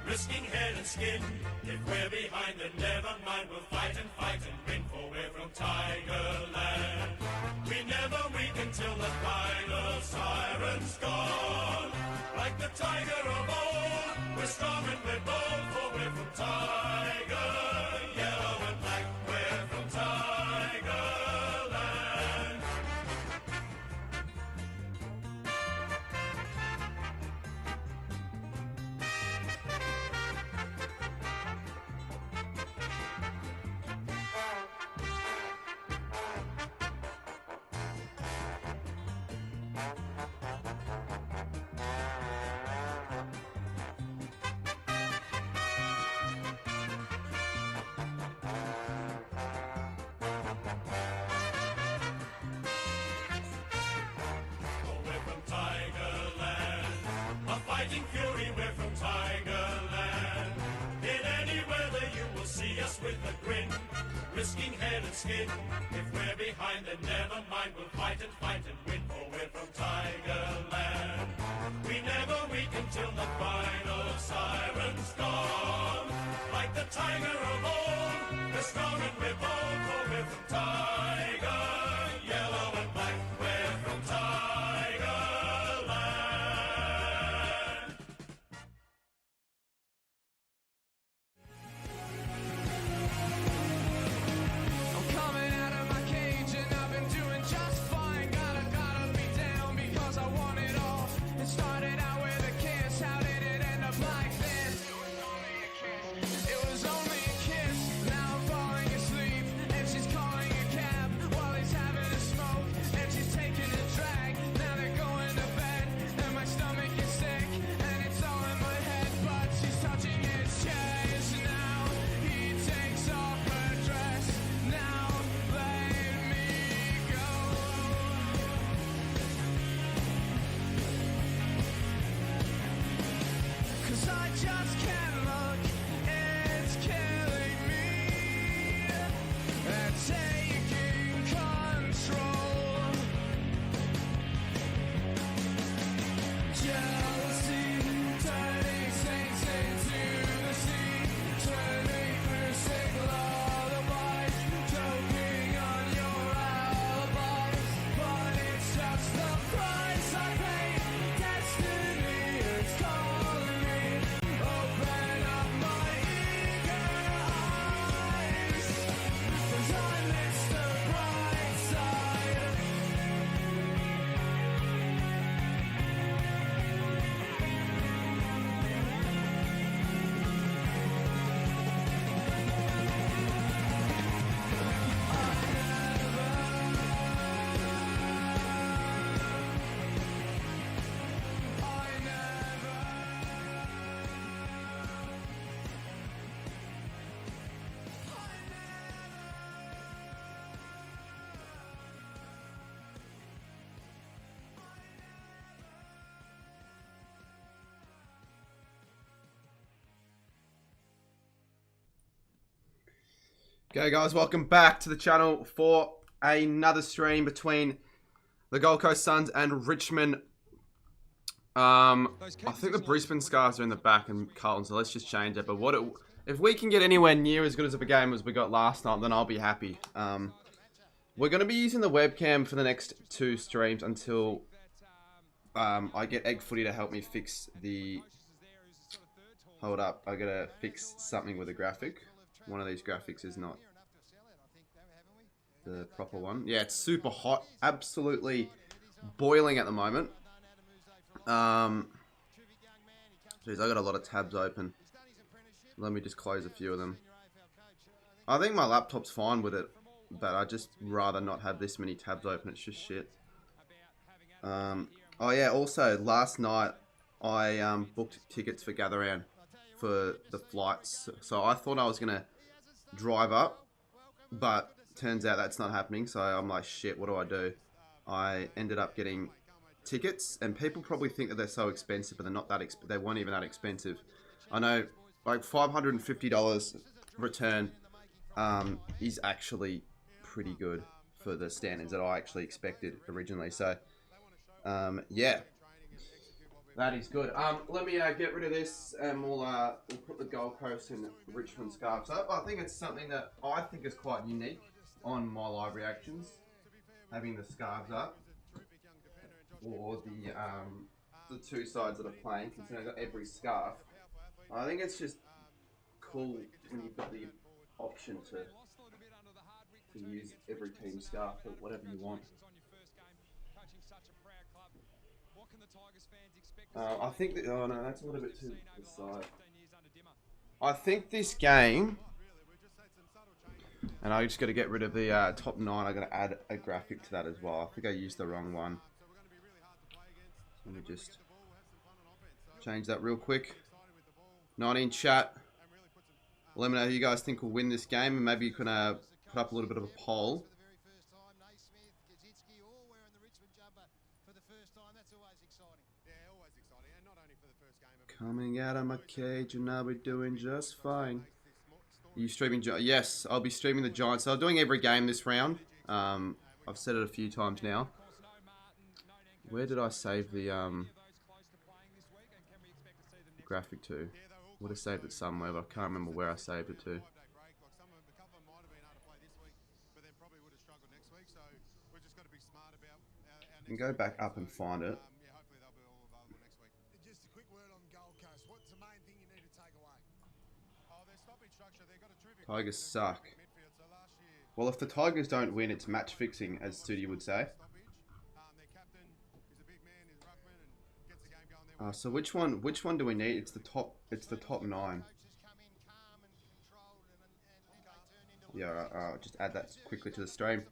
risking head and skin. If we're behind, then never mind, we'll fight and win, for we're from Tigerland. We never weak until the final siren's gone. Like the tiger of old, we're strong and we're bold, for we're from Tiger, yellow and black, we're from Tigerland. Fighting fury, we're from Tigerland. In any weather you will see us with a grin, risking head and skin. If we're behind, then never mind, we'll fight and win, for we're from Tigerland. We never weak until the final siren's gone. Like the tiger of old, we're strong and we're bold, for we're from Tiger, yellow and black, we're from Tigerland. Okay guys, welcome back to the channel for another stream between the Gold Coast Suns and Richmond. I think the Brisbane Scars are in the back and Carlton, so let's just change it. But if we can get anywhere near as good as of a game as we got last night, then I'll be happy. We're going to be using the webcam for the next 2 streams until I get Egg Footy to help me fix the... Hold up, I gotta fix something with the graphic. One of these graphics is not the proper one. Yeah, it's super hot. Absolutely boiling at the moment. Jeez, I got a lot of tabs open. Let me just close a few of them. I think my laptop's fine with it, but I just rather not have this many tabs open. It's just shit. Oh yeah, also last night I booked tickets for Gather Round for the flights. So I thought I was gonna drive up, but turns out that's not happening. So I'm like, shit, what do I do? I ended up getting tickets, and people probably think that they're so expensive, but they're not that they weren't even that expensive. I know, like $550 return is actually pretty good for the standards that I actually expected originally. So yeah, That is good. Let me get rid of this, and we'll put the Gold Coast and Richmond scarves up. I think it's something that I think is quite unique on my live reactions, having the scarves up, or the two sides that are playing. Considering I've got every scarf, I think it's just cool when you've got the option to use every team scarf for whatever you want. I think that, oh no, that's a little bit too the side. I think this game, and I just got to get rid of the top 9. I got to add a graphic to that as well. I think I used the wrong one. Let me just change that real quick. 19 chat. Let me know who you guys think will win this game, and maybe you can put up a little bit of a poll. Coming out of my cage and I'll be doing just fine. Are you streaming? Yes, I'll be streaming the Giants. So I'm doing every game this round. I've said it a few times now. Where did I save the graphic to? Would have saved it somewhere, but I can't remember where I saved it to. You can go back up and find it. Tigers suck. Well, if the Tigers don't win, it's match fixing, as Studi would say. So which one do we need? It's the top 9. Yeah, I'll just add that quickly to the stream.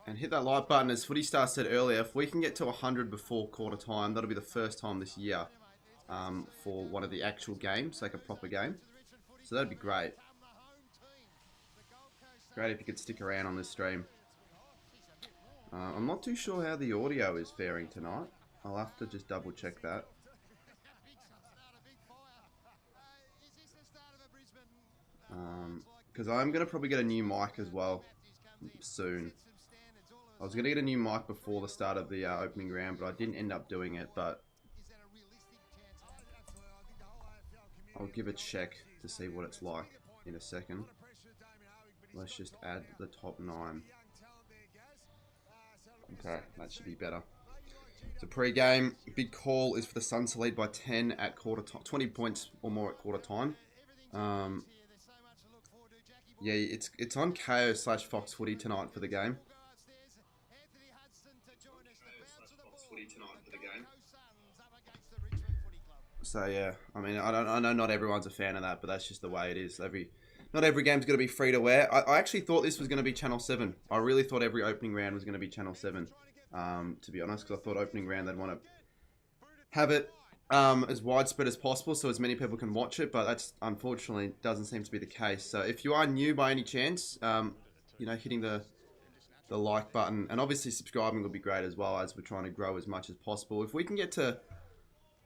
And hit that like button. As Footy Star said earlier, if we can get to 100 before quarter time, that'll be the first time this year for one of the actual games, like a proper game. So that'd be great. Great if you could stick around on this stream. I'm not too sure how the audio is faring tonight. I'll have to just double check that. Because I'm going to probably get a new mic as well soon. I was going to get a new mic before the start of the opening round, but I didn't end up doing it. But I'll give it a check to see what it's like in a second. Let's just add the top 9. Okay, that should be better. So pre-game, big call is for the Suns to lead by 10 at quarter time, 20 points or more at quarter time. Yeah, it's on KO/Fox Footy tonight for the game. So yeah, I mean, I know not everyone's a fan of that, but that's just the way it is. Not every game's going to be free to wear. I actually thought this was going to be Channel 7. I really thought every opening round was going to be Channel 7, to be honest, because I thought opening round they'd want to have it as widespread as possible so as many people can watch it, but that's unfortunately doesn't seem to be the case. So if you are new by any chance, you know, hitting the like button and obviously subscribing would be great as well, as we're trying to grow as much as possible. If we can get to,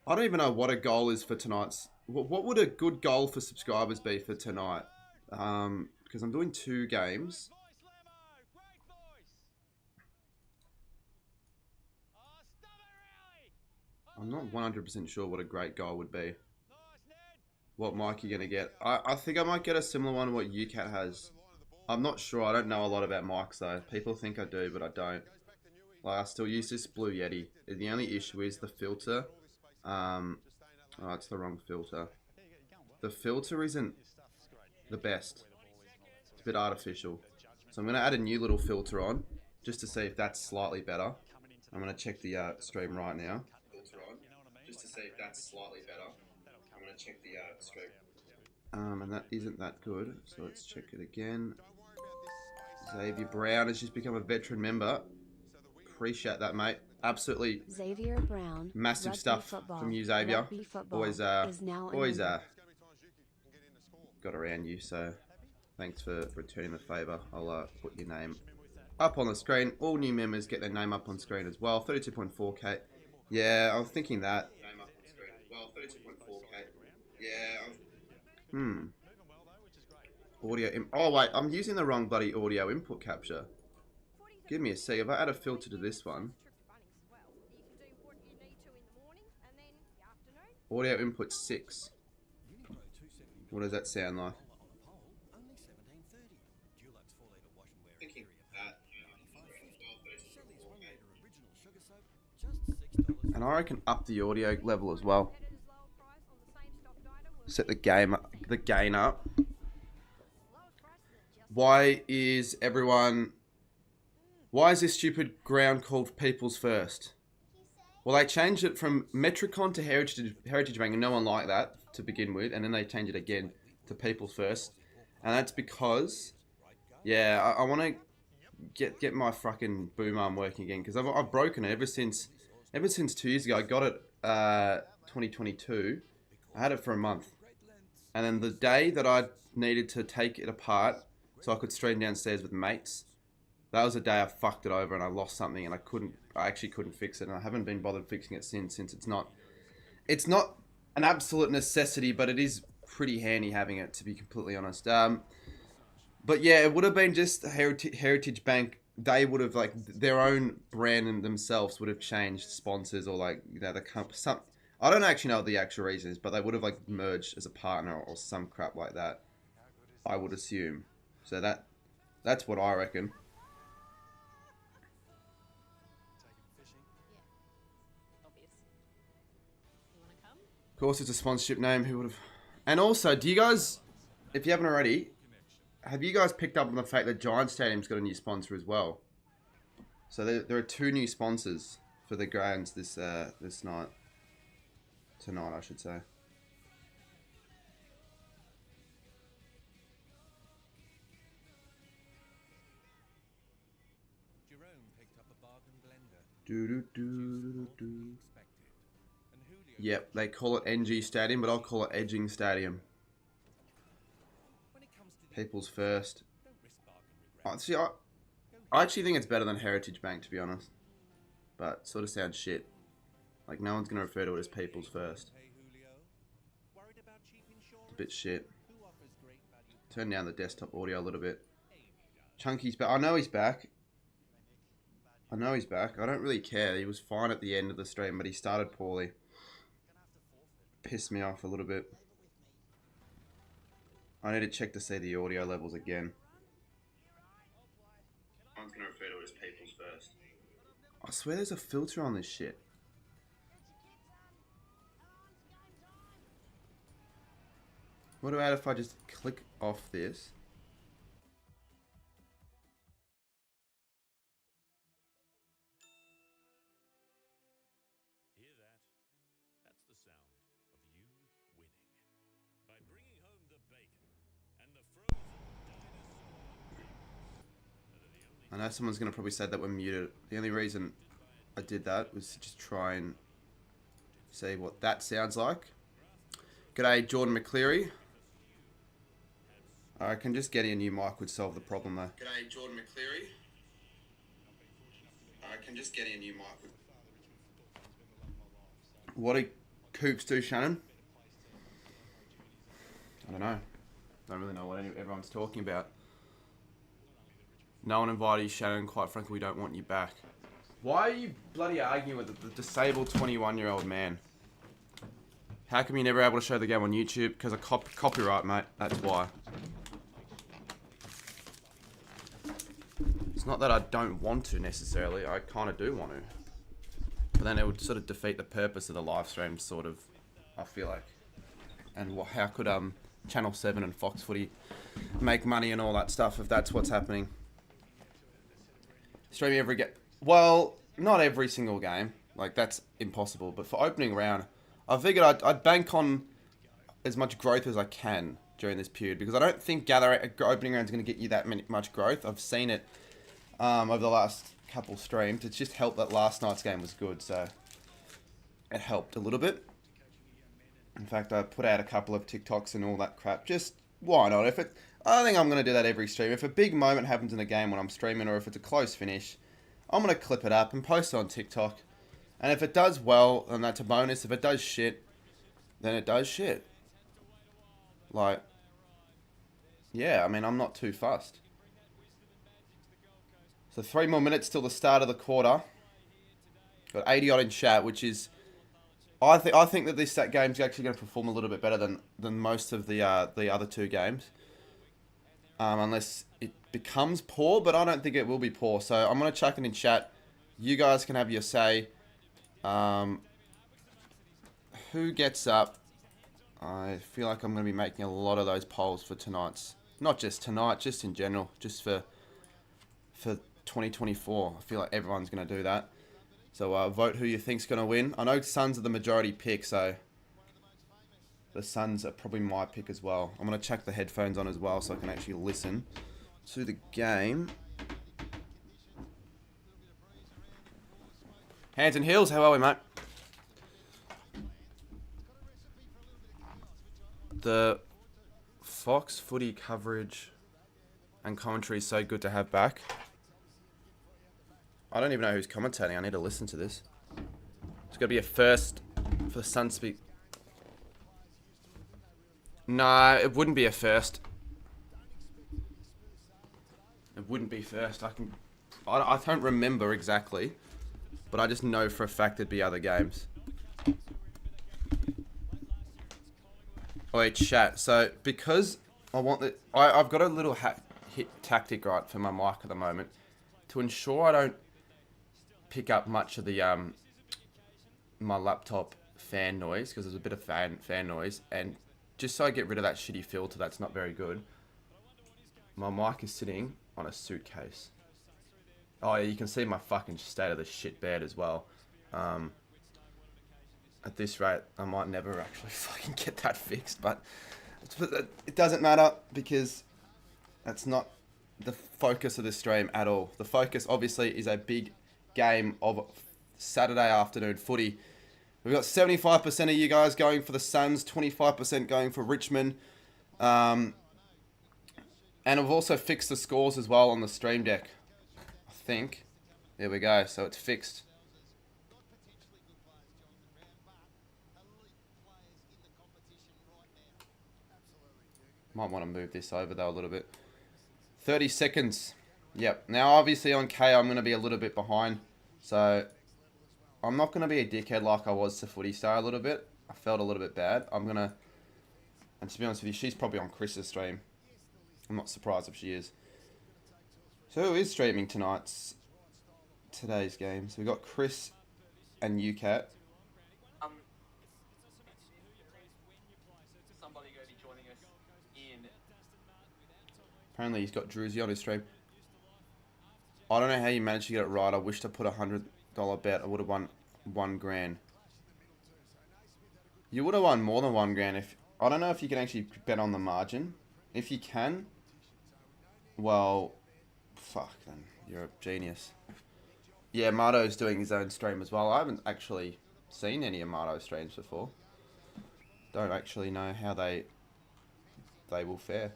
I don't even know what a goal is for tonight's. What would a good goal for subscribers be for tonight? Because I'm doing 2 games. I'm not 100% sure what a great goal would be. What mic you're going to get. I think I might get a similar one to what UCAT has. I'm not sure. I don't know a lot about mics though. People think I do, but I don't. Like, I still use this Blue Yeti. The only issue is the filter. Oh, it's the wrong filter. The filter isn't the best. It's a bit artificial. So I'm going to add a new little filter on, just to see if that's slightly better. I'm going to check the stream right now. Just to see if that's slightly better. I'm going to check the stream. And that isn't that good, so let's check it again. Xavier Brown has just become a veteran member. Appreciate that, mate. Absolutely Xavier Brown, massive stuff from you, Xavier. Always got around you, so thanks for returning the favour. I'll put your name up on the screen. All new members get their name up on screen as well. 32.4k. Yeah, I was thinking that. Name up on screen as well. 32.4k. Yeah. Audio. Oh wait, I'm using the wrong bloody audio input capture. Give me a sec. If I add a filter to this one, Audio input 6. What does that sound like? Thinking that. And I reckon up the audio level as well. Set the gain up. Why is this stupid ground called People's First? Well, they changed it from Metricon to Heritage Bank, and no one liked that to begin with, and then they changed it again to People's First, and that's because, yeah, I want to get my fucking boom arm working again, because I've broken it ever since 2 years ago. I got it 2022. I had it for a month, and then the day that I needed to take it apart so I could stream downstairs with mates, that was the day I fucked it over and I lost something, and I actually couldn't fix it, and I haven't been bothered fixing it since it's not an absolute necessity, but it is pretty handy having it, to be completely honest. But yeah, it would have been just Heritage Bank. They would have, like, their own brand and themselves would have changed sponsors, or, like, you know, I don't actually know what the actual reason is, but they would have, like, merged as a partner or some crap like that, I would assume. So that's what I reckon. Of course, it's a sponsorship name. Who would have? And also, do you guys, if you haven't already, have you guys picked up on the fact that Giant Stadium's got a new sponsor as well? So there are 2 new sponsors for the grounds this night. Tonight, I should say. Yep, they call it NG Stadium, but I'll call it Edging Stadium. People's First. See, I actually think it's better than Heritage Bank, to be honest. But it sort of sounds shit. Like, no one's going to refer to it as People's First. It's a bit shit. Turn down the desktop audio a little bit. Chunky's back. I know he's back. I don't really care. He was fine at the end of the stream, but he started poorly. Pissed me off a little bit. I need to check to see the audio levels again. I'm going to refer to it as People's First. I swear there's a filter on this shit. What about if I just click off this? I know someone's going to probably say that we're muted. The only reason I did that was to just try and see what that sounds like. G'day, Jordan McCleary. I reckon just getting a new mic would solve the problem though. G'day, Jordan McCleary. I reckon just getting a new mic would... What do Coops do, Shannon? I don't know. Don't really know what everyone's talking about. No one invited you, Shannon. Quite frankly, we don't want you back. Why are you bloody arguing with the disabled 21-year-old man? How come you're never able to show the game on YouTube? Because of copyright, mate. That's why. It's not that I don't want to, necessarily. I kind of do want to. But then it would sort of defeat the purpose of the live stream, sort of, I feel like. And how could Channel 7 and Fox Footy make money and all that stuff if that's what's happening? Streaming every game. Well, not every single game. Like, that's impossible. But for opening round, I figured I'd bank on as much growth as I can during this period. Because I don't think opening round is going to get you that much growth. I've seen it over the last couple streams. It's just helped that last night's game was good. So, it helped a little bit. In fact, I put out a couple of TikToks and all that crap. Just, why not? I think I'm going to do that every stream. If a big moment happens in a game when I'm streaming, or if it's a close finish, I'm going to clip it up and post it on TikTok. And if it does well, then that's a bonus. If it does shit, then it does shit. Like, yeah, I mean, I'm not too fussed. So 3 more minutes till the start of the quarter. Got 80 odd in chat, which is I think that that game's actually going to perform a little bit better than most of the other two games. Unless it becomes poor, but I don't think it will be poor. So I'm going to chuck it in chat. You guys can have your say. Who gets up? I feel like I'm going to be making a lot of those polls for tonight's. Not just tonight, just in general. Just for 2024. I feel like everyone's going to do that. So vote who you think's going to win. I know Suns are the majority pick, so the Suns are probably my pick as well. I'm going to chuck the headphones on as well so I can actually listen to the game. Hands and heels, how are we, mate? The Fox footy coverage and commentary is so good to have back. I don't even know who's commentating. I need to listen to this. It's going to be a first for the Suns to be... No, it wouldn't be a first. It wouldn't be first. I don't remember exactly, but I just know for a fact there'd be other games. Oh, wait, chat. So, because I want the... I've got a little hit tactic, right, for my mic at the moment. To ensure I don't pick up much of the my laptop fan noise, because there's a bit of fan noise, and just so I get rid of that shitty filter that's not very good, my mic is sitting on a suitcase. Oh yeah, you can see my fucking state of the shit bed as well. At this rate, I might never actually fucking get that fixed, but it doesn't matter because that's not the focus of this stream at all. The focus obviously is a big game of Saturday afternoon footy. We've got 75% of you guys going for the Suns, 25% going for Richmond. And I've also fixed the scores as well on the stream deck, I think. There we go, so it's fixed. Might want to move this over though a little bit. 30 seconds. Yep. Now, obviously, on K, I'm going to be a little bit behind. So, I'm not going to be a dickhead like I was to Footy Star a little bit. I felt a little bit bad. I'm going to... And to be honest with you, she's probably on Chris's stream. I'm not surprised if she is. So, who is streaming today's game? So, we've got Chris and UCAT. Apparently, he's got Druzy on his stream. I don't know how you managed to get it right. I wish I put $100 bet. I would have won $1,000. You would have won more than $1,000 if... I don't know if you can actually bet on the margin. If you can, well, fuck, then you're a genius. Yeah, Marto's doing his own stream as well. I haven't actually seen any of Marto's streams before. Don't actually know how they will fare.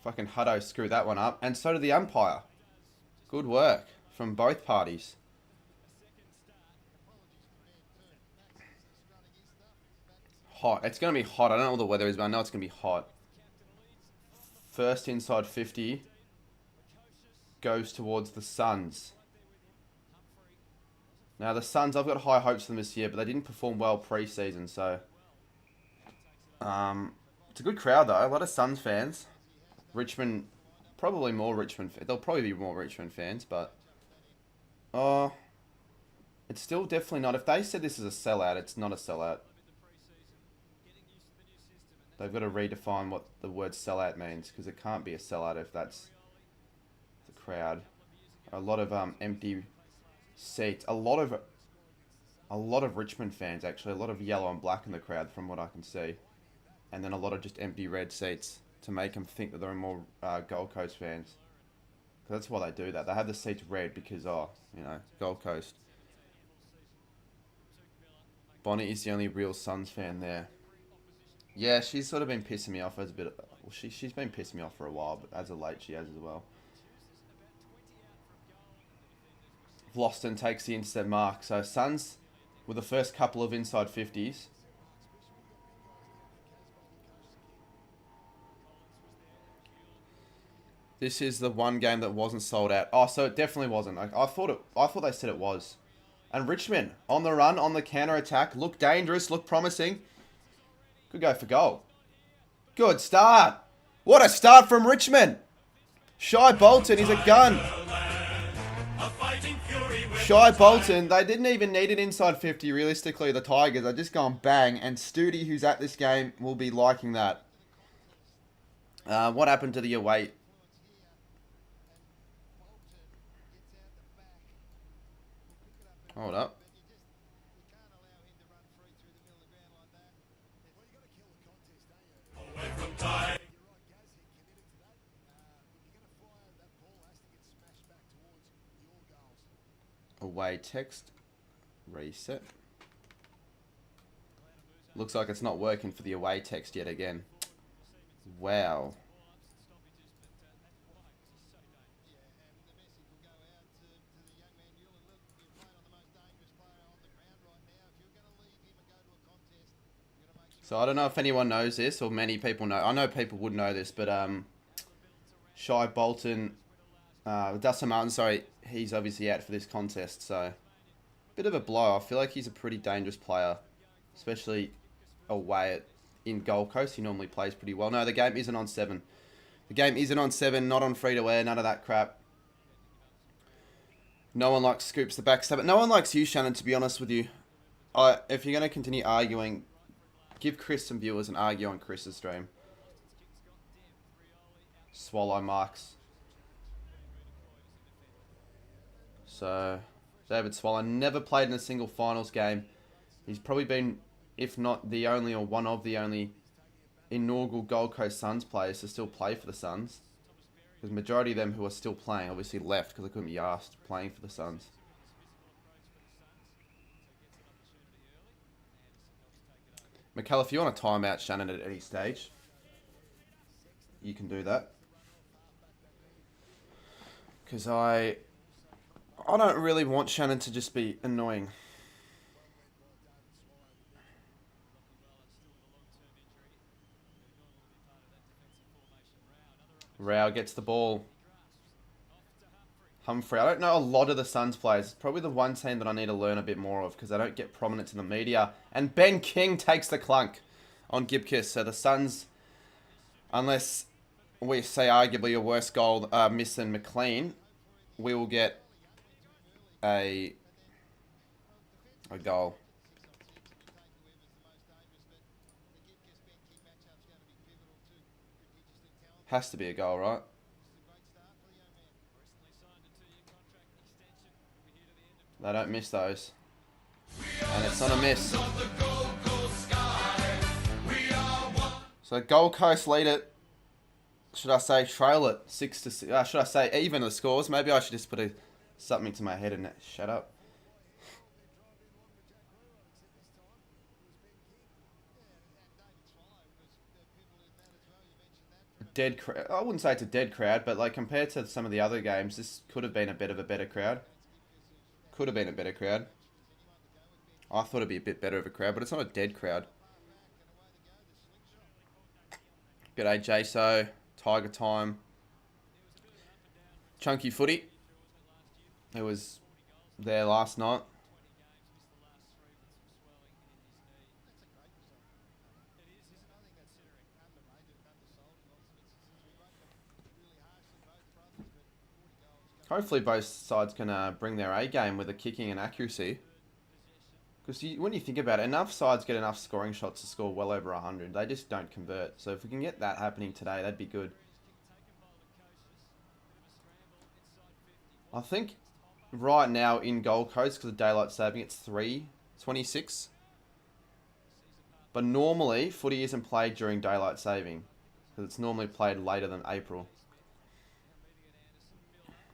Fucking Hutto screwed that one up. And so did the umpire. Good work from both parties. Hot. It's going to be hot. I don't know what the weather is, but I know it's going to be hot. First inside 50 goes towards the Suns. Now, the Suns, I've got high hopes for them this year, but they didn't perform well pre-season, so... it's a good crowd, though. A lot of Suns fans. Richmond, probably more Richmond. There'll probably be more Richmond fans, but it's still definitely not. If they said this is a sellout, it's not a sellout. They've got to redefine what the word sellout means, because it can't be a sellout if that's the crowd. A lot of empty seats. A lot of Richmond fans actually. A lot of yellow and black in the crowd, from what I can see, and then a lot of just empty red seats, to make them think that they're more Gold Coast fans. Because that's why they do that. They have the seats red because, Gold Coast. Bonnie is the only real Suns fan there. Yeah, she's sort of been pissing me off as a bit. Well, she's been pissing me off for a while, but as of late she has as well. Vlosten takes the intercept mark. So Suns with the first couple of inside 50s. This is the one game that wasn't sold out. Oh, so it definitely wasn't. I thought they said it was. And Richmond on the run, on the counter attack, look dangerous, look promising. Could go for goal. Good start. What a start from Richmond. Shy Bolton is a gun. Shy Bolton, they didn't even need an inside 50 realistically, the Tigers. They're just gone bang. And Studi, who's at this game, will be liking that. What happened to the away? Hold up. Away text. Reset. Looks like it's not working for the away text yet again. Wow. So I don't know if anyone knows this, or many people know. I know people would know this, but Shy Bolton, Dustin Martin, sorry, he's obviously out for this contest. So bit of a blow. I feel like he's a pretty dangerous player, especially away in Gold Coast. He normally plays pretty well. No, the game isn't on 7. The game isn't on 7, not on free-to-air, none of that crap. No one likes Scoops the backstab. No one likes you, Shannon, to be honest with you. If you're going to continue arguing, give Chris some viewers and argue on Chris's stream. Swallow marks. So, David Swallow never played in a single finals game. He's probably been, if not the only or one of the only inaugural Gold Coast Suns players to still play for the Suns. Because majority of them who are still playing obviously left because they couldn't be asked playing for the Suns. Mikel, if you want a timeout Shannon at any stage, you can do that. Because I don't really want Shannon to just be annoying. Rao gets the ball. Humphrey. I don't know a lot of the Suns players. It's probably the one team that I need to learn a bit more of because they don't get prominent in the media. And Ben King takes the clunk on Gibkiss. So the Suns, unless we say arguably a worse goal miss than McLean, we will get a goal. Has to be a goal, right? They don't miss those. And it's not a miss. So Gold Coast lead it. Should I say trail it 6-6? Should I say even the scores? Maybe I should just put something to my head and shut up. Dead crowd. I wouldn't say it's a dead crowd, but like compared to some of the other games, this could have been a bit of a better crowd. Could have been a better crowd. I thought it'd be a bit better of a crowd, but it's not a dead crowd. G'day, Jaso. Tiger Time. Chunky Footy, who was there last night. Hopefully both sides can bring their A game with the kicking and accuracy. Because when you think about it, enough sides get enough scoring shots to score well over 100. They just don't convert. So if we can get that happening today, that'd be good. I think right now in Gold Coast, because of daylight saving, it's 3:26. But normally, footy isn't played during daylight saving. Because it's normally played later than April.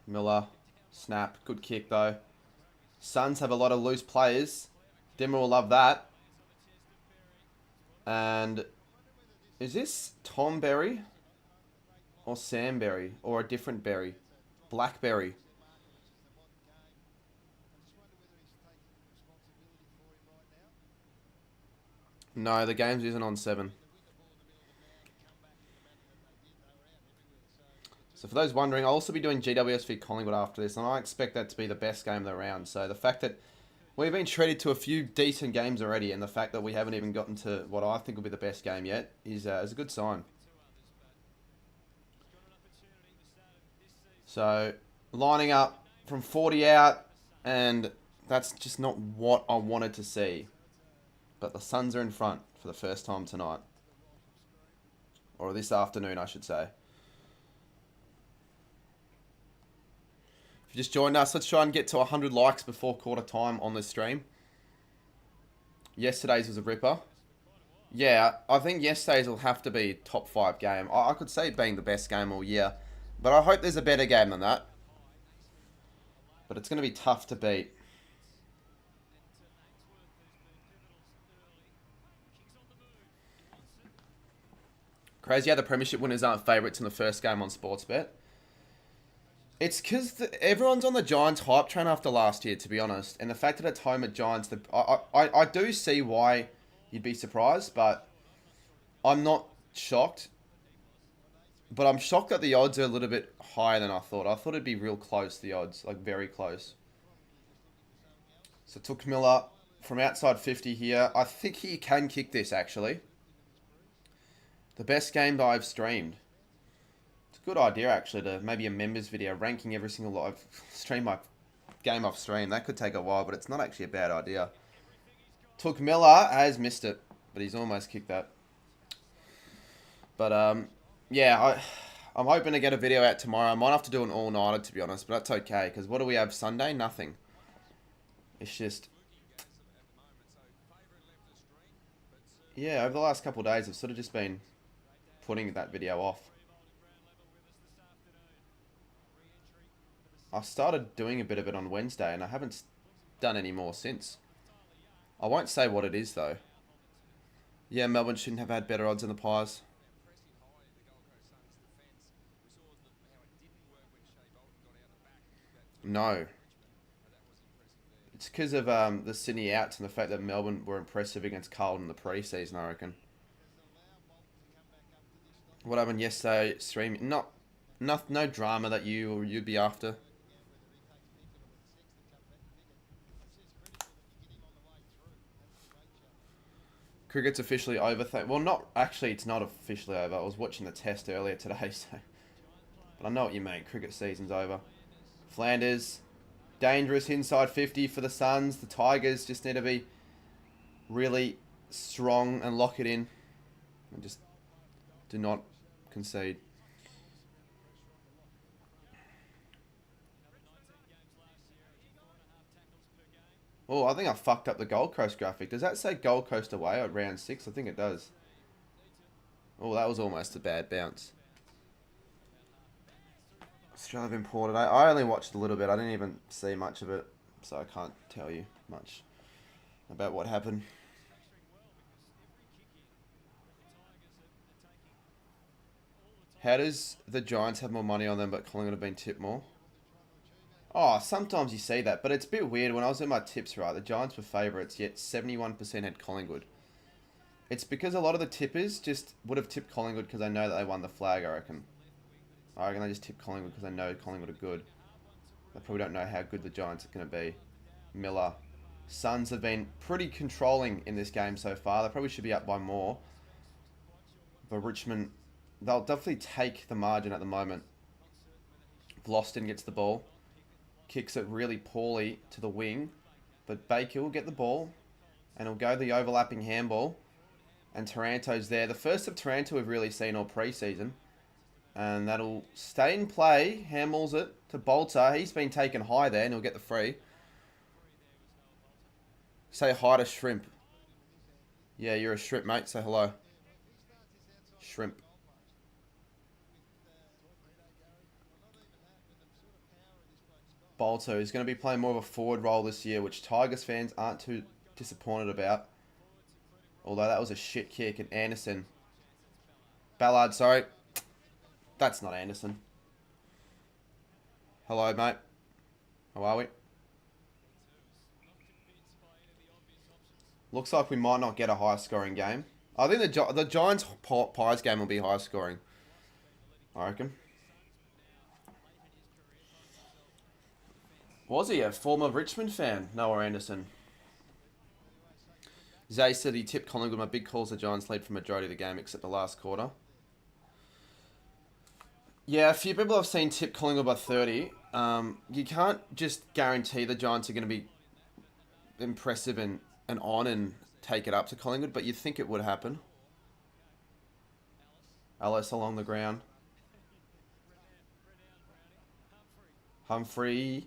Miller, snap, good kick though. Suns have a lot of loose players. Dimmer will love that. And is this Tom Berry or Sam Berry or a different berry? Blackberry. No, the games isn't on 7. So for those wondering, I'll also be doing GWS v Collingwood after this, and I expect that to be the best game of the round. So the fact that we've been treated to a few decent games already, and the fact that we haven't even gotten to what I think will be the best game yet is a good sign. So lining up from 40 out, and that's just not what I wanted to see. But the Suns are in front for the first time tonight. Or this afternoon, I should say. If you just joined us, let's try and get to 100 likes before quarter time on this stream. Yesterday's was a ripper. Yeah, I think yesterday's will have to be top 5 game. I could say it being the best game all year. But I hope there's a better game than that. But it's going to be tough to beat. Crazy how the premiership winners aren't favourites in the first game on Sportsbet. It's because everyone's on the Giants hype train after last year, to be honest. And the fact that it's home at Giants, I do see why you'd be surprised, but I'm not shocked. But I'm shocked that the odds are a little bit higher than I thought. I thought it'd be real close, the odds, like very close. So took Miller from outside 50 here. I think he can kick this, actually. The best game that I've streamed. It's a good idea, actually, to maybe a members video ranking every single live stream game I've streamed. That could take a while, but it's not actually a bad idea. Took Miller, has missed it, but he's almost kicked that. But, yeah, I'm hoping to get a video out tomorrow. I might have to do an all-nighter, to be honest, but that's okay, because what do we have Sunday? Nothing. It's just... Yeah, over the last couple of days, I've sort of just been putting that video off. I started doing a bit of it on Wednesday, and I haven't done any more since. I won't say what it is, though. Yeah, Melbourne shouldn't have had better odds than the Pies. No. It's because of the Sydney outs and the fact that Melbourne were impressive against Carlton in the pre-season, I reckon. What happened yesterday? Streaming, no drama that you'd be after. Cricket's officially over. Well, not actually. It's not officially over. I was watching the test earlier today, so. But I know what you mean. Cricket season's over. Flanders, dangerous inside 50 for the Suns. The Tigers just need to be really strong and lock it in, and just do not concede. Oh, I think I fucked up the Gold Coast graphic. Does that say Gold Coast away at round 6? I think it does. Oh, that was almost a bad bounce. Australia have imported. I only watched a little bit. I didn't even see much of it, so I can't tell you much about what happened. How does the Giants have more money on them, but Collingwood have been tipped more? Oh, sometimes you see that, but it's a bit weird. When I was in my tips, right, the Giants were favourites, yet 71% had Collingwood. It's because a lot of the tippers just would have tipped Collingwood because they know that they won the flag, I reckon. I reckon they just tipped Collingwood because they know Collingwood are good. They probably don't know how good the Giants are going to be. Miller. Suns have been pretty controlling in this game so far. They probably should be up by more. But Richmond, they'll definitely take the margin at the moment. Vlosten gets the ball. Kicks it really poorly to the wing. But Baker will get the ball. And he'll go the overlapping handball. And Taranto's there. The first of Taranto we've really seen all pre-season. And that'll stay in play. Handballs it to Bolter. He's been taken high there and he'll get the free. Say hi to Shrimp. Yeah, you're a shrimp, mate. Say hello. Shrimp. Bolter is going to be playing more of a forward role this year, which Tigers fans aren't too disappointed about. Although that was a shit kick. And Anderson. Ballard, sorry. That's not Anderson. Hello, mate. How are we? Looks like we might not get a high-scoring game. I think the Giants-Pies game will be high-scoring. I reckon. Was he a former Richmond fan? Noah Anderson. Zay said he tipped Collingwood. My big calls the Giants lead for majority of the game except the last quarter. Yeah, a few people I've seen tip Collingwood by 30. You can't just guarantee the Giants are going to be impressive and on and take it up to Collingwood, but you'd think it would happen. Ellis along the ground. Humphrey.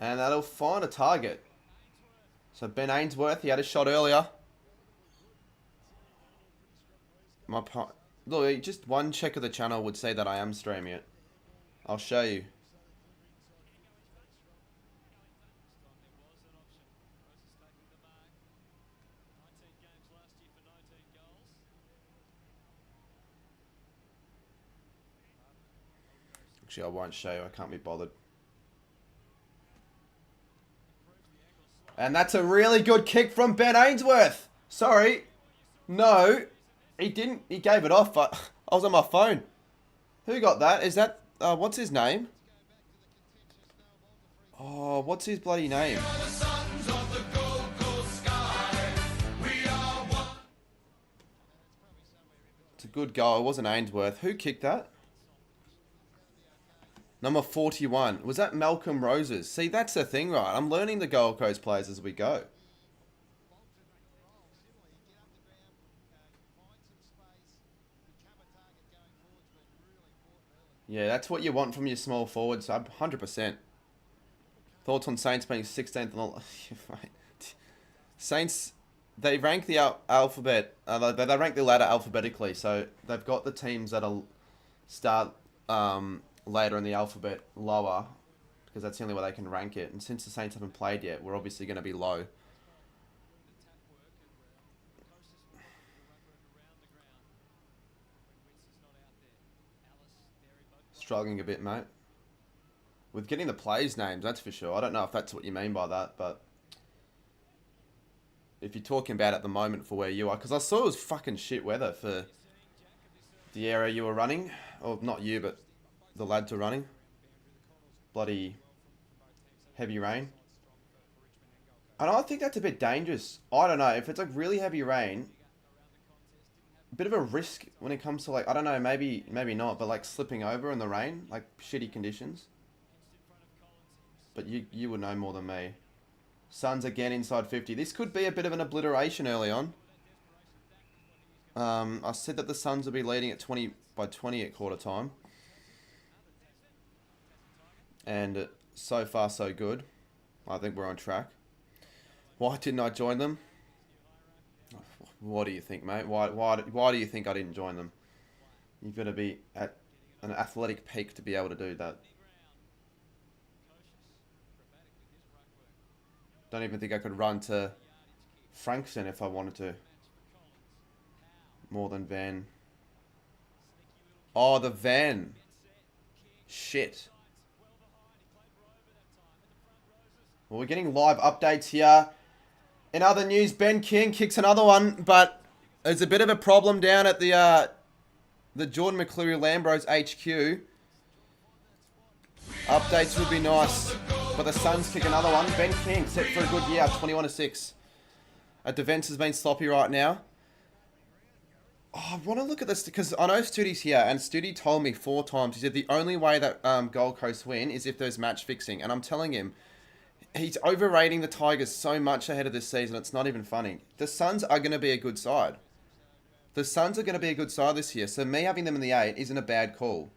And that'll find a target. So Ben Ainsworth, he had a shot earlier. Look, just one check of the channel would say that I am streaming it. I'll show you. Actually, I won't show you. I can't be bothered. And that's a really good kick from Ben Ainsworth. Sorry. No, he didn't. He gave it off, but I was on my phone. Who got that? Is that... what's his name? Oh, what's his bloody name? It's a good goal. It wasn't Ainsworth. Who kicked that? Number 41. Was that Malcolm Roses? See, that's the thing, right? I'm learning the Gold Coast players as we go. Yeah, that's what you want from your small forward sub. 100%. Thoughts on Saints being 16th on the... Saints, they rank the alphabet... they rank the ladder alphabetically, so they've got the teams that'll start... later in the alphabet lower, because that's the only way they can rank it. And since the Saints haven't played yet, we're obviously going to be low. Struggling a bit, mate. With getting the players' names, that's for sure. I don't know if that's what you mean by that, but if you're talking about at the moment for where you are, because I saw it was fucking shit weather for the area you were running. Or not you, but the lads were running. Bloody heavy rain. And I think that's a bit dangerous. I don't know. If it's like really heavy rain, a bit of a risk when it comes to like, I don't know, maybe not, but like slipping over in the rain, like shitty conditions. But you would know more than me. Suns again inside 50. This could be a bit of an obliteration early on. I said that the Suns will be leading at 20 at quarter time. And so far, so good. I think we're on track. Why didn't I join them? What do you think, mate? Why do you think I didn't join them? You've got to be at an athletic peak to be able to do that. Don't even think I could run to Frankston if I wanted to. More than Van. Oh, the Van. Shit. Well, we're getting live updates here. In other news, Ben King kicks another one, but there's a bit of a problem down at the Jordan McCleary Lambros HQ. Updates would be nice, but the Suns kick another one. Ben King set for a good year, 21-6. Defense has been sloppy right now. Oh, I want to look at this because I know Studi's here, and Studi told me 4 times. He said the only way that Gold Coast win is if there's match fixing, and I'm telling him, he's overrating the Tigers so much ahead of this season, it's not even funny. The Suns are going to be a good side. The Suns are going to be a good side this year, so me having them in the 8 isn't a bad call.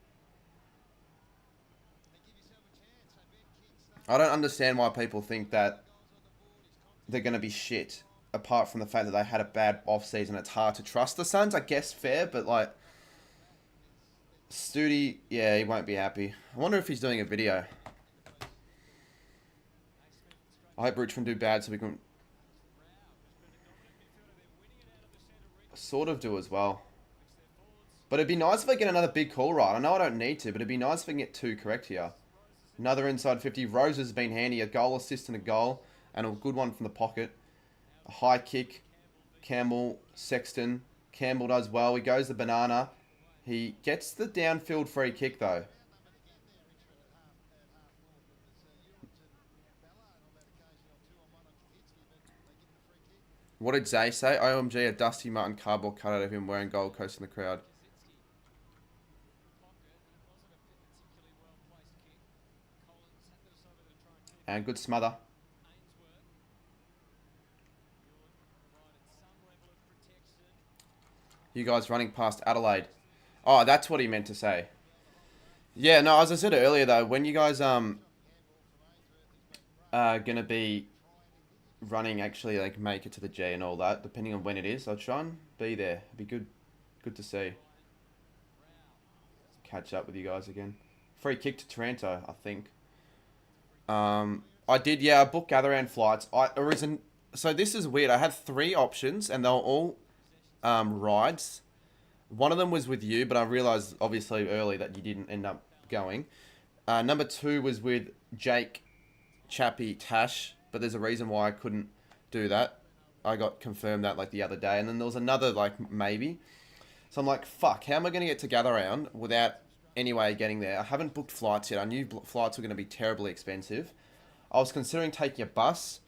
I don't understand why people think that they're going to be shit, apart from the fact that they had a bad off-season. It's hard to trust the Suns, I guess fair, but like... Studi, yeah, he won't be happy. I wonder if he's doing a video. I hope Richmond do bad so we can sort of do as well. But it'd be nice if I get another big call right. I know I don't need to, but it'd be nice if I can get 2 correct here. Another inside 50. Rose has been handy. A goal assist and a goal. And a good one from the pocket. A high kick. Campbell, Sexton. Campbell does well. He goes the banana. He gets the downfield free kick though. What did Zay say? OMG, a Dusty Martin cardboard cutout of him wearing Gold Coast in the crowd. And good smother. You guys running past Adelaide. Oh, that's what he meant to say. Yeah, no, as I said earlier though, when you guys are gonna be running, actually like make it to the G and all that, depending on when it is, I'll try and be there. It'd be good to see. Catch up with you guys again. Free kick to Taranto, I think. I did, yeah, I booked gather-round flights. So this is weird. I had 3 options and they were all rides. One of them was with you, but I realised obviously early that you didn't end up going. Number 2 was with Jake, Chappie, Tash, but there's a reason why I couldn't do that. I got confirmed that like the other day, and then there was another like maybe. So I'm like, fuck, how am I going to get to gather round without any way getting there? I haven't booked flights yet. I knew flights were going to be terribly expensive. I was considering taking a bus,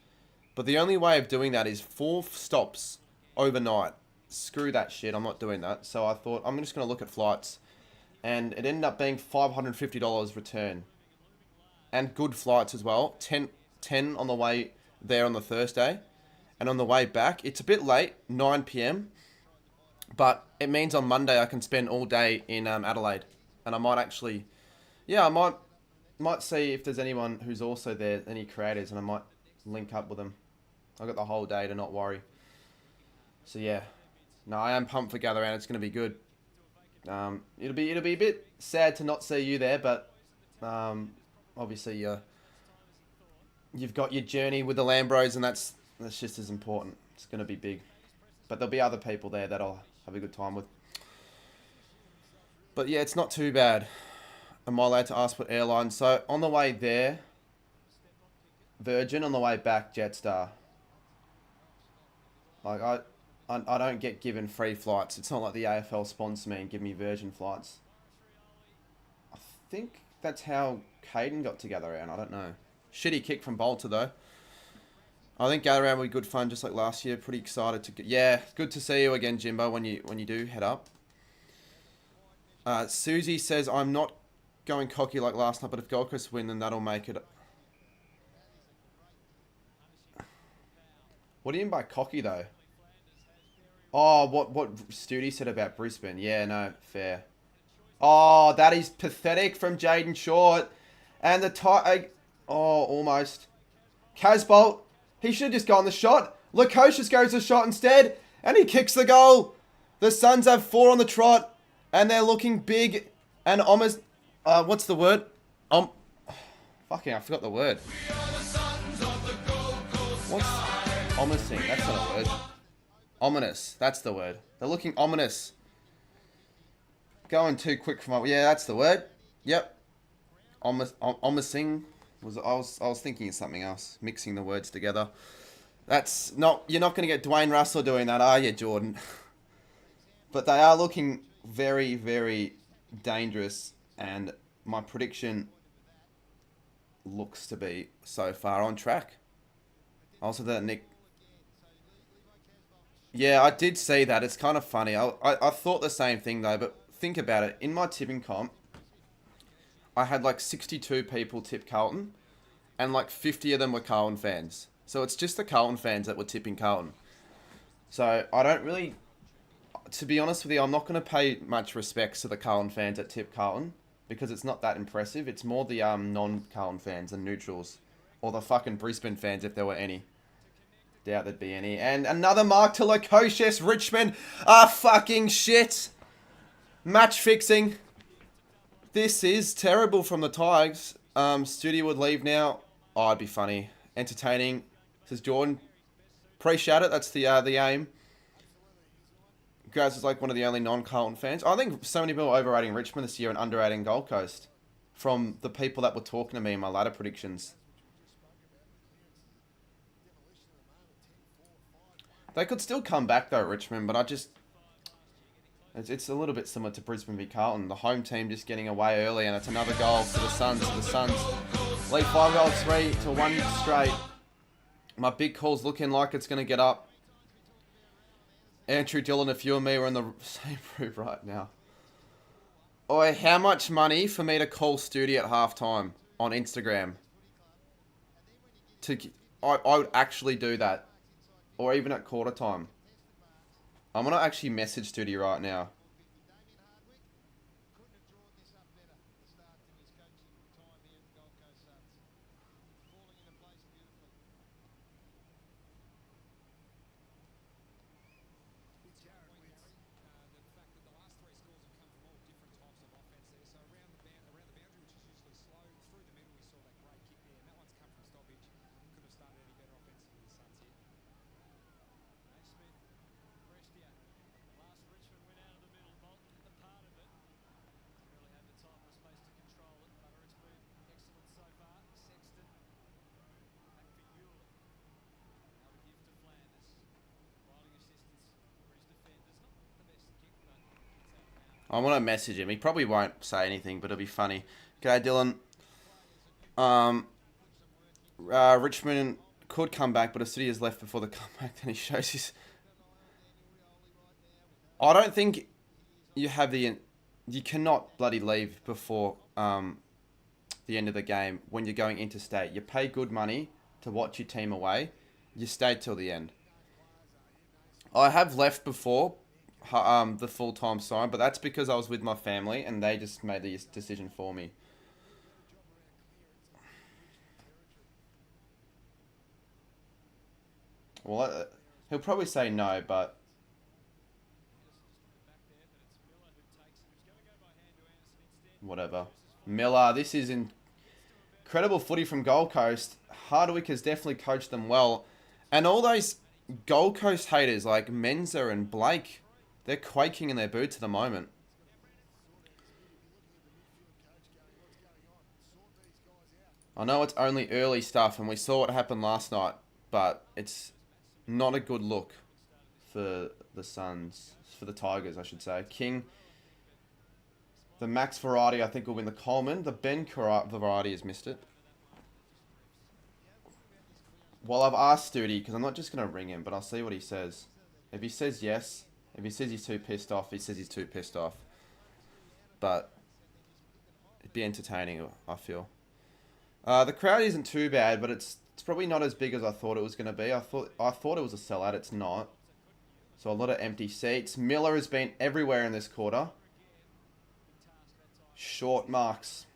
but the only way of doing that is 4 stops overnight. Screw that shit, I'm not doing that. So I thought, I'm just going to look at flights. And it ended up being $550 return. And good flights as well. 10 on the way there on the Thursday. And on the way back, it's a bit late, 9 p.m. But it means on Monday I can spend all day in Adelaide. And I might actually, yeah, I might see if there's anyone who's also there, any creators, and I might link up with them. I've got the whole day to not worry. So yeah, no, I am pumped for gather round. It's going to be good. It'll be a bit sad to not see you there, but obviously you've got your journey with the Lambros, and that's just as important. It's going to be big, but there'll be other people there that I'll have a good time with. But yeah, it's not too bad. Am I allowed to ask what airline? So on the way there, Virgin. On the way back, Jetstar. Like I don't get given free flights. It's not like the AFL sponsor me and give me Virgin flights. I think that's how Caden got to gather round. I don't know. Shitty kick from Bolter though. I think gather round will be good fun, just like last year. Pretty excited to get. Yeah, good to see you again, Jimbo. When you do head up. Susie says I'm not going cocky like last night, but if Gold Coast win, then that'll make it. What do you mean by cocky though? Oh, what Studi said about Brisbane. Yeah, no, fair. Oh, that is pathetic from Jaden Short. And the oh, almost. Casbolt, he should have just gone the shot. Lukosius goes the shot instead, and he kicks the goal. The Suns have 4 on the trot, and they're looking big and almost. What's the word? Fucking, I forgot the word. What's ominous? That's not a word. Ominous. That's the word. They're looking ominous. Going too quick for my. Yeah, that's the word. Yep. Omising. I was thinking of something else. Mixing the words together. That's not. You're not going to get Dwayne Russell doing that, are you, Jordan? But they are looking very, very dangerous. And my prediction looks to be so far on track. Also, that Nick. Yeah, I did see that. It's kind of funny. I thought the same thing though, but think about it. In my tipping comp, I had like 62 people tip Carlton, and like 50 of them were Carlton fans. So it's just the Carlton fans that were tipping Carlton. So I don't really, to be honest with you, I'm not going to pay much respects to the Carlton fans that tip Carlton, because it's not that impressive. It's more the non-Carlton fans and neutrals, or the fucking Brisbane fans if there were any. Doubt there'd be any. And another mark to Lukosius. Richmond are fucking shit. Match fixing. This is terrible from the Tigers. Studio would leave now. Oh, it'd be funny. Entertaining. Says Jordan. Appreciate it. That's the aim. Graz is like one of the only non-Carlton fans. I think so many people are overrating Richmond this year and underrating Gold Coast. From the people that were talking to me in my ladder predictions. They could still come back though, Richmond, but it's a little bit similar to Brisbane v Carlton. The home team just getting away early, and it's another goal for the Suns. The Suns lead 5-3 to 1 straight. My big call's looking like it's going to get up. Andrew Dillon, if you and me were in the same group right now. Oi, how much money for me to call Studi at halftime on Instagram? I would actually do that. Or even at quarter time. I'm going to actually message Studi right now. I want to message him. He probably won't say anything, but it'll be funny. Okay, Dylan. Richmond could come back, but a city has left before the comeback. Then he shows his. I don't think you have the. You cannot bloody leave before the end of the game when you're going interstate. You pay good money to watch your team away. You stay till the end. I have left before the full-time sign, but that's because I was with my family and they just made the decision for me. Well, he'll probably say no, but whatever. Miller, this is incredible footy from Gold Coast. Hardwick has definitely coached them well. And all those Gold Coast haters like Menza and Blake, they're quaking in their boots at the moment. I know it's only early stuff and we saw what happened last night, but it's not a good look for the Suns, for the Tigers, I should say. King, the Max variety, I think, will win the Coleman. The Ben variety has missed it. Well, I've asked Studi, because I'm not just going to ring him, but I'll see what he says. If he says yes, if he says he's too pissed off, he says he's too pissed off. But it'd be entertaining, I feel. The crowd isn't too bad, but it's probably not as big as I thought it was going to be. I thought it was a sellout. It's not. So a lot of empty seats. Miller has been everywhere in this quarter. Short marks.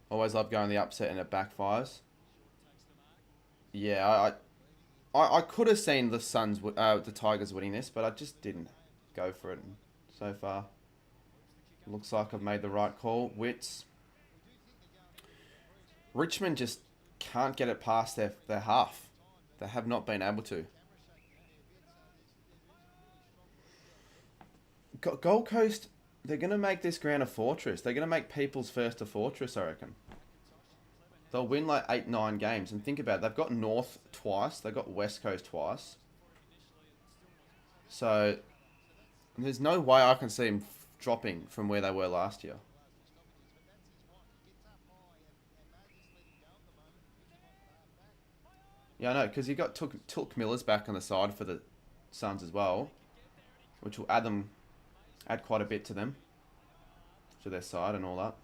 Always love going the upset and it backfires. Yeah, I could have seen the the Tigers winning this, but I just didn't go for it so far. Looks like I've made the right call. Wits. Richmond just can't get it past their half. They have not been able to. Gold Coast, they're going to make this ground a fortress. They're going to make people's first a fortress, I reckon. They'll win like 8-9 games. And think about it, they've got North twice. They've got West Coast twice. So, there's no way I can see them dropping from where they were last year. Yeah, I know, because you got Took Miller's back on the side for the Suns as well, which will add quite a bit to them, to their side and all that.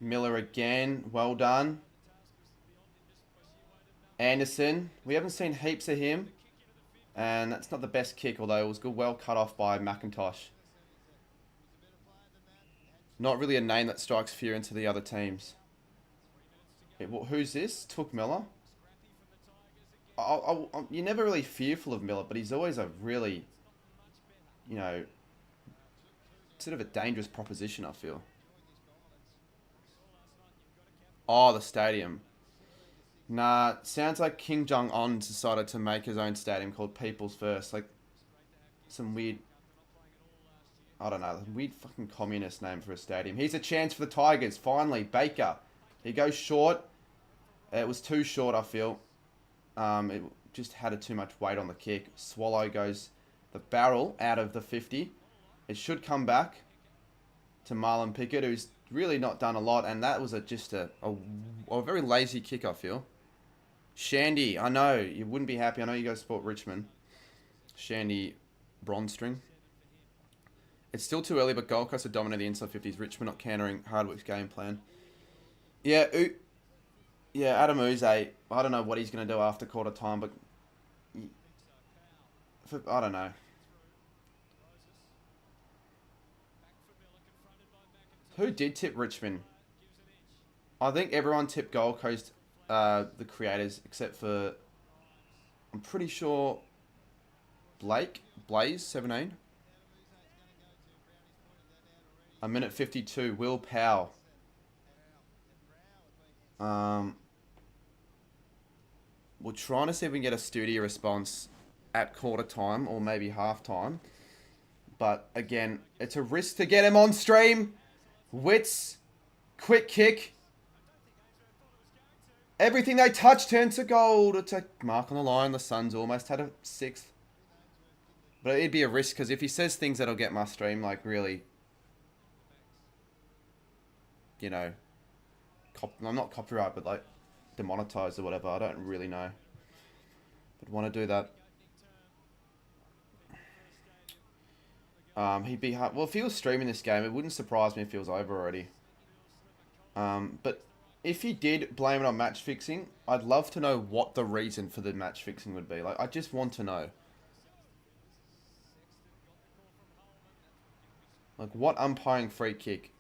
Miller again, well done. Anderson, we haven't seen heaps of him, and that's not the best kick, although it was good, well cut off by McIntosh. Not really a name that strikes fear into the other teams. Who's this? Took Miller? You're never really fearful of Miller, but he's always a really, sort of a dangerous proposition, I feel. Oh, the stadium. Nah, sounds like Kim Jong-un decided to make his own stadium called People's First. Like, some weird, I don't know, weird fucking communist name for a stadium. Here's a chance for the Tigers, finally. Baker. He goes short. It was too short, I feel. It just had too much weight on the kick. Swallow goes the barrel out of the 50. It should come back to Marlon Pickett, who's really not done a lot. And that was just a very lazy kick, I feel. Shandy, I know. You wouldn't be happy. I know you guys support Richmond. Shandy, bronze string. It's still too early, but Gold Coast are dominating the inside 50s. Richmond not countering Hardwick's game plan. Yeah, yeah, Adam Uze, I don't know what he's going to do after quarter time, but I don't know. Who did tip Richmond? I think everyone tipped Gold Coast, the creators, except for, I'm pretty sure, Blaze, 17. A minute 52, Will Powell. We're trying to see if we can get a studio response at quarter time or maybe half time. But again, it's a risk to get him on stream. Wits, quick kick. Everything they touch turns to gold. It's a mark on the line. The Suns almost had a 6th. But it'd be a risk because if he says things that'll get my stream, like really, you know, I'm not copyright, but like demonetized or whatever. I don't really know. But want to do that. He'd be hard. Well, if he was streaming this game, it wouldn't surprise me if he was over already. But if he did blame it on match fixing, I'd love to know what the reason for the match fixing would be. Like, I just want to know. Like, what umpiring free kick?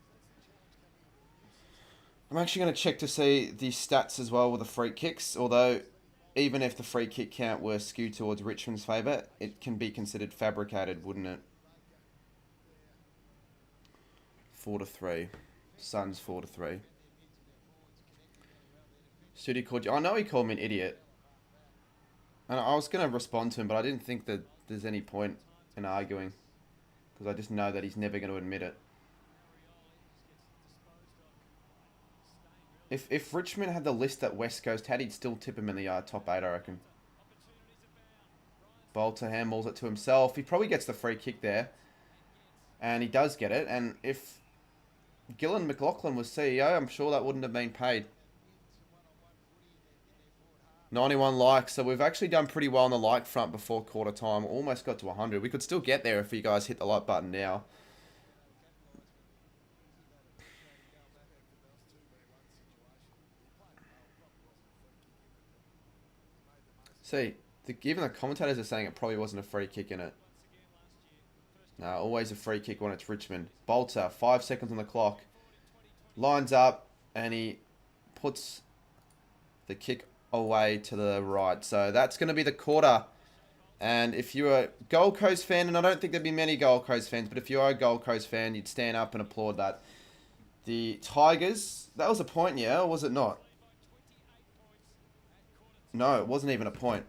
I'm actually going to check to see the stats as well with the free kicks. Although, even if the free kick count were skewed towards Richmond's favour, it can be considered fabricated, wouldn't it? 4-3. Suns 4-3. Studi called you. I know he called me an idiot. And I was going to respond to him, but I didn't think that there's any point in arguing. Because I just know that he's never going to admit it. If Richmond had the list at West Coast had, he'd still tip him in the top 8, I reckon. Bolter handballs it to himself. He probably gets the free kick there. And he does get it. And if Gillan McLaughlin was CEO, I'm sure that wouldn't have been paid. 91 likes. So we've actually done pretty well on the like front before quarter time. Almost got to 100. We could still get there if you guys hit the like button now. See, even the commentators are saying it probably wasn't a free kick in it. No, always a free kick when it's Richmond. Bolter, 5 seconds on the clock. Lines up, and he puts the kick away to the right. So that's going to be the quarter. And if you're a Gold Coast fan, and I don't think there'd be many Gold Coast fans, but if you are a Gold Coast fan, you'd stand up and applaud that. The Tigers, that was a point, yeah, or was it not? No, it wasn't even a point.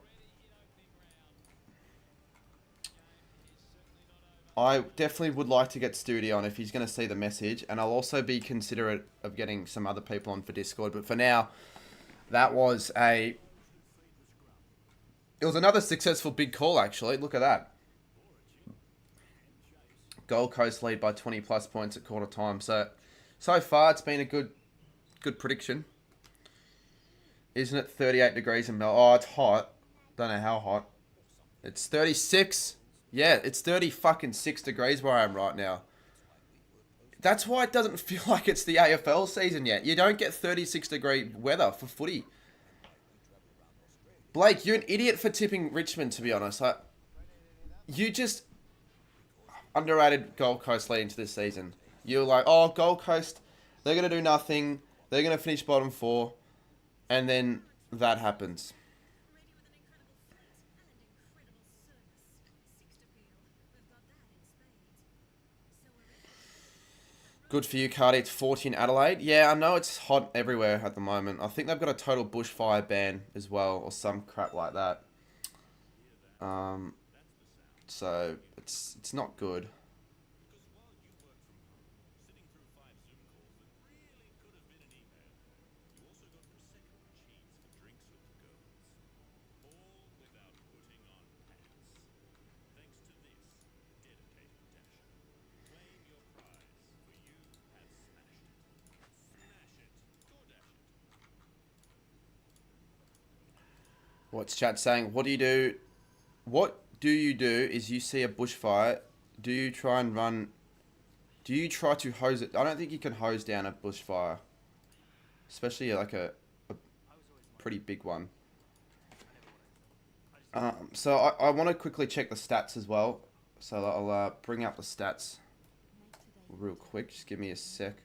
I definitely would like to get Studi on if he's going to see the message. And I'll also be considerate of getting some other people on for Discord. But for now, that was it was another successful big call, actually. Look at that. Gold Coast lead by 20 plus points at quarter time. So far, it's been a good prediction. Isn't it 38 degrees in Melbourne? Oh, it's hot. Don't know how hot. It's 36. Yeah, it's 30 fucking 6 degrees where I am right now. That's why it doesn't feel like it's the AFL season yet. You don't get 36 degree weather for footy. Blake, you're an idiot for tipping Richmond, to be honest. You just underrated Gold Coast leading into this season. You're like, oh, Gold Coast, they're going to do nothing. They're going to finish bottom 4. And then that happens. Good for you, Cardi. It's 40 in Adelaide. Yeah, I know it's hot everywhere at the moment. I think they've got a total bushfire ban as well, or some crap like that. So it's not good. What's chat saying? What do you do? What do you do is you see a bushfire. Do you try and run? Do you try to hose it? I don't think you can hose down a bushfire. Especially like a pretty big one. So I want to quickly check the stats as well. So I'll bring up the stats real quick. Just give me a sec.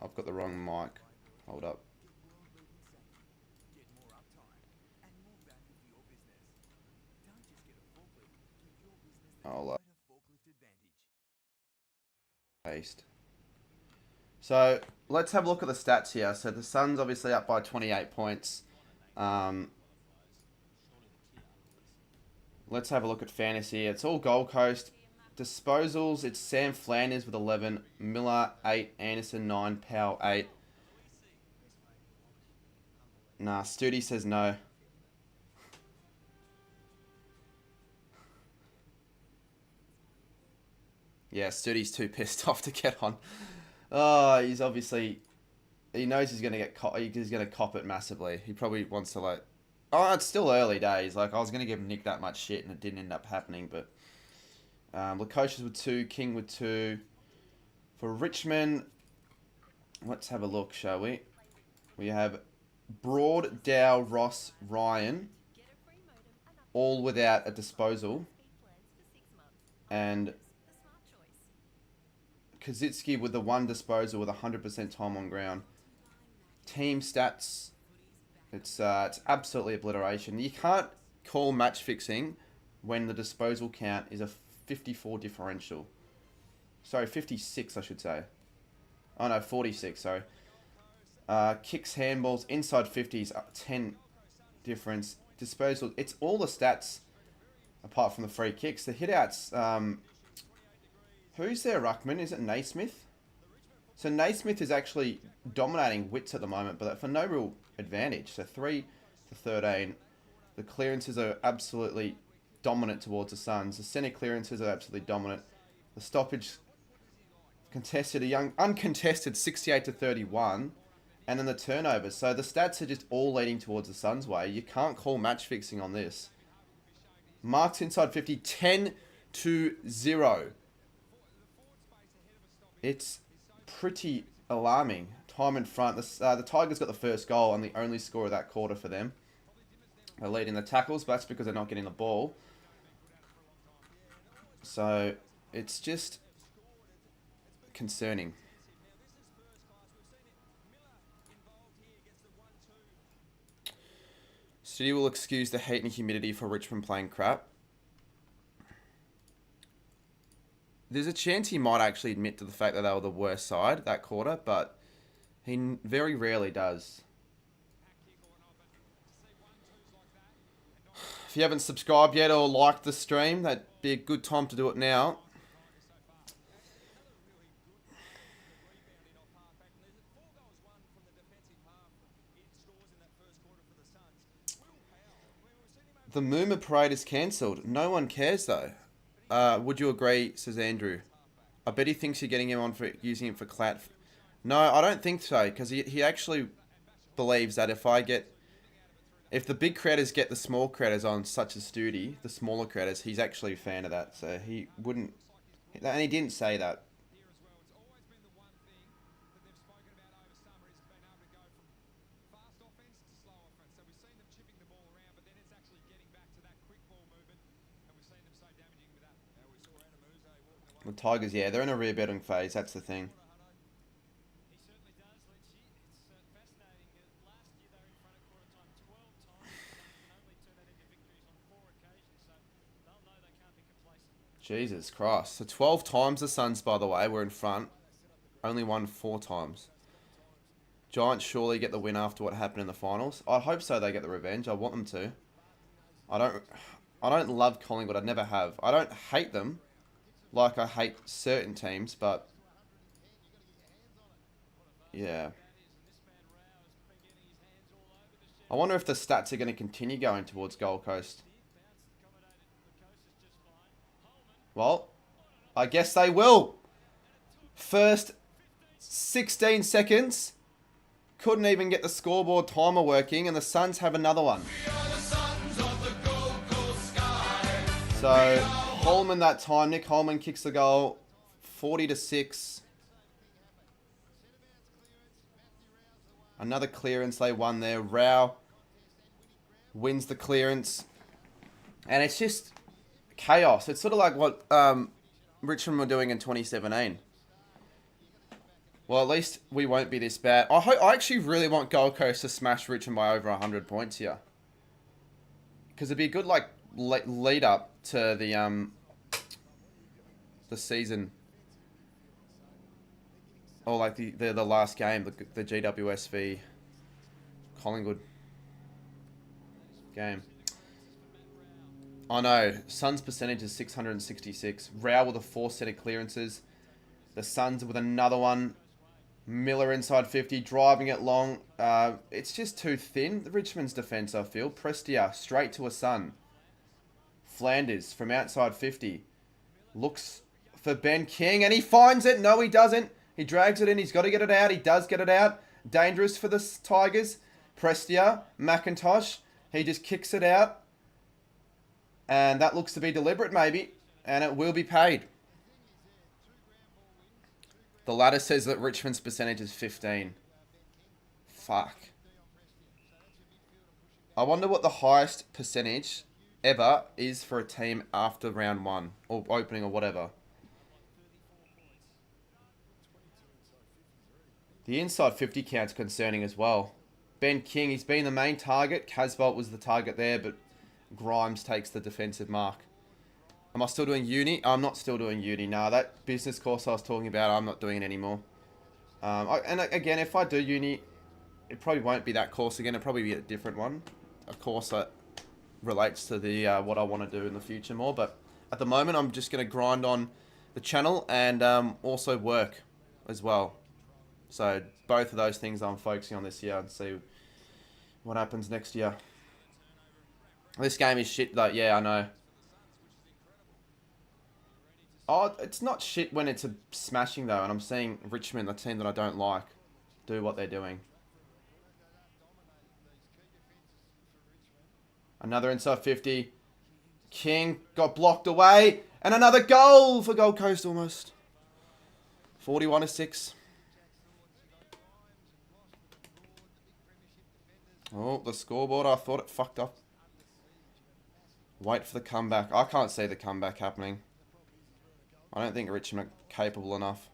I've got the wrong mic. Hold up. I'll paste. So let's have a look at the stats here. So the Suns obviously up by 28 points. Let's have a look at fantasy. It's all Gold Coast. Disposals, it's Sam Flanders with 11, Miller 8, Anderson 9, Powell 8. Nah, Studi says no. Yeah, Studi's too pissed off to get on. Oh, he's obviously... He knows he's going to get he's going to cop it massively. He probably wants to like... Oh, it's still early days. Like, I was going to give Nick that much shit and it didn't end up happening, but... Lukosius with 2, King with 2. For Richmond, let's have a look, shall we? We have Broad, Dow, Ross, Ryan, all without a disposal. And Kaczynski with the 1 disposal with 100% time on ground. Team stats, it's absolutely obliteration. You can't call match fixing when the disposal count is a 54 differential. Sorry, 56 I should say. Oh no, 46, sorry. Kicks, handballs, inside 50s, 10 difference. Disposal, it's all the stats apart from the free kicks. The hitouts, who's their ruckman? Is it Naismith? So Naismith is actually dominating Wits at the moment, but for no real advantage. So 3 to 13. The clearances are absolutely dominant towards the Suns. The centre clearances are absolutely dominant. The stoppage contested, uncontested 68 to 31. And then the turnovers. So the stats are just all leading towards the Suns' way. You can't call match fixing on this. Marks inside 50, 10 to 0. It's pretty alarming. Time in front. The Tigers got the first goal and the only score of that quarter for them. They're leading the tackles, but that's because they're not getting the ball. So it's just concerning. City will excuse the heat and humidity for Richmond playing crap. There's a chance he might actually admit to the fact that they were the worst side that quarter, but he very rarely does. If you haven't subscribed yet or liked the stream, that'd be a good time to do it now. The Mooma parade is cancelled. No one cares though. Would you agree, says Andrew? I bet he thinks you're getting him on for using it for clout. No, I don't think so, because he actually believes that if the big creators get the small creators on, such as Studi, the smaller creators, he's actually a fan of that. So he wouldn't, and he didn't say that. The Tigers, yeah, they're in a rebuilding phase. That's the thing. Jesus Christ. So 12 times the Suns, by the way, were in front. Only won 4 times. Giants surely get the win after what happened in the finals. I hope so they get the revenge. I want them to. I don't love Collingwood. I never have. I don't hate them like I hate certain teams, but yeah. I wonder if the stats are going to continue going towards Gold Coast. Well, I guess they will. First 16 seconds. Couldn't even get the scoreboard timer working, and the Suns have another one. So Holman that time. Nick Holman kicks the goal. 40-6. Another clearance they won there. Rao wins the clearance. And it's just chaos. It's sort of like what Richmond were doing in 2017. Well, at least we won't be this bad. I actually really want Gold Coast to smash Richmond by over 100 points here. Because it'd be a good like lead up to the season. Or like the last game, the GWS v Collingwood game. I know. Suns' percentage is 666. Rao with a 4 set of clearances. The Suns with another one. Miller inside 50, driving it long. It's just too thin. The Richmond's defence, I feel. Prestia straight to a Sun. Flanders from outside 50. Looks for Ben King, and he finds it. No, he doesn't. He drags it in. He's got to get it out. He does get it out. Dangerous for the Tigers. Prestia, McIntosh. He just kicks it out. And that looks to be deliberate, maybe. And it will be paid. The ladder says that Richmond's percentage is 15. Fuck. I wonder what the highest percentage ever is for a team after round 1. Or opening or whatever. The inside 50 count's concerning as well. Ben King, he's been the main target. Casbolt was the target there, but Grimes takes the defensive mark. Am I still doing uni? I'm not still doing uni. Nah, that business course I was talking about, I'm not doing it anymore. And again, if I do uni, it probably won't be that course again. It'll probably be a different one. A course that relates to the what I want to do in the future more. But at the moment, I'm just going to grind on the channel and also work as well. So both of those things I'm focusing on this year and see what happens next year. This game is shit though. Yeah, I know. Oh, it's not shit when it's a smashing though, and I'm seeing Richmond, the team that I don't like, do what they're doing. Another inside 50. King got blocked away, and another goal for Gold Coast almost. 41-6. Oh, the scoreboard, I thought it fucked up. Wait for the comeback. I can't see the comeback happening. I don't think Richmond are capable enough.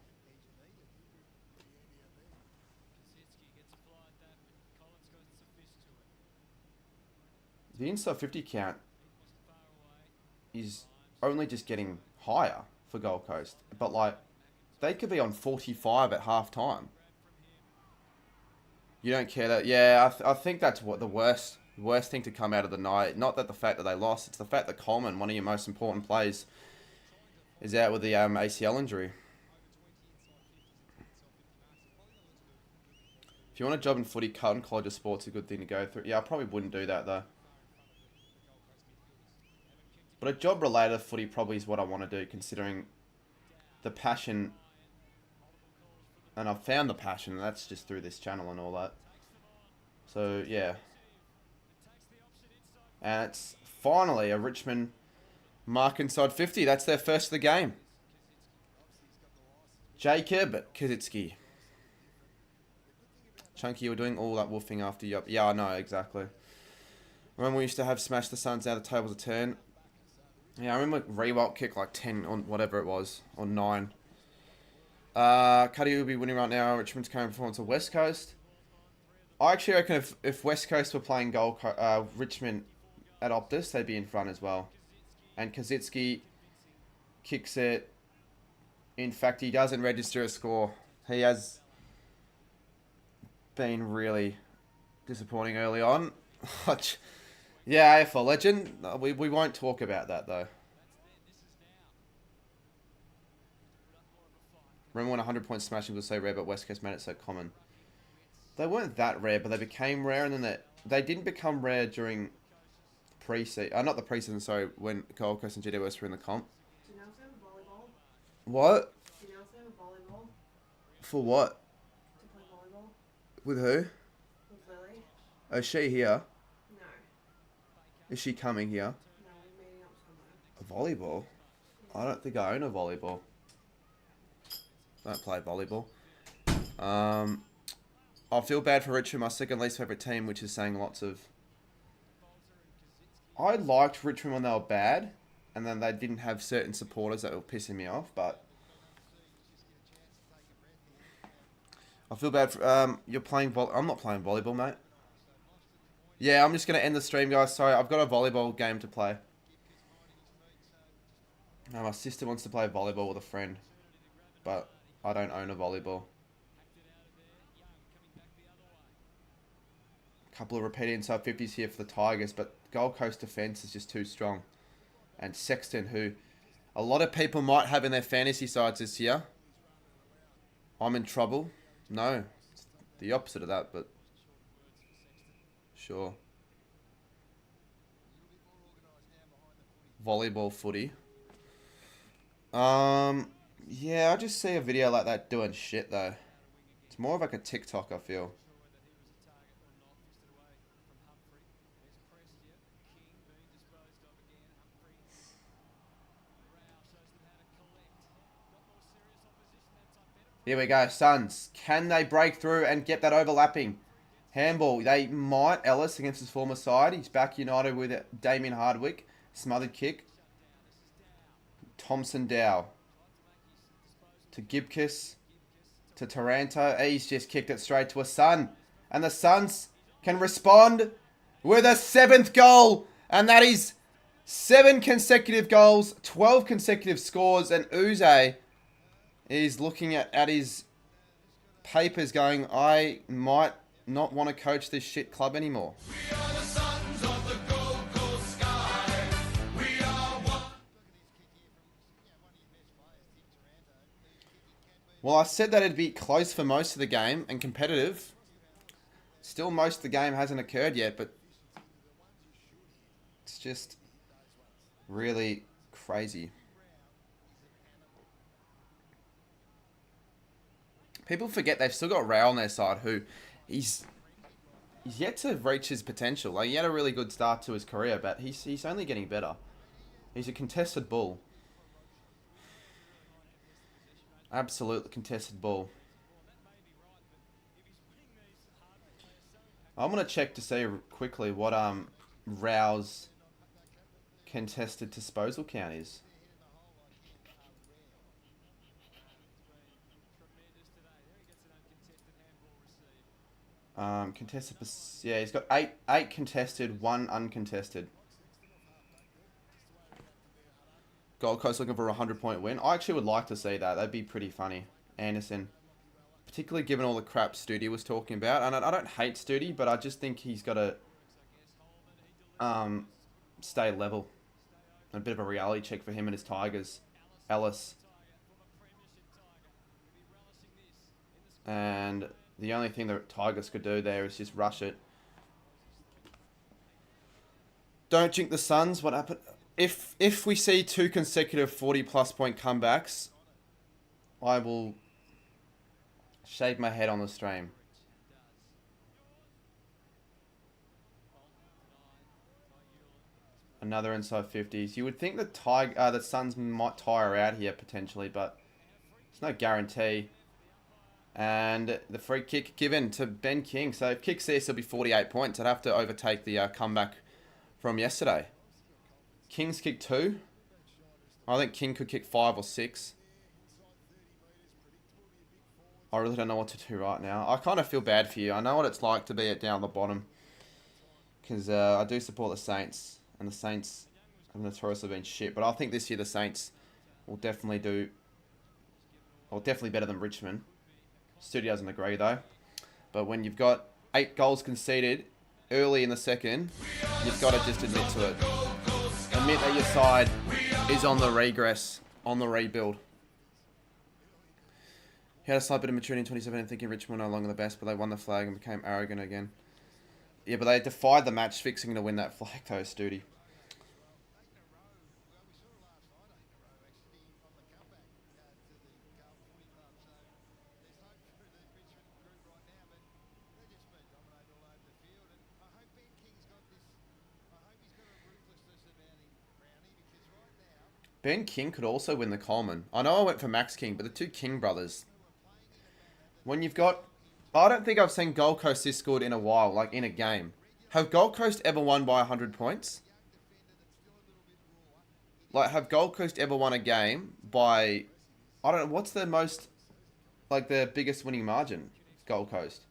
The inside 50 count is only just getting higher for Gold Coast. But, like, they could be on 45 at half time. You don't care that... Yeah, I think that's what the worst thing to come out of the night. Not that the fact that they lost. It's the fact that Coleman, one of your most important players, is out with the ACL injury. If you want a job in footy, Carlton College of Sport's a good thing to go through. Yeah, I probably wouldn't do that, though. But a job related to footy probably is what I want to do, considering the passion. And I've found the passion, and that's just through this channel and all that. So, yeah. And it's finally a Richmond mark inside 50. That's their first of the game. Jacob Kazitsky. Chunky, you were doing all that woofing after you... Yeah, I know, exactly. Remember we used to have Smash the Suns out of the tables a turn? Yeah, I remember Rewalt kick like 10 on whatever it was. Or 9. Cuddy will be winning right now. Richmond's current performance of West Coast. I actually reckon if West Coast were playing Richmond at Optus, they'd be in front as well. And Kazitsky kicks it. In fact, he doesn't register a score. He has been really disappointing early on. Yeah, AFL legend. We won't talk about that, though. Remember when 100-point smashing was so rare, but West Coast made it so common? They weren't that rare, but they became rare, and then they didn't become rare during pre-season. Not the pre-season, sorry, when Gold Coast and GWS were in the comp. Do you now say volleyball? What? Do you now say volleyball? For what? To play volleyball With who? with Lily. Oh, is she here? No. Is she coming here? No, we're meeting up somewhere. A volleyball? I don't think I own a volleyball. Don't play volleyball. I feel bad for Richmond, my second least favourite team, which is saying lots of... I liked Richmond when they were bad, and then they didn't have certain supporters that were pissing me off, but... I feel bad for... you're playing I'm not playing volleyball, mate. Yeah, I'm just going to end the stream, guys. Sorry, I've got a volleyball game to play. My sister wants to play volleyball with a friend, but I don't own a volleyball. Couple of repeated inside 50s here for the Tigers, but Gold Coast defence is just too strong. And Sexton, who a lot of people might have in their fantasy sides this year. I'm in trouble. No, it's the opposite of that, but sure. Volleyball footy. Yeah, I just see a video like that doing shit though. It's more of like a TikTok, I feel. Here we go, Suns. Can they break through and get that overlapping handball? They might. Ellis against his former side. He's back united with Damien Hardwick. Smothered kick. Thompson Dow. To Gibkiss. To Taranto. He's just kicked it straight to a Sun. And the Suns can respond with a 7th goal. And that is 7 consecutive goals, 12 consecutive scores. And Uze is looking at his papers going, I might not want to coach this shit club anymore. We are the sons of the Gold Coast sky. We are one. Well, I said that it'd be close for most of the game and competitive. Still, most of the game hasn't occurred yet, but it's just really crazy. People forget they've still got Rao on their side, who he's yet to reach his potential. Like, he had a really good start to his career, but he's only getting better. He's a contested bull. Absolutely contested bull. I'm gonna check to see quickly what Rao's contested disposal count is. Contested, yeah, he's got eight contested, 1 uncontested. Gold Coast looking for a 100-point win. I actually would like to see that. That'd be pretty funny. Anderson, particularly given all the crap Studi was talking about. And I don't hate Studi, but I just think he's got to stay level. A bit of a reality check for him and his Tigers. Ellis. And the only thing the Tigers could do there is just rush it. Don't jinx the Suns. What happened? If we see 2 consecutive 40-plus point comebacks, I will shave my head on the stream. Another inside 50s. You would think the Suns might tire out here potentially, but there's no guarantee. And the free kick given to Ben King. So if Kick this, it'll be 48 points. I'd have to overtake the comeback from yesterday. King's kick 2. I think King could kick 5 or 6. I really don't know what to do right now. I kind of feel bad for you. I know what it's like to be down the bottom. Because I do support the Saints. And the Saints have notoriously been shit. But I think this year the Saints will definitely do... Well, definitely better than Richmond. Studi doesn't agree though. But when you've got 8 goals conceded early in the second, you've got to just admit to it. Admit that your side is on the regress, on the rebuild. He had a slight bit of maturity in 2017, thinking Richmond were no longer the best, but they won the flag and became arrogant again. Yeah, but they defied the match fixing to win that flag though, Studi. Ben King could also win the Coleman. I know I went for Max King, but the two King brothers. When you've got... I don't think I've seen Gold Coast this good in a while, like in a game. Have Gold Coast ever won by 100 points? Like, have Gold Coast ever won a game by... I don't know, what's the most... Like, the biggest winning margin? Gold Coast.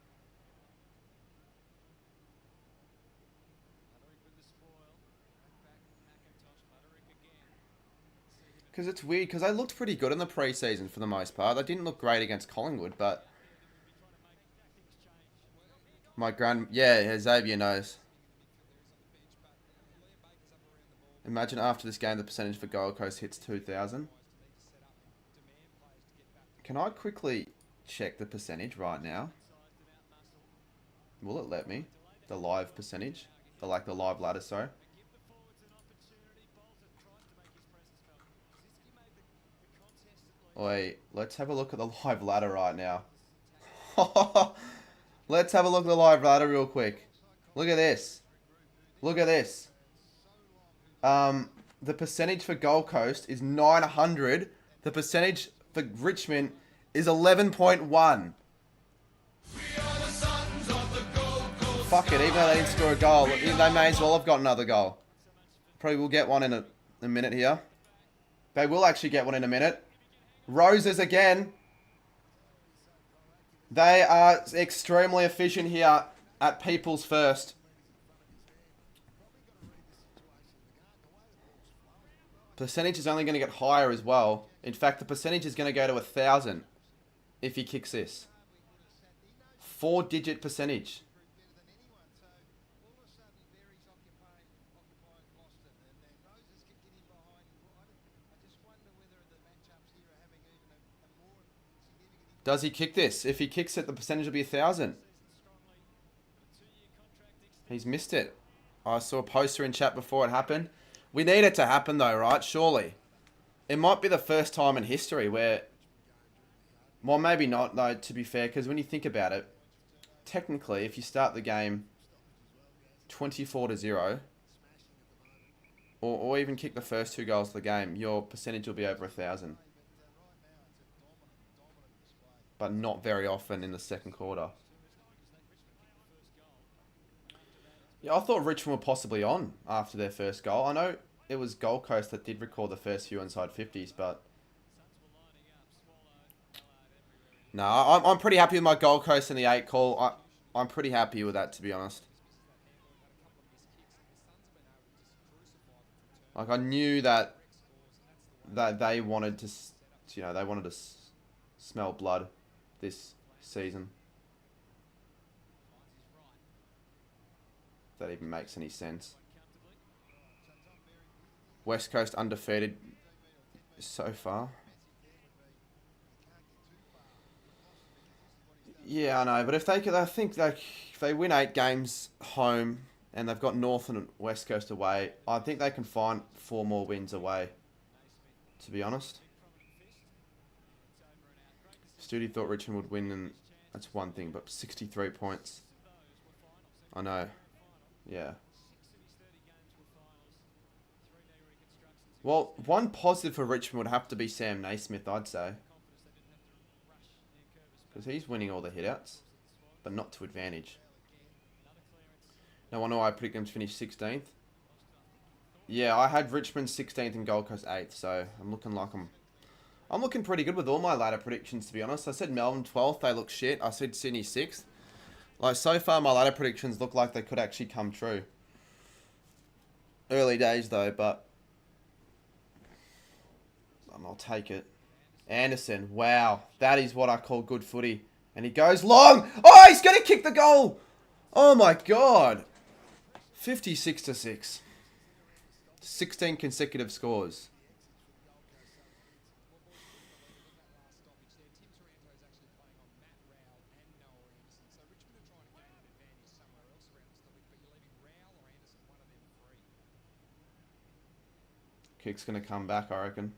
Because it's weird, because they looked pretty good in the preseason for the most part. They didn't look great against Collingwood, but... Yeah, Xavier knows. Imagine after this game the percentage for Gold Coast hits 2,000. Can I quickly check the percentage right now? Will it let me? The live percentage? The live ladder, sorry. Wait, let's have a look at the live ladder right now. Let's have a look at the live ladder real quick. Look at this. Look at this. The percentage for Gold Coast is 900. The percentage for Richmond is 11.1. Fuck it, even though they didn't score a goal, they may as well have got another goal. Probably will get one in a minute here. They will actually get one in a minute. Roses again. They are extremely efficient here at People's First. Percentage is only going to get higher as well. In fact, the percentage is going to go to 1,000 if he kicks this. 4-digit percentage. Does he kick this? If he kicks it, the percentage will be 1,000. He's missed it. I saw a poster in chat before it happened. We need it to happen though, right? Surely. It might be the first time in history where... Well, maybe not though, to be fair, because when you think about it, technically, if you start the game 24-0, or even kick the first 2 goals of the game, your percentage will be over 1,000. But not very often in the second quarter. Yeah, I thought Richmond were possibly on after their first goal. I know it was Gold Coast that did record the first few inside 50s, but... No, I'm pretty happy with my Gold Coast in the 8 call. I'm pretty happy with that, to be honest. Like, I knew that they wanted to, you know, they wanted to smell blood this season. If that even makes any sense. West Coast undefeated so far. Yeah, I know, but if they could, I think like if they win 8 games home and they've got North and West Coast away, I think they can find 4 more wins away. To be honest, Studi thought Richmond would win, and that's one thing, but 63 points. I know. Yeah. Well, one positive for Richmond would have to be Sam Naismith, I'd say. Because he's winning all the hitouts, but not to advantage. No wonder I predicted them to finish 16th. Yeah, I had Richmond 16th and Gold Coast 8th, so I'm looking like I'm looking pretty good with all my ladder predictions, to be honest. I said Melbourne 12th, they look shit. I said Sydney 6th. Like, so far my ladder predictions look like they could actually come true. Early days, though, but... I'll take it. Anderson, wow. That is what I call good footy. And he goes long. Oh, he's going to kick the goal. Oh, my God. 56-6. 16 consecutive scores. Kick's going to come back, I reckon.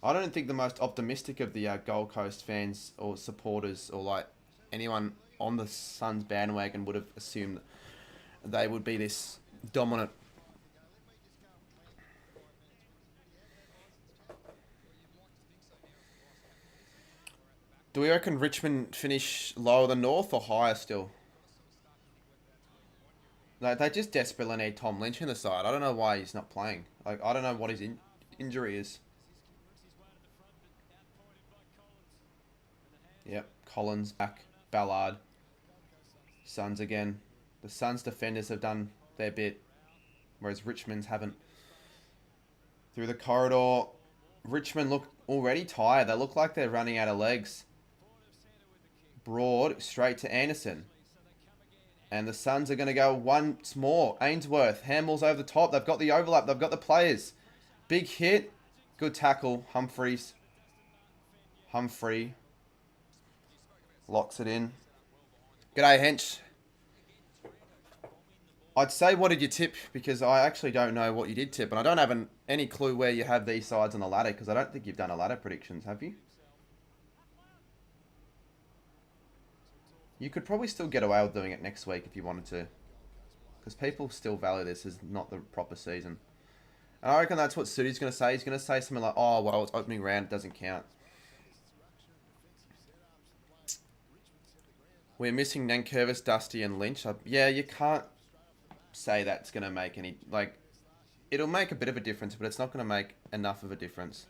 I don't think the most optimistic of the Gold Coast fans or supporters or like anyone on the Suns bandwagon would have assumed that they would be this dominant. Do we reckon Richmond finish lower than North or higher still? No, they just desperately need Tom Lynch in the side. I don't know why he's not playing. Like, I don't know what his injury is. Yep, Collins back. Ballard. Suns again. The Suns defenders have done their bit, whereas Richmond's haven't. Through the corridor, Richmond look already tired. They look like they're running out of legs. Broad, straight to Anderson. And the Suns are going to go once more. Ainsworth, handballs over the top. They've got the overlap. They've got the players. Big hit. Good tackle. Humphreys. Humphrey. Locks it in. G'day, Hench. I'd say, what did you tip? Because I actually don't know what you did tip. And I don't have any clue where you have these sides on the ladder. Because I don't think you've done a ladder predictions, have you? You could probably still get away with doing it next week if you wanted to. Because people still value this as not the proper season. And I reckon that's what Sudi's going to say. He's going to say something like, oh, well, it's opening round. It doesn't count. We're missing Nankervis, Dusty, and Lynch. Yeah, you can't say that's going to make any... Like, it'll make a bit of a difference, but it's not going to make enough of a difference.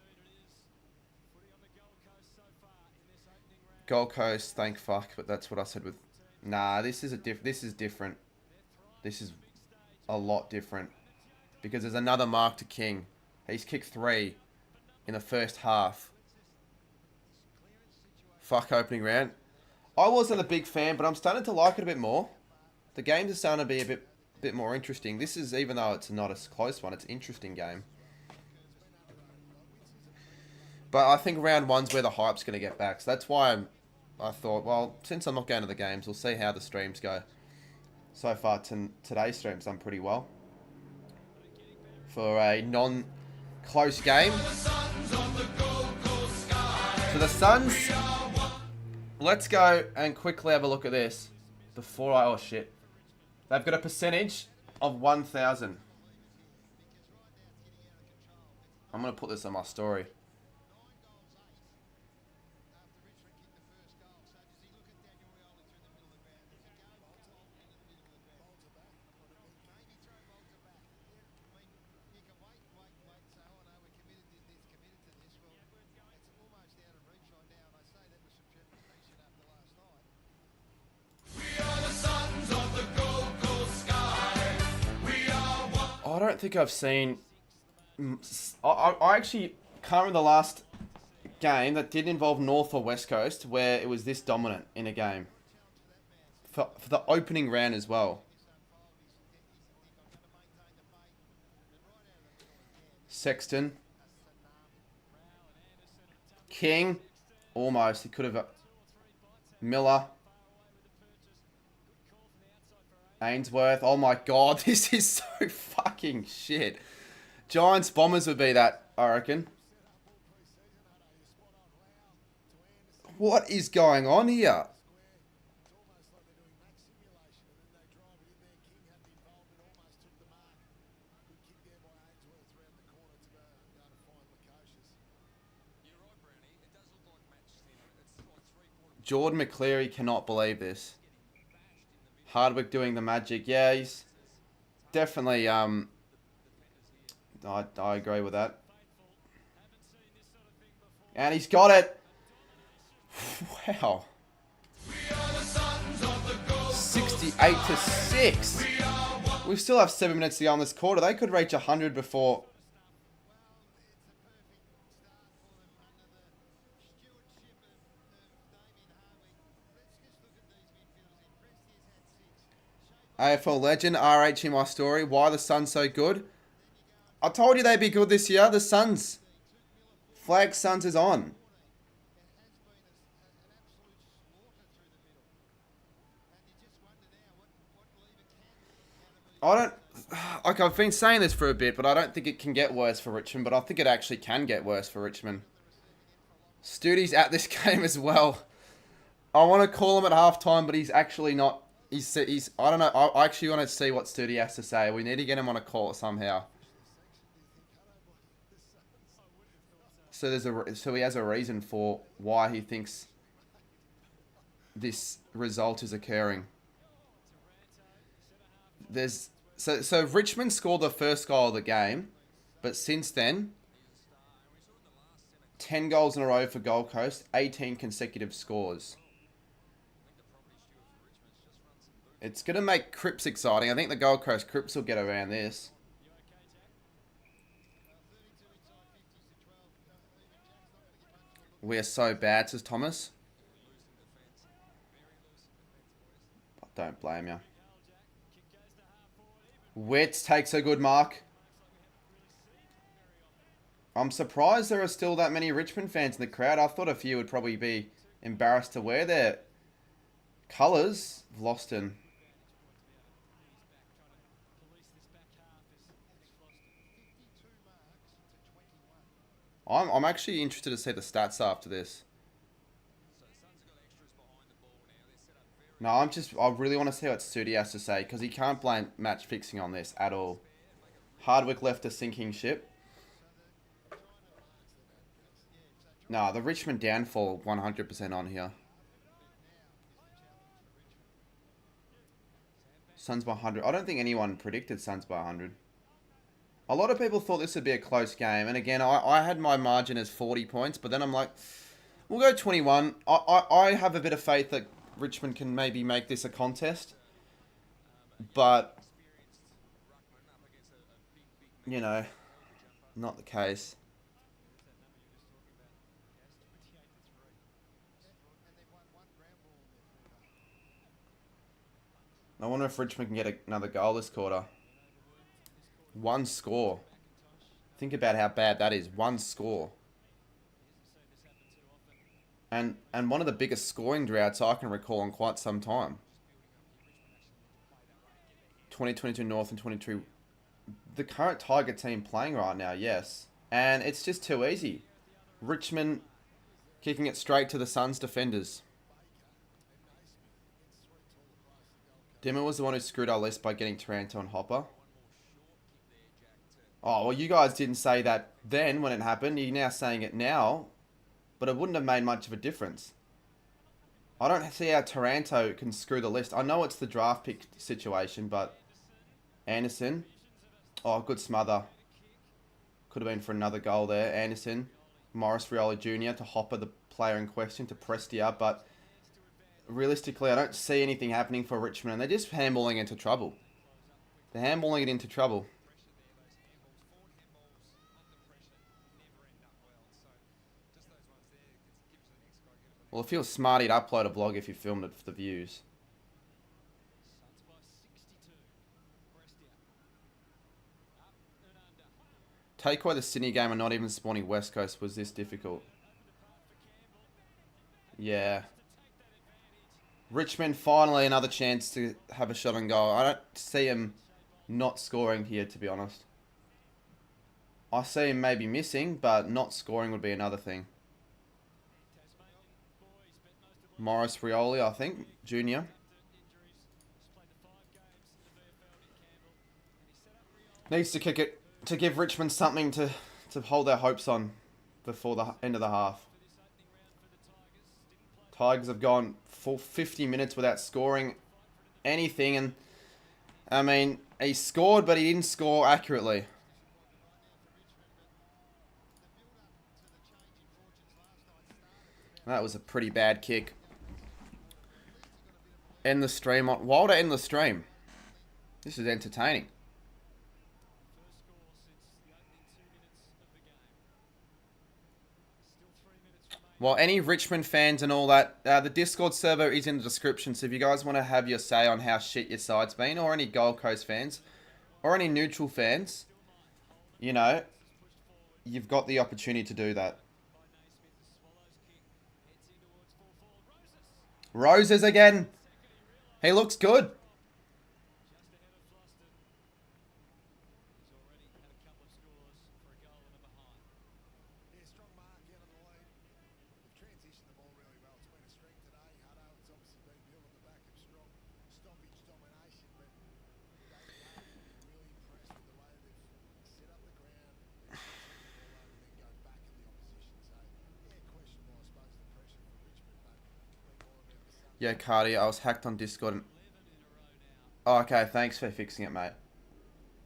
Gold Coast, thank fuck, but that's what I said with... Nah, this is different. This is a lot different. Because there's another mark to King. He's kicked 3 in the first half. Fuck opening round. I wasn't a big fan, but I'm starting to like it a bit more. The games are starting to be a bit more interesting. This is, even though it's not a close one, it's an interesting game. But I think round 1's where the hype's going to get back. So that's why I thought, well, since I'm not going to the games, we'll see how the streams go. So far, today's stream's done pretty well. For a non-close game. So the Suns, let's go and quickly have a look at this. Before I... Oh, shit. They've got a percentage of 1,000. I'm going to put this on my story. I don't think I've seen... I actually can't remember the last game that didn't involve North or West Coast where it was this dominant in a game. For the opening round as well. Sexton. King. Almost. He could have... Miller. Ainsworth. Oh my god, this is so fucking shit. Giants Bombers would be that, I reckon. What is going on here? Jordan McCleary cannot believe this. Hardwick doing the magic. Yeah, he's definitely... I agree with that. And he's got it. Wow. 68-6. We still have 7 minutes to go on this quarter. They could reach 100 before... AFL legend, RH in my story. Why the Suns so good? I told you they'd be good this year. The Suns. Flag Suns is on. I don't... Like, I've been saying this for a bit, but I don't think it can get worse for Richmond. But I think it actually can get worse for Richmond. Studi's at this game as well. I want to call him at halftime, but he's actually not... He's I don't know. I actually want to see what Studi has to say. We need to get him on a call somehow. So so he has a reason for why he thinks this result is occurring. So Richmond scored the first goal of the game, but since then, 10 goals in a row for Gold Coast, 18 consecutive scores. It's going to make Cripps exciting. I think the Gold Coast Cripps will get around this. We are so bad, says Thomas. I don't blame you. Witts takes a good mark. I'm surprised there are still that many Richmond fans in the crowd. I thought a few would probably be embarrassed to wear their colours. Vlosten. I'm actually interested to see the stats after this. No, I really want to see what Sudi has to say, because he can't blame match fixing on this at all. Hardwick left a sinking ship. Nah, the Richmond downfall 100% on here. Suns by 100. I don't think anyone predicted Suns by 100. A lot of people thought this would be a close game. And again, I had my margin as 40 points. But then I'm like, we'll go 21. I have a bit of faith that Richmond can maybe make this a contest. But, you know, not the case. I wonder if Richmond can get another goal this quarter. One score. Think about how bad that is. One score. And one of the biggest scoring droughts I can recall in quite some time. 2022 North and 22. The current Tiger team playing right now, yes. And it's just too easy. Richmond kicking it straight to the Suns defenders. Dimmer was the one who screwed our list by getting Taranto and Hopper. Oh, well, you guys didn't say that then when it happened. You're now saying it now. But it wouldn't have made much of a difference. I don't see how Taranto can screw the list. I know it's the draft pick situation, but Anderson. Oh, good smother. Could have been for another goal there. Anderson. Morris Rioli Jr. to Hopper, the player in question, to Prestia. But realistically, I don't see anything happening for Richmond. And they're just handballing into trouble. They're handballing it into trouble. Well, it feels smart to upload a vlog if you filmed it for the views. Take away the Sydney game and not even spawning West Coast was this difficult. Yeah. Richmond finally another chance to have a shot on goal. I don't see him not scoring here, to be honest. I see him maybe missing, but not scoring would be another thing. Morris Rioli, I think, Junior. Needs to kick it to give Richmond something to hold their hopes on before the end of the half. Tigers have gone for 50 minutes without scoring anything. And, I mean, he scored, but he didn't score accurately. That was a pretty bad kick. End the stream. Why would I end the stream? This is entertaining. Well, any Richmond fans and all that, the Discord server is in the description. So if you guys want to have your say on how shit your side's been, or any Gold Coast fans, or any neutral fans, you know, you've got the opportunity to do that. Roses again. He looks good. Yeah, Cardi, I was hacked on Discord. And... Oh, okay, thanks for fixing it, mate.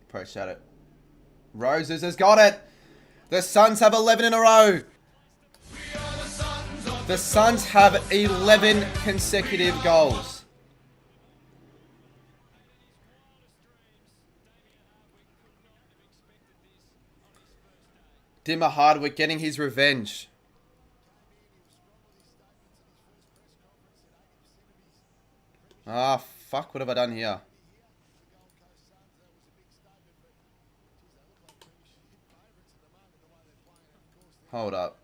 Appreciate it. Roses has got it. The Suns have 11 in a row. The Suns have 11 consecutive goals. Dimmer Hardwick getting his revenge. Ah, fuck, what have I done here? Hold up.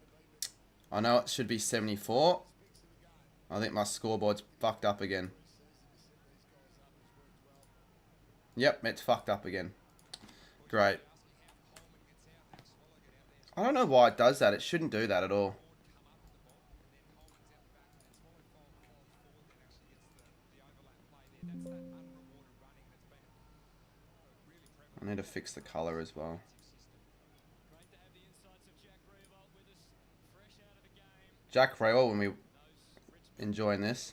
I know it should be 74. I think my scoreboard's fucked up again. Yep, it's fucked up again. Great. I don't know why it does that. It shouldn't do that at all. I need to fix the colour as well. Jack Rail when we enjoying this.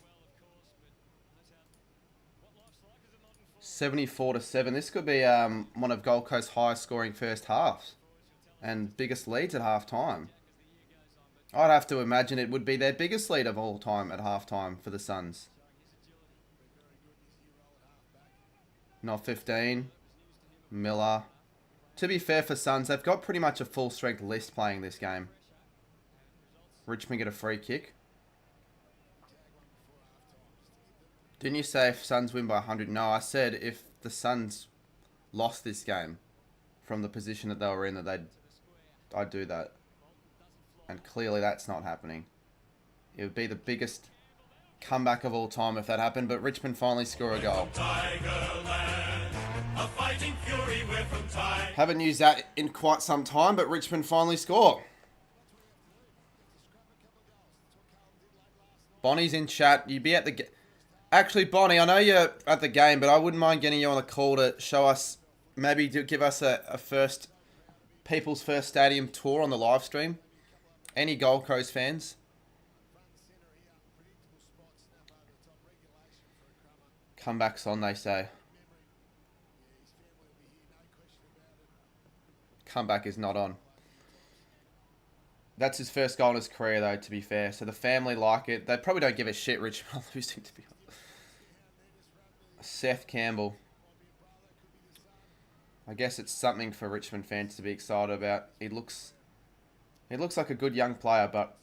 74-7. This could be one of Gold Coast's highest scoring first halves and biggest leads at half time. I'd have to imagine it would be their biggest lead of all time at half time for the Suns. Not 15. Miller. To be fair for Suns, they've got pretty much a full strength list playing this game. Richmond get a free kick. Didn't you say if Suns win by 100? No, I said if the Suns lost this game from the position that they were in, that I'd do that. And clearly that's not happening. It would be the biggest comeback of all time if that happened, but Richmond finally score a goal. Haven't used that in quite some time, but Richmond finally score. Bonnie's in chat. You'd be at the... Actually, Bonnie, I know you're at the game, but I wouldn't mind getting you on the call to show us, maybe give us a first, People's First Stadium tour on the live stream. Any Gold Coast fans? Comeback's on, they say. Comeback is not on. That's his first goal in his career, though, to be fair. So the family like it. They probably don't give a shit Richmond are losing, to be honest. Seth Campbell. I guess it's something for Richmond fans to be excited about. He looks like a good young player, but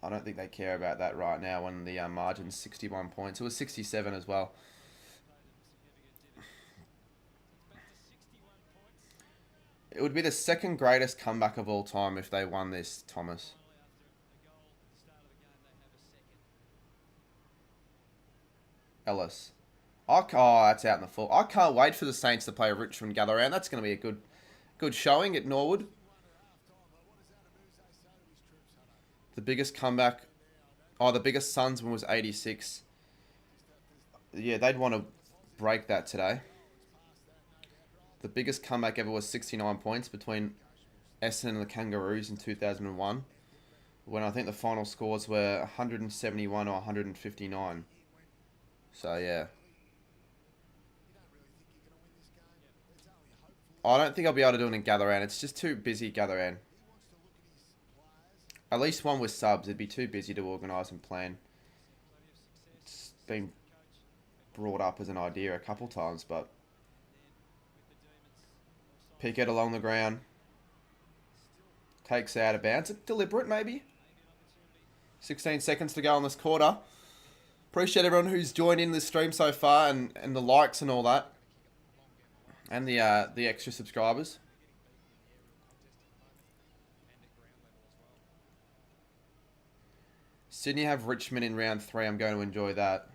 I don't think they care about that right now when the margin's 61 points. It was 67 as well. It would be the second greatest comeback of all time if they won this, Thomas. Ellis. Oh, that's out in the full. I can't wait for the Saints to play Richmond gather round. That's going to be a good showing at Norwood. The biggest comeback... Oh, the biggest Suns one was 86. Yeah, they'd want to break that today. The biggest comeback ever was 69 points between Essendon and the Kangaroos in 2001. When I think the final scores were 171 or 159. So, yeah. I don't think I'll be able to do it in gather round. It's just too busy gather round. At least one with subs. It'd be too busy to organise and plan. It's been brought up as an idea a couple times, but... Pickett along the ground. Takes out of bounds. Deliberate, maybe. 16 seconds to go on this quarter. Appreciate everyone who's joined in this stream so far and the likes and all that. And the extra subscribers. Sydney have Richmond in round 3. I'm going to enjoy that.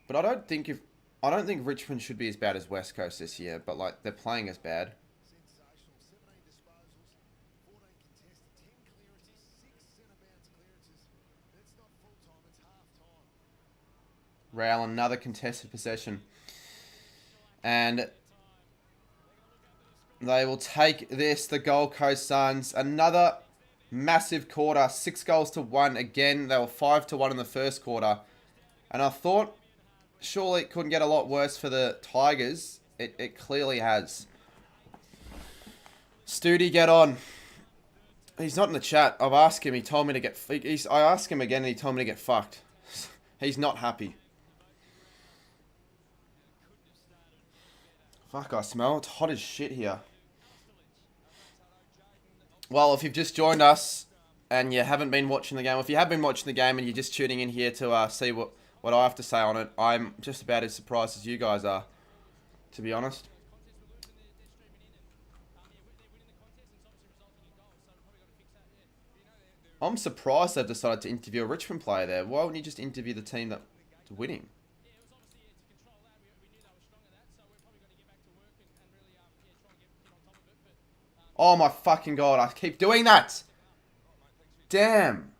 But I don't think Richmond should be as bad as West Coast this year, but like they're playing as bad. Rail, another contested possession. And they will take this, the Gold Coast Suns. Another Massive quarter. 6-1 again. They were 5-1 in the first quarter. And I thought, surely it couldn't get a lot worse for the Tigers. It clearly has. Studi, get on. He's not in the chat. I've asked him. He told me to get... I asked him again and he told me to get fucked. He's not happy. Fuck, I smell. It's hot as shit here. Well, if you've just joined us and you haven't been watching the game, if you have been watching the game and you're just tuning in here to see what I have to say on it, I'm just about as surprised as you guys are, to be honest. I'm surprised they've decided to interview a Richmond player there. Why wouldn't you just interview the team that's winning? Oh my fucking god, I keep doing that! Damn.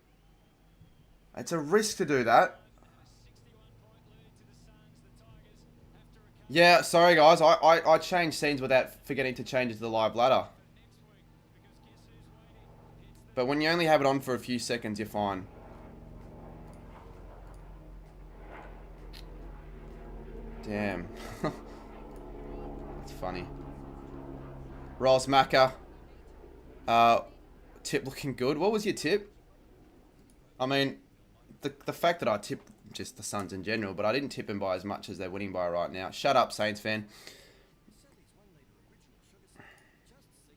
It's a risk to do that. Yeah, sorry guys, I changed scenes without forgetting to change it to the live ladder. But when you only have it on for a few seconds, you're fine. Damn. That's funny. Rolls Macca. Tip looking good. What was your tip? I mean, the fact that I tipped just the Suns in general, but I didn't tip them by as much as they're winning by right now. Shut up, Saints fan.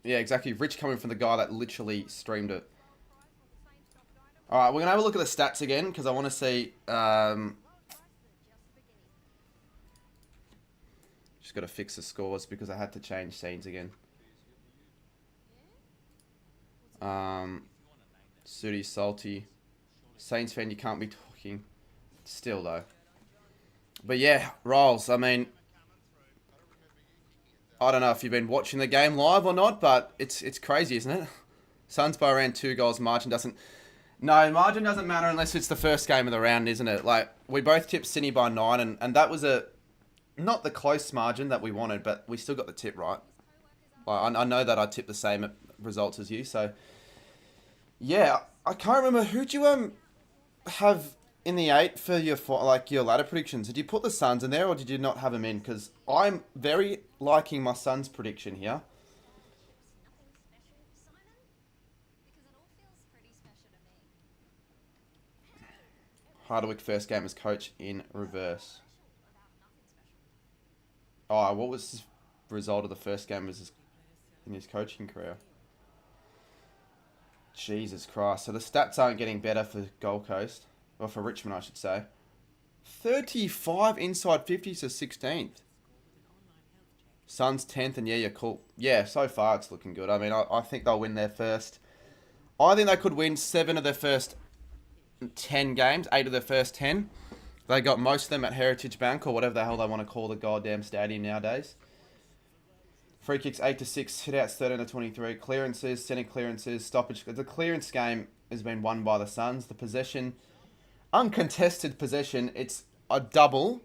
Yeah, exactly. Rich coming from the guy that literally streamed it. Alright, we're going to have a look at the stats again, because I want to see... just got to fix the scores, because I had to change scenes again. Sooty, salty. Saints fan, you can't be talking. Still, though. But yeah, Rolls, I mean... I don't know if you've been watching the game live or not, but it's crazy, isn't it? Suns by around 2 goals. Margin doesn't... No, margin doesn't matter unless it's the first game of the round, isn't it? Like, we both tipped Sydney by 9, and that was a... Not the close margin that we wanted, but we still got the tip right. Like, I know that I tipped the same results as you, so... Yeah, I can't remember. Who'd you have in the 8 for your ladder predictions? Did you put the Suns in there, or did you not have them in? Because I'm very liking my Suns prediction here. Hardwick first game as coach in reverse. Oh, what was the result of the first game in his coaching career? Jesus Christ. So the stats aren't getting better for Gold Coast. Or for Richmond, I should say. 35 inside 50s to 16th. Suns 10th, and yeah, you're cool. Yeah, so far it's looking good. I mean, I think they'll win their first... I think they could win 7 of their first 10 games. 8 of their first 10. They got most of them at Heritage Bank, or whatever the hell they want to call the goddamn stadium nowadays. Free kicks 8-6, hit outs 13-23, clearances, centre clearances, stoppage. The clearance game has been won by the Suns. The possession, uncontested possession, it's a double.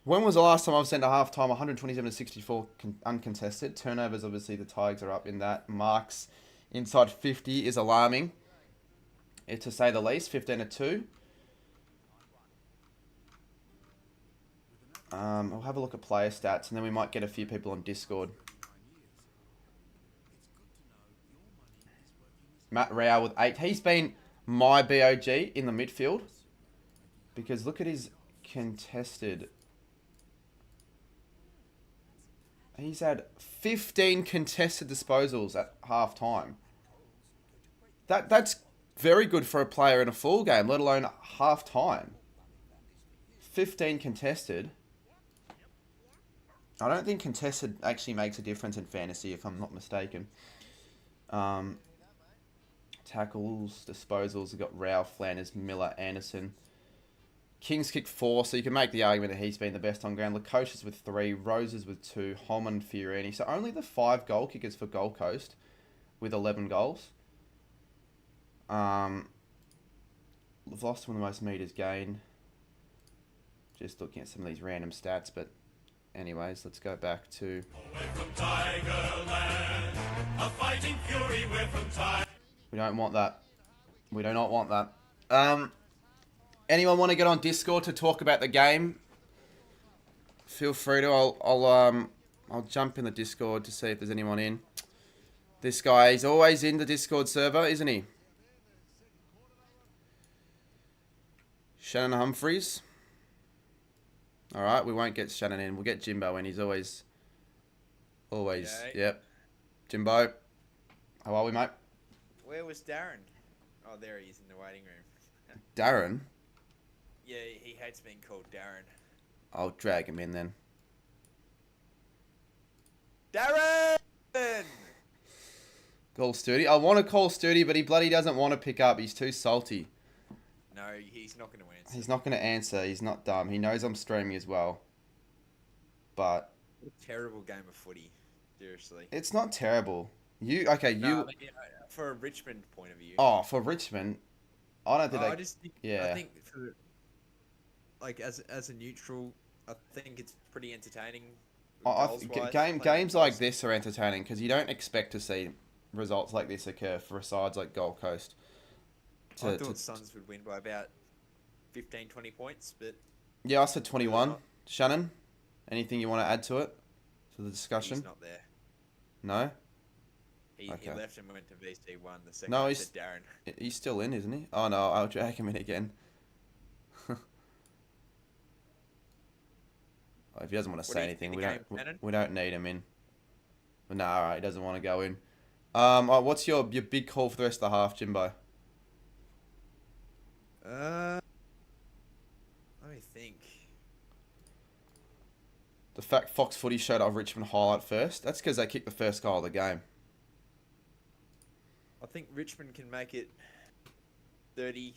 When was the last time I've sent a half time? 127-64 uncontested. Turnovers, obviously the Tigers are up in that. Marks inside 50 is alarming, to say the least. 15-2. I'll have a look at player stats, and then we might get a few people on Discord. Matt Rao with 8. He's been my BOG in the midfield. Because look at his contested. He's had 15 contested disposals at half time. That's very good for a player in a full game, let alone half time. 15 contested. I don't think contested actually makes a difference in fantasy, if I'm not mistaken. Tackles, disposals, we've got Rao, Flanders, Miller, Anderson. Kings kicked 4, so you can make the argument that he's been the best on ground. Lukosius with 3, Roses with 2, Holman, Fiorini. So only the 5 goal kickers for Gold Coast with 11 goals. We've lost one of the most metres gained. Just looking at some of these random stats, but anyways, let's go back to... We're from Tigerland, a fighting fury, we're from Tigerland. We don't want that. We do not want that. Anyone want to get on Discord to talk about the game? Feel free to. I'll jump in the Discord to see if there's anyone in. This guy, he's always in the Discord server, isn't he? Shannon Humphreys. Alright, we won't get Shannon in. We'll get Jimbo in. He's always... Okay. Yep. Jimbo. How are we, mate? Where was Darren? Oh, there he is in the waiting room. Darren? Yeah, he hates being called Darren. I'll drag him in then. Darren! Call Sturdy. I want to call Sturdy, but he bloody doesn't want to pick up. He's too salty. No, he's not going to answer. He's not going to answer. He's not dumb. He knows I'm streaming as well. But... What a terrible game of footy. Seriously. It's not terrible. Okay, No, I mean, for a Richmond point of view. Oh, for Richmond, I don't think I just think, yeah. I think for, like, as a neutral, I think it's pretty entertaining. Games like this are entertaining because you don't expect to see results like this occur for sides like Gold Coast. I thought Suns would win by about 15, 20 points, but... Yeah, I said 21. Shannon, anything you want to add to it? To the discussion? He's not there. No? He left and went to VC1 the second No, I he's said Darren. He's still in, isn't he? Oh no, I'll drag him in again. If he doesn't want to say anything, we don't need him in. But no, alright, he doesn't want to go in. What's your big call for the rest of the half, Jimbo? Let me think. The fact Fox Footy showed our Richmond highlight first, that's because they kicked the first goal of the game. I think Richmond can make it 30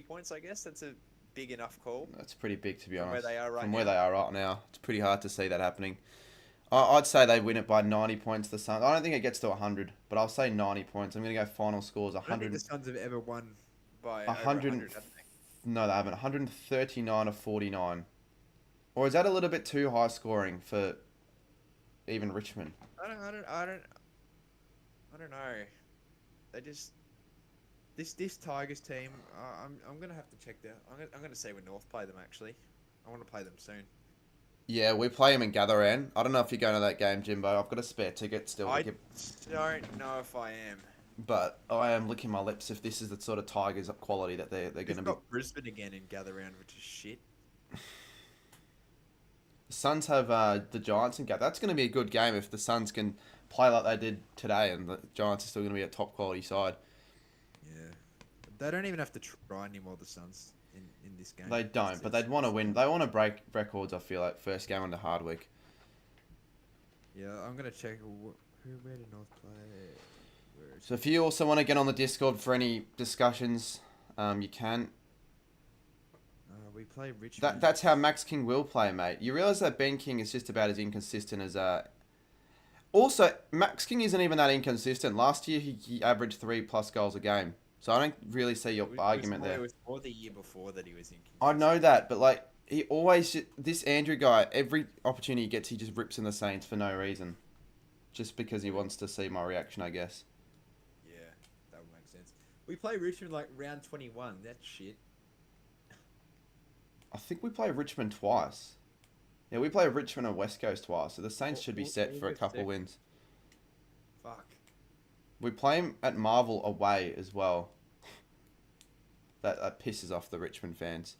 points, I guess. That's a big enough call. That's pretty big, to be From honest. where they are right From now. where they are right now. It's pretty hard to see that happening. I'd say they win it by 90 points, the Suns. I don't think it gets to 100, but I'll say 90 points. I'm going to go final scores 100. I don't think the Suns have ever won by 100, over 100, have they? No, they haven't. 139 or 49. Or is that a little bit too high scoring for even Richmond? I don't know. They just this Tigers team. I'm gonna have to check that. I'm gonna say when North play them actually. I want to play them soon. Yeah, we play them in Gatherand. I don't know if you're going to that game, Jimbo. I've got a spare ticket still. I don't know if I am. But I am licking my lips if this is the sort of Tigers quality that they're going to be. Got Brisbane again in Gather Round, which is shit. The Suns have the Giants in Gather. That's going to be a good game if the Suns can play like they did today, and the Giants are still going to be a top quality side. Yeah, they don't even have to try anymore. The Suns in this game. They don't, but they'd want to win. They want to break records. I feel like first game under Hardwick. Yeah, I'm gonna check where did North play. So if you also want to get on the Discord for any discussions, you can. We play Richmond. That's how Max King will play, mate. You realise that Ben King is just about as inconsistent as... Also, Max King isn't even that inconsistent. Last year, he averaged 3+ goals a game. So I don't really see your argument there. It was more the year before that he was inconsistent. I know that, but like he always... This Andrew guy, every opportunity he gets, he just rips in the Saints for no reason. Just because he wants to see my reaction, I guess. Yeah, that would make sense. We play Richmond like round 21. That's shit. I think we play Richmond twice. Yeah, we play Richmond and West Coast twice, so the Saints should be set for a couple wins. Fuck. We play them at Marvel away as well. That pisses off the Richmond fans.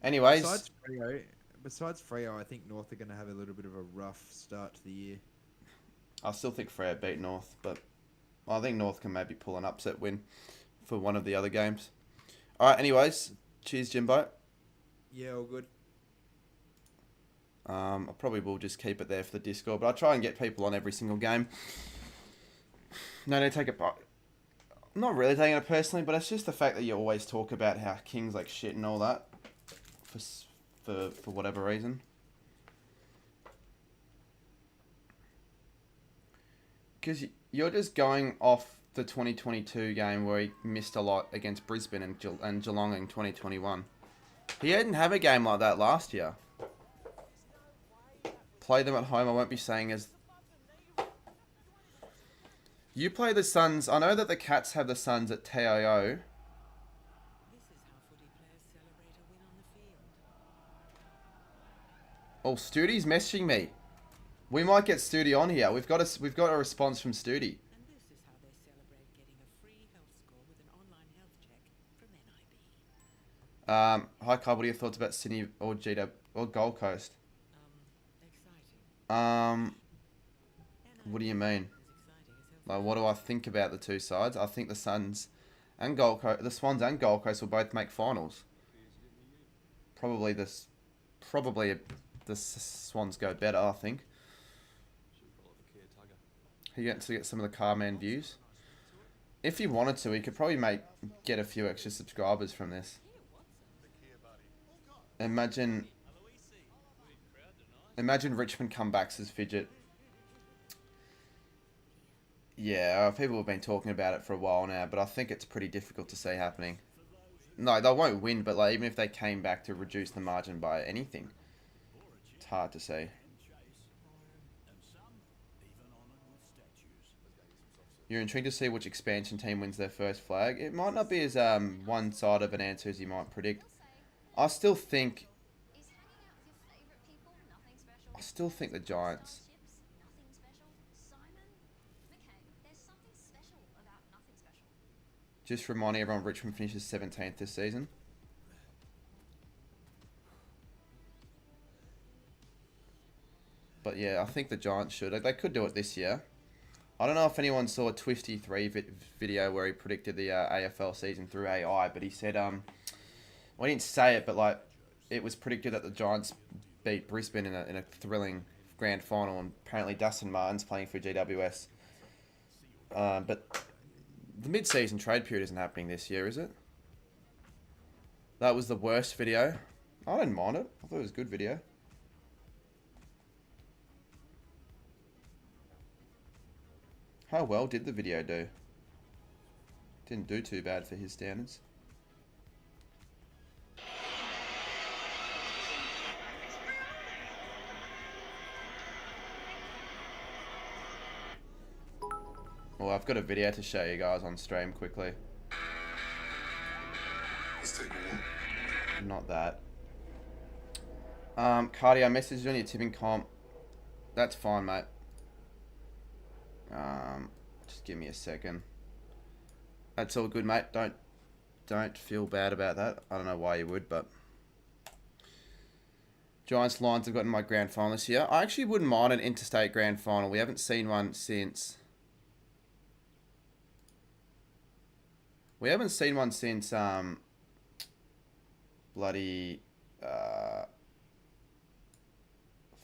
Anyways. Besides Freo, I think North are going to have a little bit of a rough start to the year. I still think Freo beat North, but I think North can maybe pull an upset win for one of the other games. Alright, anyways. Cheers, Jimbo. Yeah, all good. I probably will just keep it there for the Discord, but I'll try and get people on every single game. No, don't take it... I'm not really taking it personally, but it's just the fact that you always talk about how King's like shit and all that. For whatever reason. Because you're just going off the 2022 game where he missed a lot against Brisbane and Geelong in 2021. He didn't have a game like that last year. Play them at home, I won't be saying as... You play the Suns. I know that the Cats have the Suns at TIO. Oh, Studi's messaging me. We might get Studi on here. We've got a response from Studi. Hi, Carl. What are your thoughts about Sydney or GW or Gold Coast? What do you mean? Like, what do I think about the two sides? I think the Suns and Gold Coast, the Swans and Gold Coast will both make finals. Probably the Swans go better, I think. He gets to get some of the Carman views. If he wanted to, he could probably get a few extra subscribers from this. Imagine Richmond comebacks as Fidget. Yeah, people have been talking about it for a while now, but I think it's pretty difficult to see happening. No, they won't win, but like even if they came back to reduce the margin by anything, it's hard to see. You're intrigued to see which expansion team wins their first flag. It might not be as one-sided of an answer as you might predict. I still think the Giants. Just reminding everyone, Richmond finishes 17th this season. But yeah, I think the Giants should. They could do it this year. I don't know if anyone saw a Twisty3 video where he predicted the AFL season through AI, but he said, well, he didn't say it, but like, it was predicted that the Giants beat Brisbane in a thrilling grand final, and apparently Dustin Martin's playing for GWS. But the mid-season trade period isn't happening this year, is it? That was the worst video. I didn't mind it. I thought it was a good video. How well did the video do? Didn't do too bad for his standards. Well, I've got a video to show you guys on stream quickly. Let's take a look. Not that. Cardi, I messaged you on your tipping comp. That's fine, mate. Just give me a second. That's all good, mate. Don't feel bad about that. I don't know why you would, but Giants Lions have gotten my grand final this year. I actually wouldn't mind an interstate grand final. We haven't seen one since. Bloody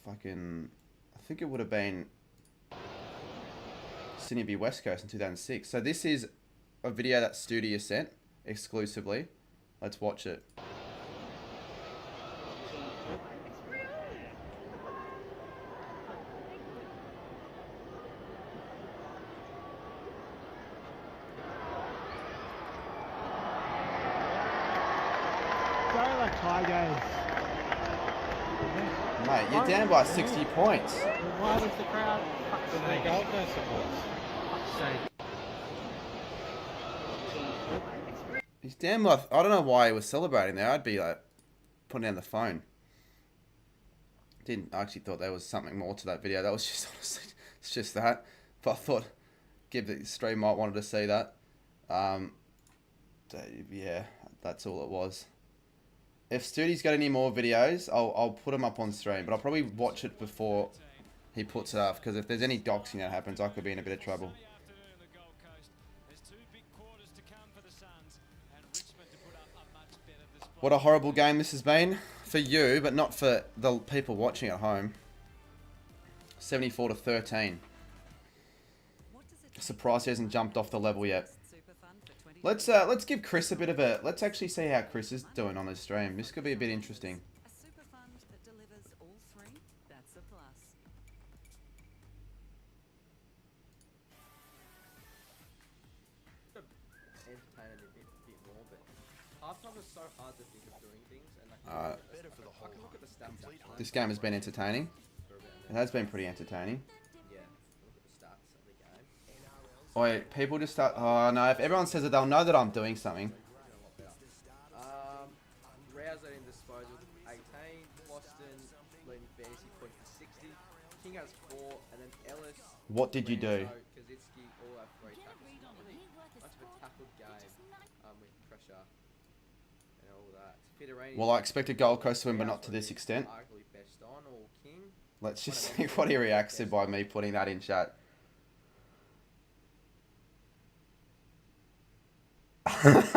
fucking, I think it would have been Sydney v West Coast in 2006. So this is a video that Studio sent exclusively. Let's watch it. Mate, you're down by 60 points. Why does the crowd fucking Gold Coast supports? Fuck's sake. He's down by... I don't know why he was celebrating there. I'd be like putting down the phone. I actually thought there was something more to that video. That was just honestly, it's just that. But I thought the stream might wanted to see that. So yeah, that's all it was. If Studi's got any more videos, I'll put them up on stream, but I'll probably watch it before he puts it up, because if there's any doxing that happens, I could be in a bit of trouble. What a horrible game this has been for you, but not for the people watching at home. 74-13. Surprised he hasn't jumped off the level yet. Let's give Chris a bit of a... Let's actually see how Chris is doing on his stream. This could be a bit interesting. A super fund that delivers all three, that's a plus. Entertain it a bit more, but halftime is so hard to think of doing things, and like I can look at the stats. This game has been entertaining. It has been pretty entertaining. Yeah, look at the stats of the game. Wait, people just start. Oh no! If everyone says it, they'll know that I'm doing something. Rouse in disposal 18. Boston leading fantasy points to 60. King has 4, and then Ellis. What did you do? Kaczynski all have 3 tackles. Not really much of a tackled game with pressure and all that. Federer. Well, I expected Gold Coast to win, but not to this extent. Arguably best on or King. Let's just see what he reacts to by me putting that in chat. Tardy,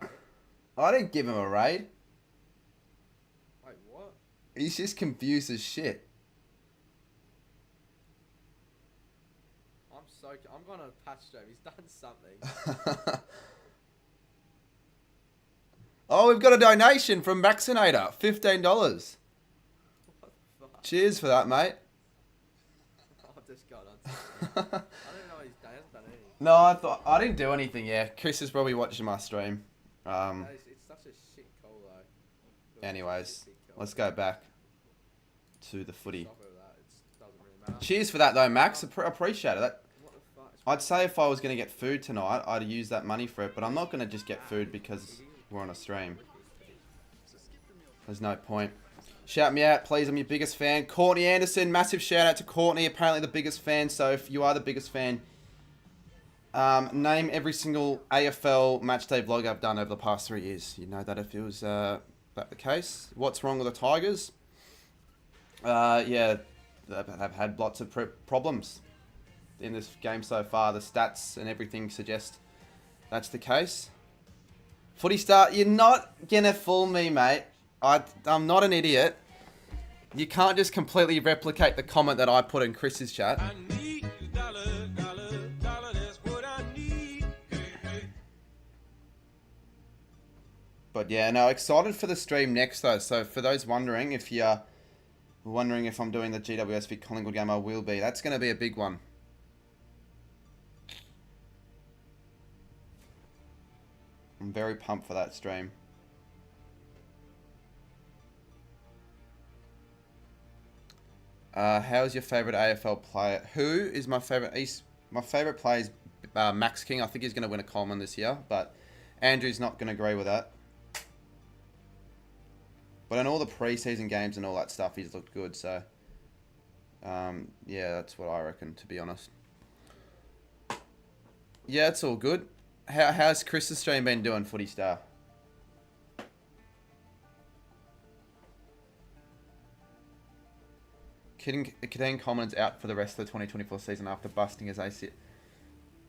right? I didn't give him a raid. Wait, what? He's just confused as shit. I'm going on a patch job. He's done something. Oh, we've got a donation from Vaccinator. $15. What the fuck? Cheers for that, mate. I've just got on. I don't even know what he's done. He hasn't done anything. No, I didn't do anything. Yeah, Chris is probably watching my stream. It's such a shit call though. Anyways, let's go back to the footy. Stop it with that. It doesn't really matter. Cheers for that though, Max. Appreciate it. What the fuck? I'd say if I was going to get food tonight, I'd use that money for it, but I'm not going to just get food because we're on a stream. There's no point. Shout me out, please. I'm your biggest fan. Courtney Anderson, massive shout out to Courtney, apparently the biggest fan. So if you are the biggest fan, name every single AFL matchday vlog I've done over the past 3 years. You know that if it was that the case. What's wrong with the Tigers? Yeah, they've had lots of problems in this game so far. The stats and everything suggest that's the case. Footy Star, you're not gonna fool me, mate. I'm not an idiot. You can't just completely replicate the comment that I put in Chris's chat. I need dollar, that's what I need. Hey, hey. But yeah, no, excited for the stream next though. So for those wondering, if you're wondering if I'm doing the GWS v Collingwood game, I will be. That's going to be a big one. I'm very pumped for that stream. How's your favourite AFL player? Who is my favourite? My favourite player is Max King. I think he's going to win a Coleman this year, but Andrew's not going to agree with that. But in all the preseason games and all that stuff, he's looked good. So, yeah, that's what I reckon, to be honest. Yeah, it's all good. How's Chris's stream been doing, Footy Star? Kadeem Coleman's out for the rest of the 2024 season after busting his ACL.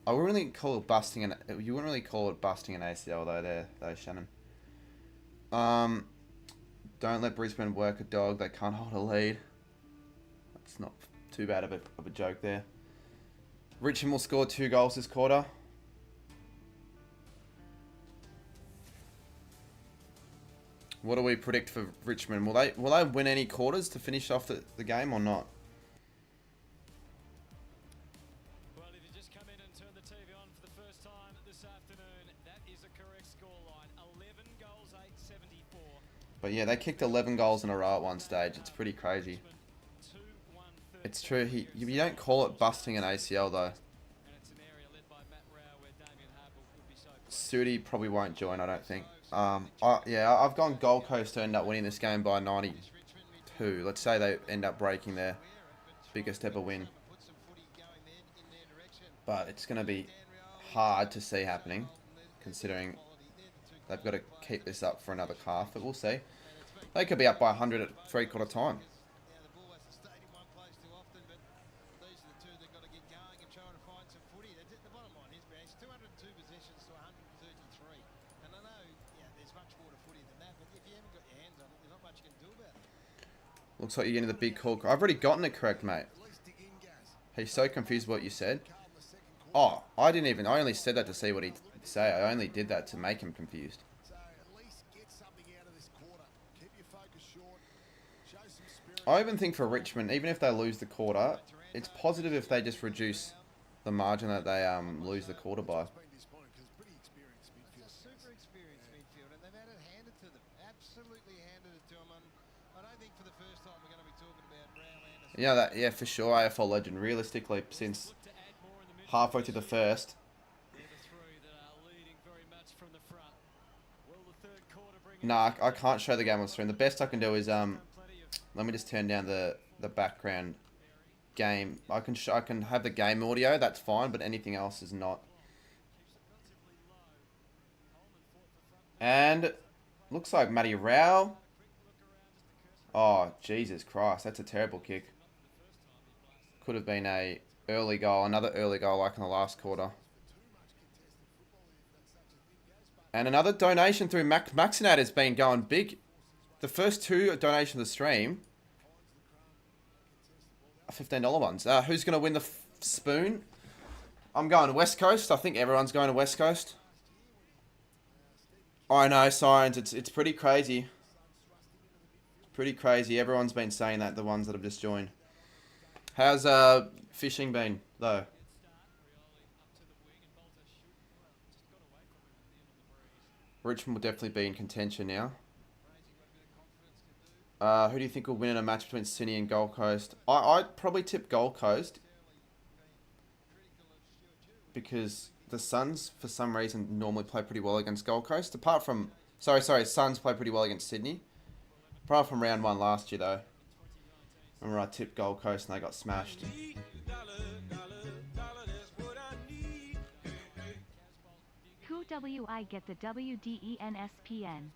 I wouldn't really call it busting an. You wouldn't really call it busting an ACL though, Shannon. Don't let Brisbane work a dog. They can't hold a lead. That's not too bad of a joke there. Richmond will score 2 goals this quarter. What do we predict for Richmond? Will they win any quarters to finish off the game or not? Well, if you just come in and turn the TV on for the first time this afternoon, that is a correct scoreline. 11 goals, 874. But yeah, they kicked 11 goals in a row at one stage. It's pretty crazy. It's true. You don't call it busting an ACL though. Sudi probably won't join, I don't think. Yeah, I've gone Gold Coast to end up winning this game by 92. Let's say they end up breaking their biggest ever win. But it's going to be hard to see happening, considering they've got to keep this up for another half. But we'll see. They could be up by 100 at three-quarter time. Looks like you're getting the big call. I've already gotten it correct, mate. He's so confused what you said. Oh, I only said that to see what he'd say. I only did that to make him confused. I even think for Richmond, even if they lose the quarter, it's positive if they just reduce the margin that they lose the quarter by. Yeah, that, yeah, for sure. AFL legend. Realistically, since halfway to the first. Nah, I can't show the game on stream. The best I can do is let me just turn down the background game. I can have the game audio. That's fine, but anything else is not. And looks like Matty Rao. Oh, Jesus Christ. That's a terrible kick. Could have been a early goal. Another early goal like in the last quarter. And another donation through Maxinat has been going big. The first two donations of the stream are $15 ones. Who's going to win the spoon? I'm going West Coast. I think everyone's going to West Coast. I know, Sirens. It's pretty crazy. Pretty crazy. Everyone's been saying that, the ones that have just joined. How's fishing been, though? Richmond will definitely be in contention now. Who do you think will win in a match between Sydney and Gold Coast? I'd probably tip Gold Coast. Because the Suns, for some reason, normally play pretty well against Gold Coast. Apart from... Sorry, Suns play pretty well against Sydney. Apart from round 1 last year, though. Remember I tipped Gold Coast and they got smashed. Who WI get the WDENSPN?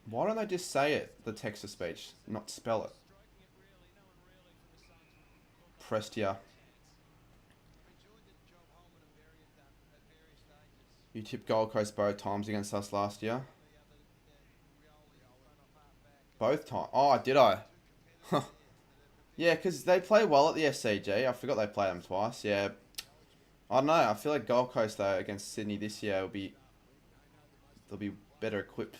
Why don't they just say it, the text-to-speech, not spell it? Prestia. You tipped Gold Coast both times against us last year. Both times? Oh, did I? Yeah, because they play well at the SCG. I forgot they played them twice. Yeah. I don't know. I feel like Gold Coast, though, against Sydney this year will be... They'll be better equipped.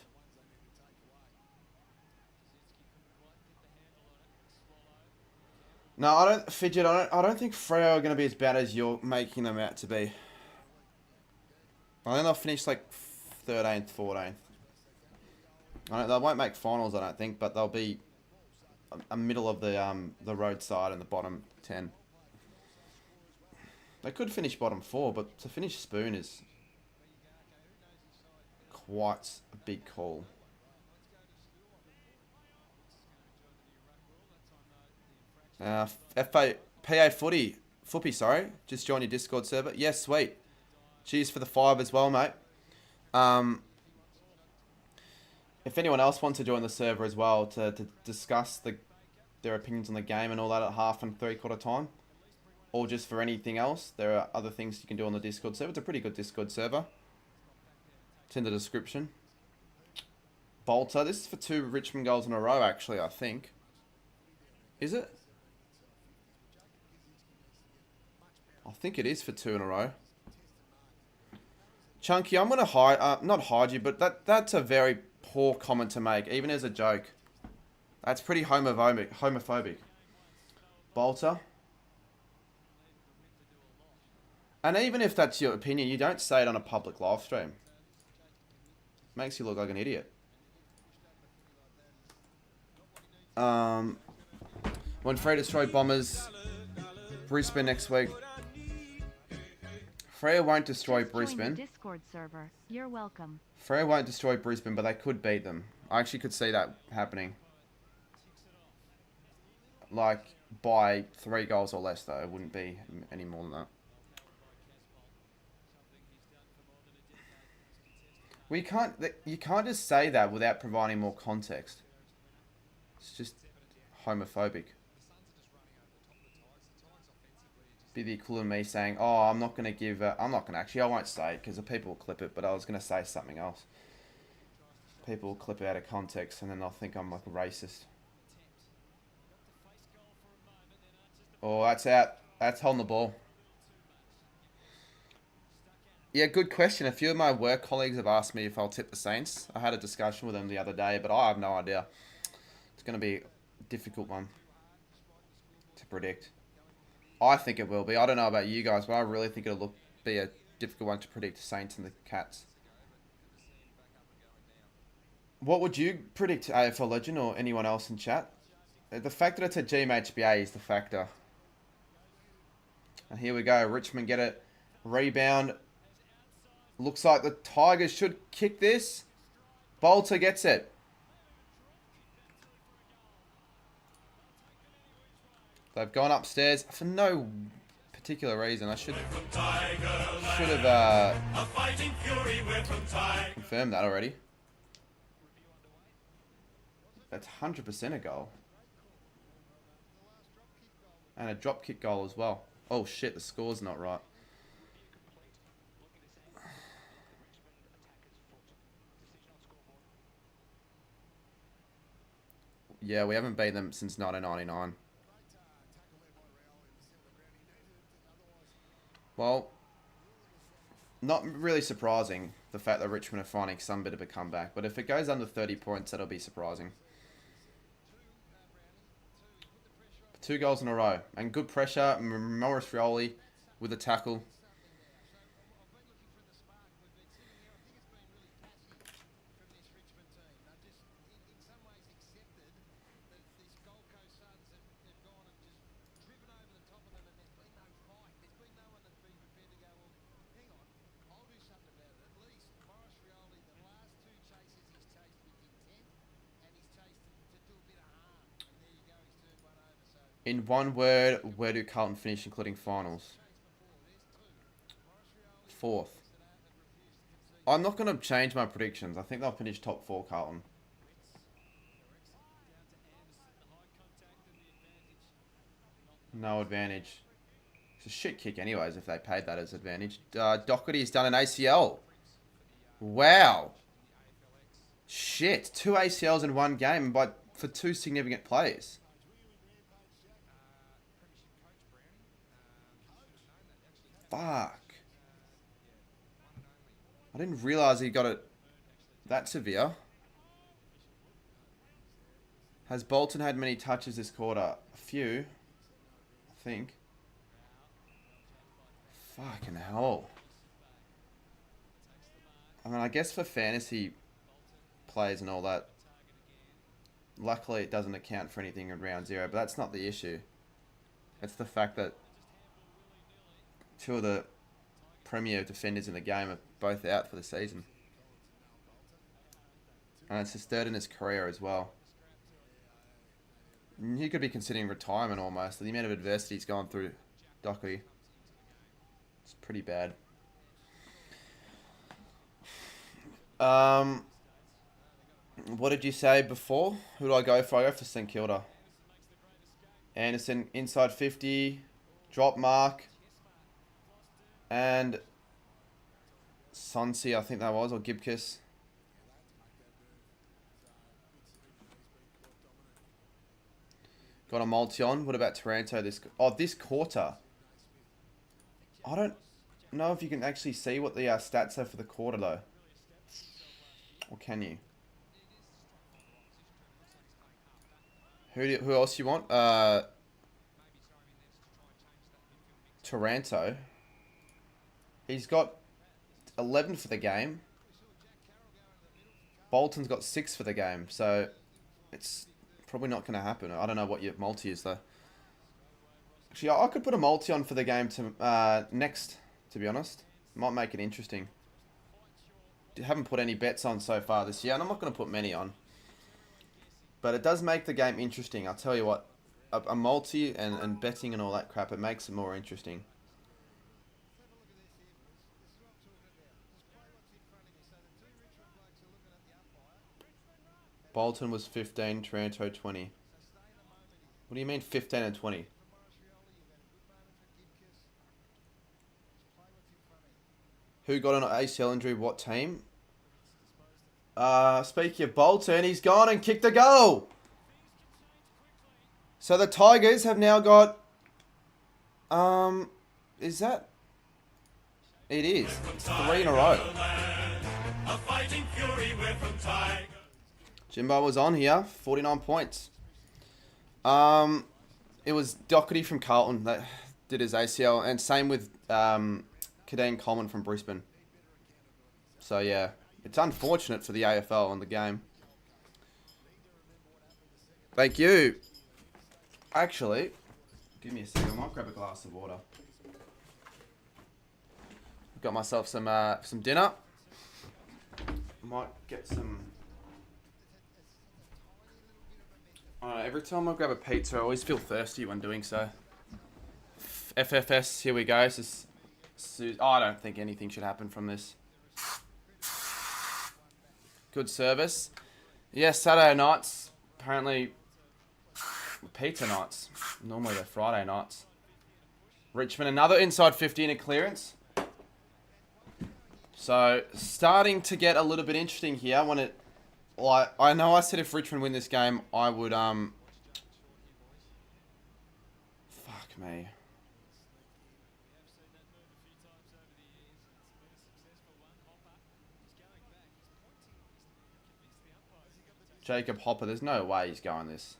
No, I don't... Fidget, I don't think Freo are going to be as bad as you're making them out to be. I think they'll finish, like, 13th, 14th. They won't make finals, I don't think, but they'll be a middle of the roadside in the bottom 10. They could finish bottom 4, but to finish spoon is quite a big call. PA Footy, sorry, just joined your Discord server. Yes, sweet. Cheers for the 5 as well, mate. If anyone else wants to join the server as well to discuss their opinions on the game and all that at half and 3/4 time, or just for anything else, there are other things you can do on the Discord server. It's a pretty good Discord server. It's in the description. Bolter, this is for 2 Richmond goals in a row, actually, I think. Is it? I think it is for 2 in a row. Chunky, I'm gonna hide, not hide you, but that's a very poor comment to make, even as a joke. That's pretty homophobic. Bolter. And even if that's your opinion, you don't say it on a public live stream. Makes you look like an idiot. When Freo destroy Bombers, Brisbane next week. Freo won't destroy Brisbane. Discord server. You're welcome. Freo won't destroy Brisbane, but they could beat them. I actually could see that happening. Like, by 3 goals or less, though. It wouldn't be any more than that. You can't just say that without providing more context. It's just homophobic. Be the equivalent of me saying, oh, I'm not going to give... I won't say it because the people will clip it, but I was going to say something else. People will clip it out of context and then they'll think I'm like a racist. Oh, that's out. That's holding the ball. Yeah, good question. A few of my work colleagues have asked me if I'll tip the Saints. I had a discussion with them the other day, but I have no idea. It's going to be a difficult one to predict. I think it will be. I don't know about you guys, but I really think it'll be a difficult one to predict, the Saints and the Cats. What would you predict, AFL Legend or anyone else in chat? The fact that it's a GMHBA is the factor. And here we go. Richmond get it. Rebound. Looks like the Tigers should kick this. Bolter gets it. They've gone upstairs for no particular reason. I should have confirmed that already. That's 100% a goal. And a drop kick goal as well. Oh shit, the score's not right. Yeah, we haven't beaten them since 1999. Well, not really surprising, the fact that Richmond are finding some bit of a comeback. But if it goes under 30 points, that'll be surprising. 2 goals in a row. And good pressure. Morris Rioli with a tackle. In one word, where do Carlton finish, including finals? 4th. I'm not going to change my predictions. I think they'll finish top 4, Carlton. No advantage. It's a shit kick anyways, if they paid that as advantage. Doherty's done an ACL. Wow. Shit. 2 ACLs in one game, but for 2 significant players. Fuck. I didn't realise he got it that severe. Has Bolton had many touches this quarter? A few, I think. Fucking hell. I mean, I guess for fantasy players and all that, luckily it doesn't account for anything in round 0, but that's not the issue. It's the fact that 2 of the premier defenders in the game are both out for the season. And it's his 3rd in his career as well. He could be considering retirement almost. The amount of adversity he's gone through, Doherty. It's pretty bad. What did you say before? Who do I go for? I go for St Kilda. Anderson inside 50. Drop mark. And Sonsi, I think that was, or Gibkiss. Got a multi on. What about Taranto this quarter? I don't know if you can actually see what the stats are for the quarter though. Or can you? Who else you want? Taranto. He's got 11 for the game. Bolton's got 6 for the game, so it's probably not going to happen. I don't know what your multi is, though. Actually, I could put a multi on for the game to next, to be honest. Might make it interesting. Haven't put any bets on so far this year, and I'm not going to put many on. But it does make the game interesting. I'll tell you what, a multi and betting and all that crap, it makes it more interesting. Bolton was 15, Taranto 20. What do you mean 15 and 20? Who got an ACL injury? What team? Speaking of Bolton, he's gone and kicked a goal. So the Tigers have now got... is that... It is. It's 3 in a row. Jimbo was on here, 49 points. It was Doherty from Carlton that did his ACL, and same with Kadeem Coleman from Brisbane. So yeah, it's unfortunate for the AFL and the game. Thank you. Actually, give me a second. I might grab a glass of water. Got myself some dinner. Might get some. I don't know, every time I grab a pizza, I always feel thirsty when doing so. FFS, here we go. I don't think anything should happen from this. Good service. Yes, Saturday nights. Apparently, pizza nights. Normally they're Friday nights. Richmond, another inside 50 in a clearance. So, starting to get a little bit interesting here. I know I said if Richmond win this game, I would, fuck me. Jacob Hopper, there's no way he's going this.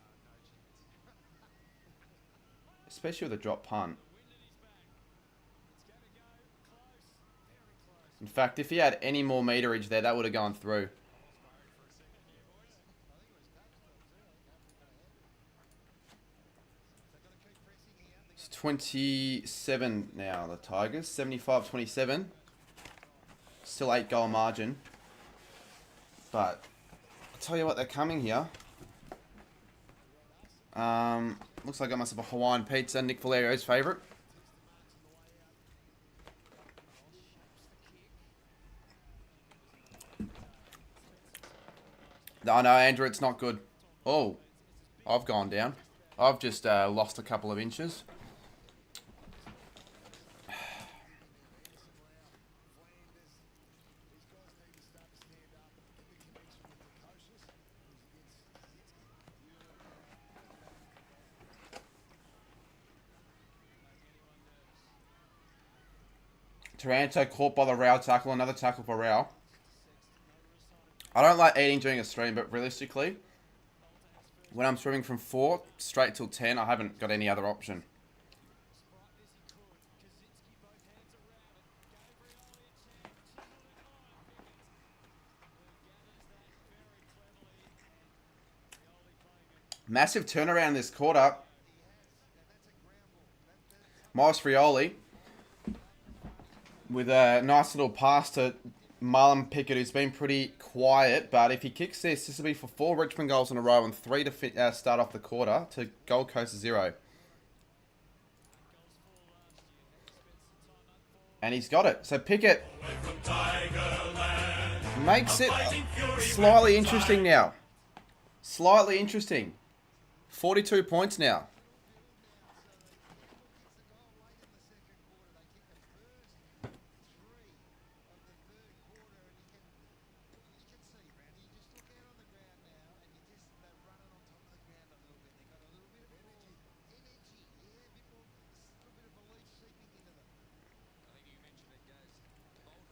Especially with a drop punt. In fact, if he had any more meterage there, that would have gone through. It's 27 now, the Tigers. 75-27. Still 8-goal margin. But I'll tell you what, they're coming here. Looks like I must have a Hawaiian pizza, Nick Valerio's favourite. Oh no, Andrew, it's not good. Oh, I've gone down. I've just lost a couple of inches. Taranto caught by the Rao tackle. Another tackle for Rao. I don't like eating during a stream, but realistically, when I'm streaming from 4 straight till 10, I haven't got any other option. Massive turnaround this quarter. Miles Frioli with a nice little pass to Marlon Pickett, who's been pretty quiet, but if he kicks this will be for 4 Richmond goals in a row and 3 to start off the quarter to Gold Coast 0. And he's got it. So Pickett makes it slightly interesting now. Slightly interesting. 42 points now.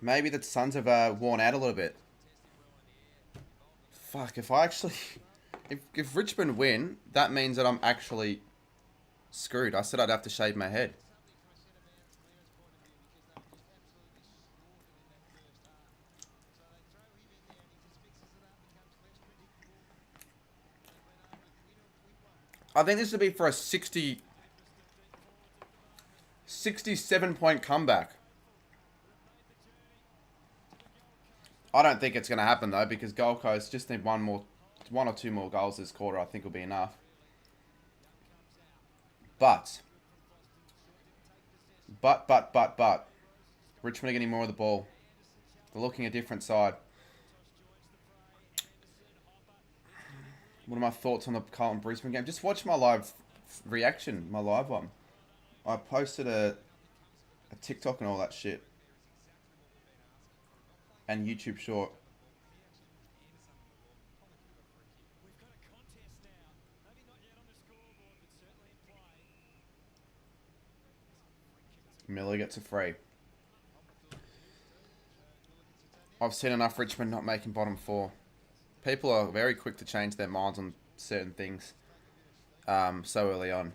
Maybe the Suns have worn out a little bit. Fuck, if I actually... If Richmond win, that means that I'm actually screwed. I said I'd have to shave my head. I think this would be for a 67-point comeback. I don't think it's going to happen, though, because Gold Coast just need one or two more goals this quarter, I think will be enough. But. Richmond are getting more of the ball. They're looking a different side. What are my thoughts on the Carlton-Brisbane game? Just watch my live reaction, my live one. I posted a TikTok and all that shit. And YouTube short. Miller gets a free. I've seen enough Richmond not making bottom 4. People are very quick to change their minds on certain things so early on.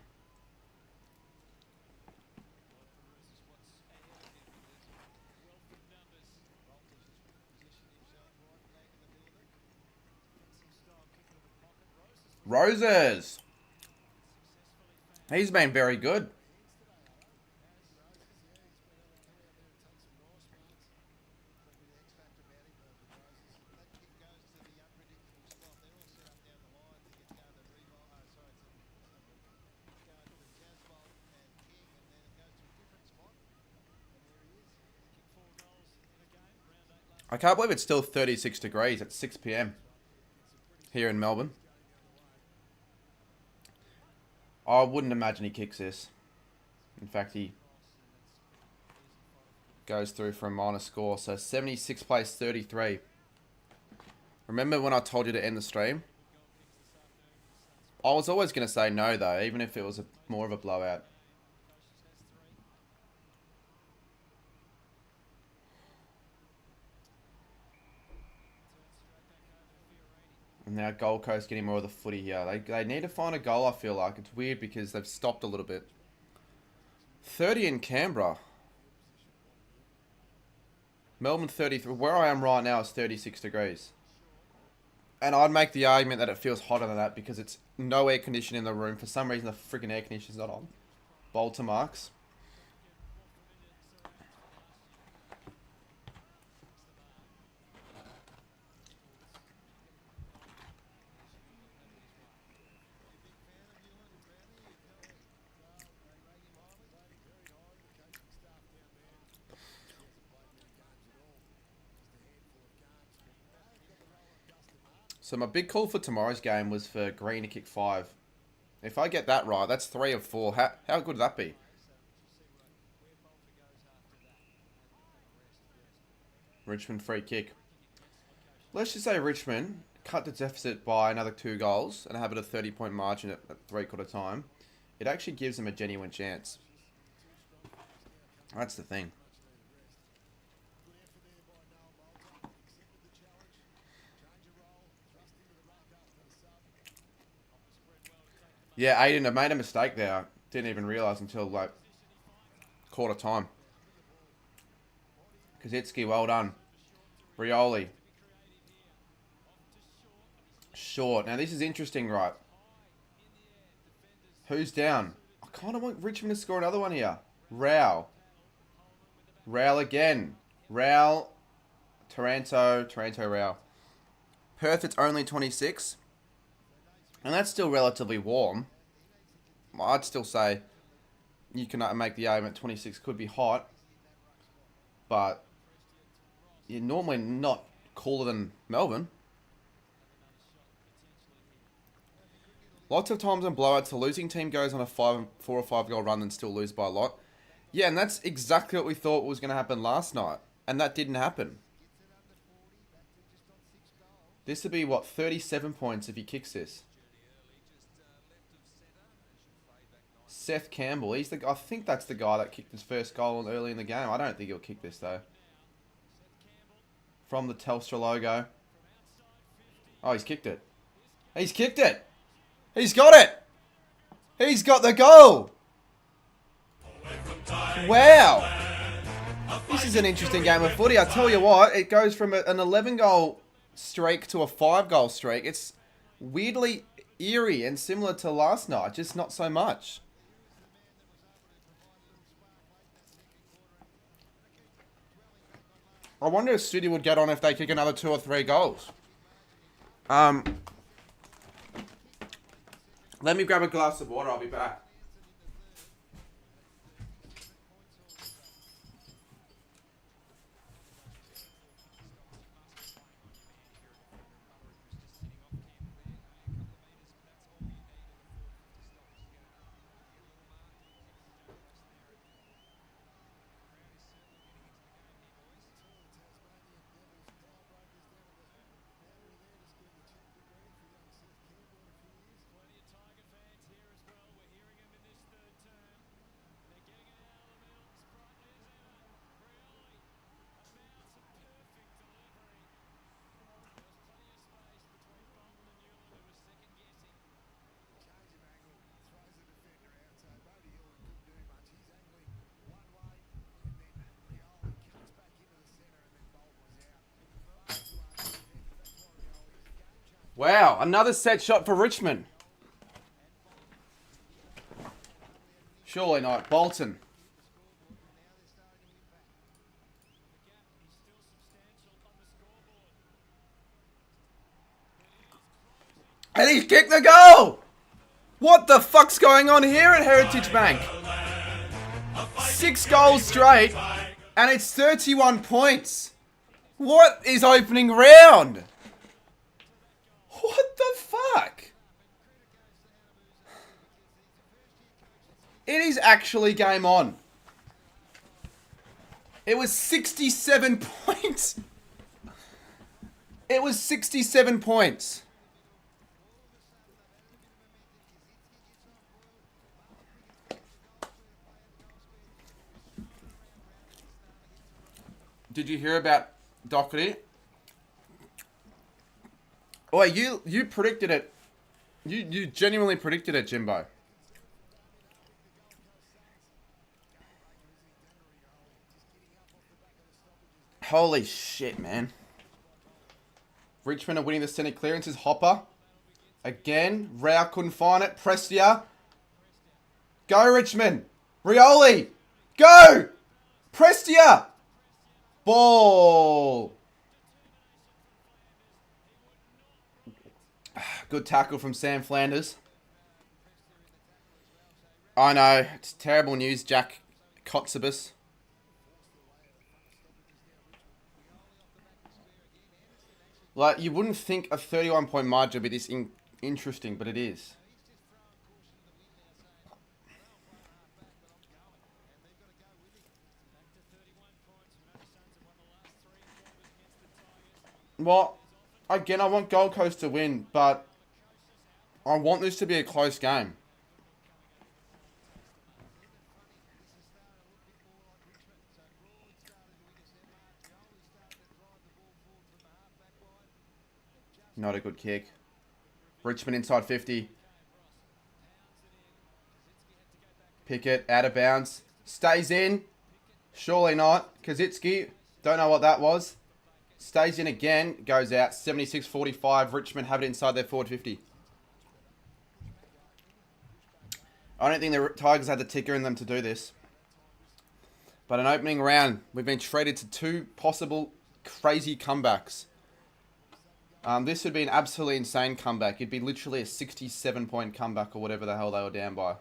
Roses. He's been very good. I can't believe it's still 36 degrees at 6 p.m. here in Melbourne. I wouldn't imagine he kicks this. In fact, he goes through for a minor score. So 76 plays 33. Remember when I told you to end the stream? I was always going to say no, though, even if it was more of a blowout. And now Gold Coast getting more of the footy here. They need to find a goal, I feel like. It's weird because they've stopped a little bit. 30 in Canberra. Melbourne 33. Where I am right now is 36 degrees. And I'd make the argument that it feels hotter than that because it's no air conditioning in the room. For some reason, the freaking air conditioner's not on. Bolter marks. So my big call for tomorrow's game was for Green to kick 5. If I get that right, that's 3 of 4. How good would that be? Richmond free kick. Let's just say Richmond cut the deficit by another 2 goals and have it a 30-point margin at 3/4 time. It actually gives them a genuine chance. That's the thing. Yeah, Aiden, I made a mistake there. Didn't even realise until, like, quarter time. Kazitsky, well done. Rioli. Short. Now, this is interesting, right? Who's down? I kind of want Richmond to score another one here. Rao. Rao again. Rao. Taranto, Rao. Perth, it's only 26. And that's still relatively warm. I'd still say you can make the argument 26 could be hot. But you're normally not cooler than Melbourne. Lots of times in blowouts, the losing team goes on a 4 or 5 goal run and still lose by a lot. Yeah, and that's exactly what we thought was going to happen last night. And that didn't happen. This would be, what, 37 points if he kicks this. Seth Campbell, I think that's the guy that kicked his first goal early in the game. I don't think he'll kick this, though. From the Telstra logo. Oh, he's kicked it. He's kicked it! He's got it! He's got the goal! Wow! This is an interesting game of footy. I tell you what, it goes from an 11-goal streak to a 5-goal streak. It's weirdly eerie and similar to last night, just not so much. I wonder if City would get on if they kick another 2 or 3 goals. Let me grab a glass of water. I'll be back. Wow, another set shot for Richmond. Surely not. Bolton. And he's kicked the goal! What the fuck's going on here at Heritage Bank? 6 goals straight, and it's 31 points. What is opening round? What the fuck? It is actually game on. It was 67 points. It was 67 points. Did you hear about Doherty? Oh, you predicted it. You genuinely predicted it, Jimbo. Holy shit, man. Richmond are winning the centre clearances. Hopper. Again. Rao couldn't find it. Prestia. Go, Richmond. Rioli. Go! Prestia. Ball. Good tackle from Sam Flanders. I know. It's terrible news, Jack Kotzebus. Like, you wouldn't think a 31-point margin would be this interesting, but it is. Well, again, I want Gold Coast to win, but I want this to be a close game. Not a good kick. Richmond inside 50. Pickett out of bounds. Stays in. Surely not. Kaczynski. Don't know what that was. Stays in again. Goes out. 76-45. Richmond have it inside their forward 50. I don't think the Tigers had the ticker in them to do this. But an opening round. We've been traded to 2 possible crazy comebacks. This would be an absolutely insane comeback. It'd be literally a 67-point comeback or whatever the hell they were down by.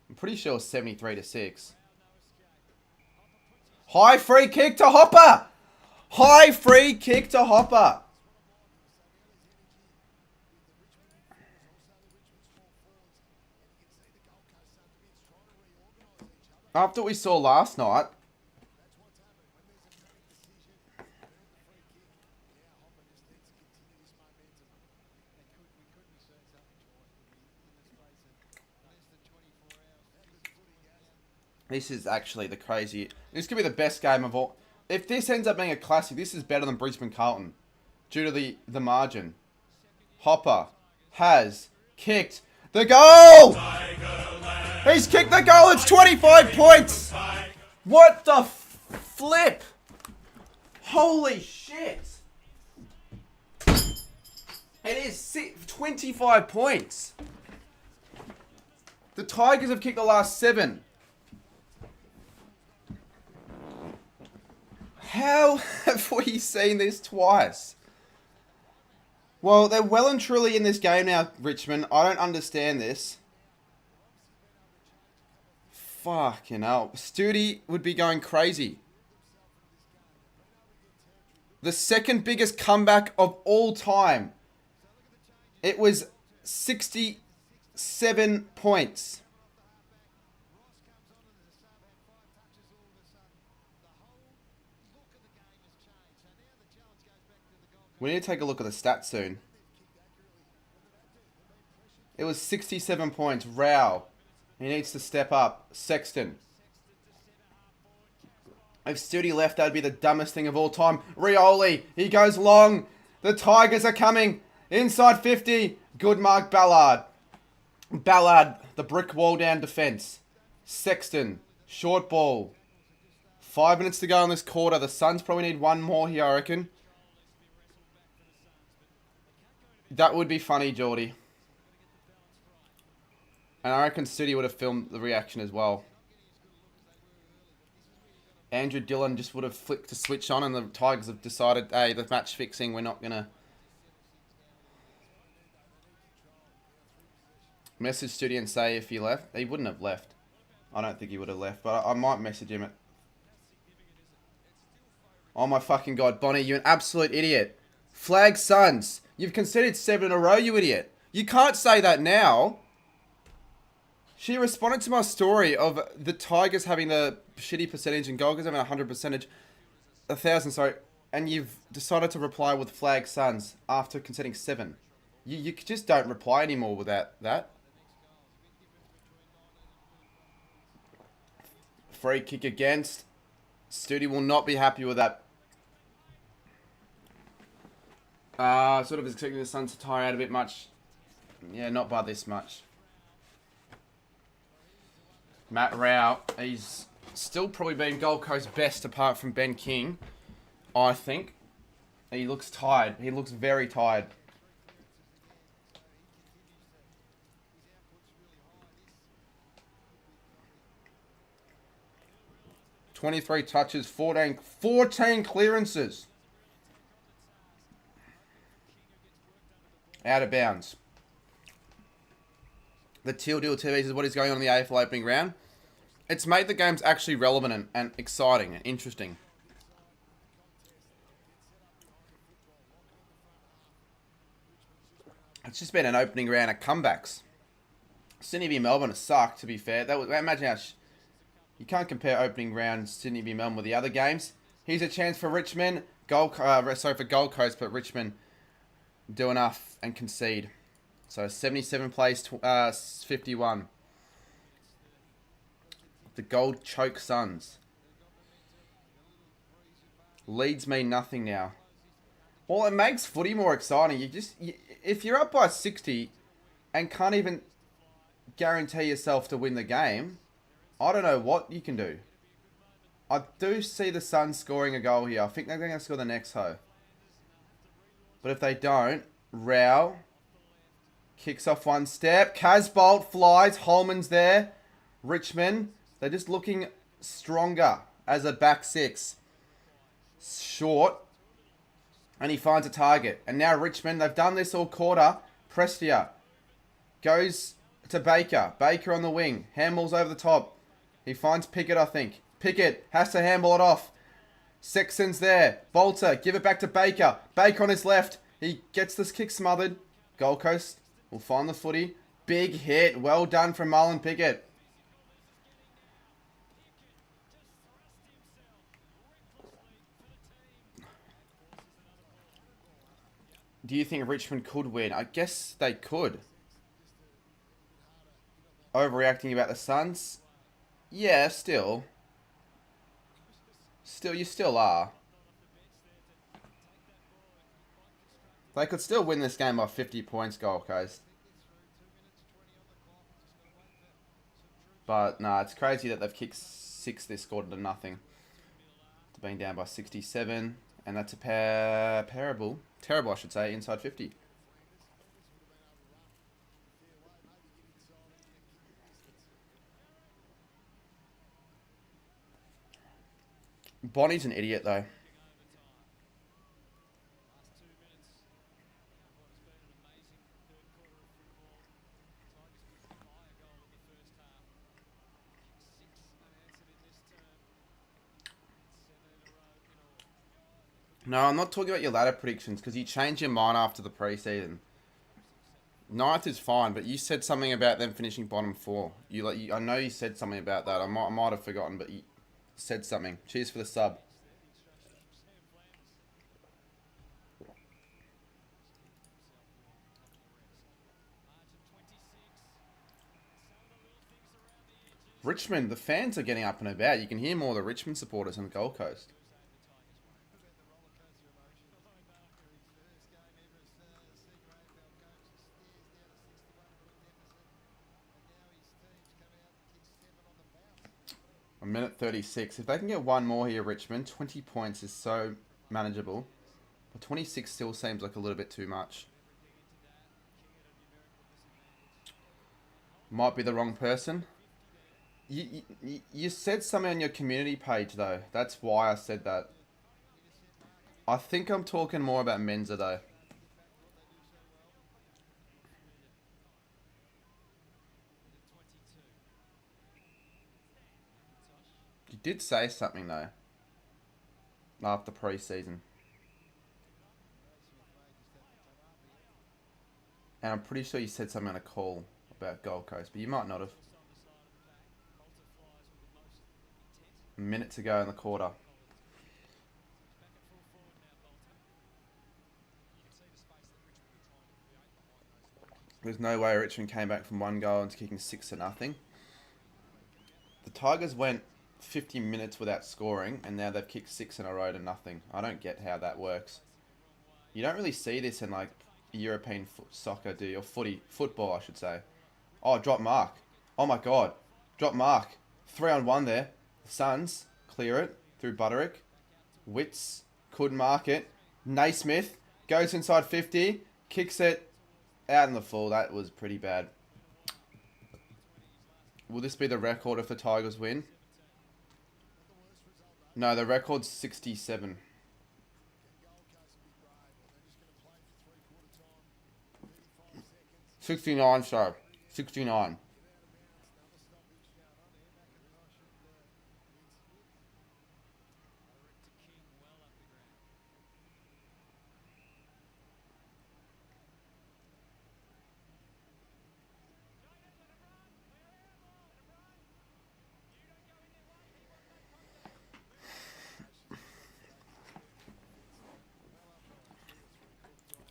I'm pretty sure it was 73-6. High free kick to Hopper! High free kick to Hopper! After what we saw last night, this is actually the crazy. This could be the best game of all. If this ends up being a classic, this is better than Brisbane Carlton due to the margin. Hopper has kicked the goal! He's kicked the goal. It's 25 points. What the flip? Holy shit. It is 25 points. The Tigers have kicked the last 7. How have we seen this twice? Well, they're well and truly in this game now, Richmond. I don't understand this. Fucking hell. Studi would be going crazy. The second biggest comeback of all time. It was 67 points. We need to take a look at the stats soon. It was 67 points. Rao. He needs to step up. Sexton. If Studi left, that'd be the dumbest thing of all time. Rioli. He goes long. The Tigers are coming. Inside 50. Good mark, Ballard. Ballard. The brick wall down defense. Sexton. Short ball. 5 minutes to go in this quarter. The Suns probably need one more here, I reckon. That would be funny, Geordie. And I reckon City would have filmed the reaction as well. Andrew Dillon just would have flicked the switch on and the Tigers have decided, hey, the match fixing, we're not going to... Message Studi and say if he left. He wouldn't have left. I don't think he would have left, but I might message him. Oh my fucking god, Bonnie, you're an absolute idiot. Flag Suns. You've conceded 7 in a row, you idiot. You can't say that now. She responded to my story of the Tigers having the shitty percentage and Gold Coast having 100 percentage. 1,000, sorry. And you've decided to reply with Flag Suns after conceding 7. You just don't reply anymore without that. Free kick against. Studi will not be happy with that. Sort of expecting the Suns to tire out a bit much. Yeah, not by this much. Matt Rao, he's still probably been Gold Coast's best apart from Ben King, I think. He looks tired. He looks very tired. "23 touches, 14 clearances. Out of bounds. The Teal Deal TVs is what is going on in the AFL opening round. It's made the games actually relevant and exciting and interesting. It's just been an opening round of comebacks. Sydney v Melbourne has sucked, to be fair. Imagine how... You can't compare opening round Sydney v Melbourne with the other games. Here's a chance for Richmond. For Gold Coast, but Richmond do enough and concede. So 77 plays, 51. The Gold Choke Suns. Leads mean nothing now. Well, it makes footy more exciting. If you're up by 60 and can't even guarantee yourself to win the game, I don't know what you can do. I do see the Suns scoring a goal here. I think they're going to score the next hoe. But if they don't, Rao kicks off one step. Casbolt flies. Holman's there. Richmond, they're just looking stronger as a back six. Short. And he finds a target. And now Richmond, they've done this all quarter. Prestia goes to Baker. Baker on the wing. Handballs over the top. He finds Pickett, I think. Pickett has to handball it off. Sexton's there. Bolter, give it back to Baker. Baker on his left. He gets this kick smothered. Gold Coast will find the footy. Big hit. Well done from Marlon Pickett. Do you think Richmond could win? I guess they could. Overreacting about the Suns? Yeah, still. You still are. They could still win this game by 50 points, Gold Coast. But, nah, it's crazy that they've kicked 6, they scored to nothing. To being down by 67. And that's a terrible, I should say, inside 50. Bonnie's an idiot, though. No, I'm not talking about your ladder predictions because you changed your mind after the preseason. Ninth is fine, but you said something about them finishing bottom 4. I know you said something about that. I might have forgotten, but you said something. Cheers for the sub. Richmond, the fans are getting up and about. You can hear more of the Richmond supporters on the Gold Coast. A minute 36. If they can get one more here, Richmond, 20 points is so manageable. But 26 still seems like a little bit too much. Might be the wrong person. You said something on your community page though. That's why I said that. I think I'm talking more about Menza though. You did say something though. After pre-season. And I'm pretty sure you said something on a call about Gold Coast, but you might not have. A minute to go in the quarter. There's no way Richmond came back from 1 goal and kicking 6-0. The Tigers went 50 minutes without scoring, and now they've kicked 6 in a row to nothing. I don't get how that works. You don't really see this in like European soccer, do you? Or football, I should say. Oh, drop mark. Oh my god. Drop mark. 3-on-1 there. The Suns clear it through Butterick. Witts couldn't mark it. Naismith goes inside 50. Kicks it out in the full. That was pretty bad. Will this be the record if the Tigers win? No, the record's 67. So 69.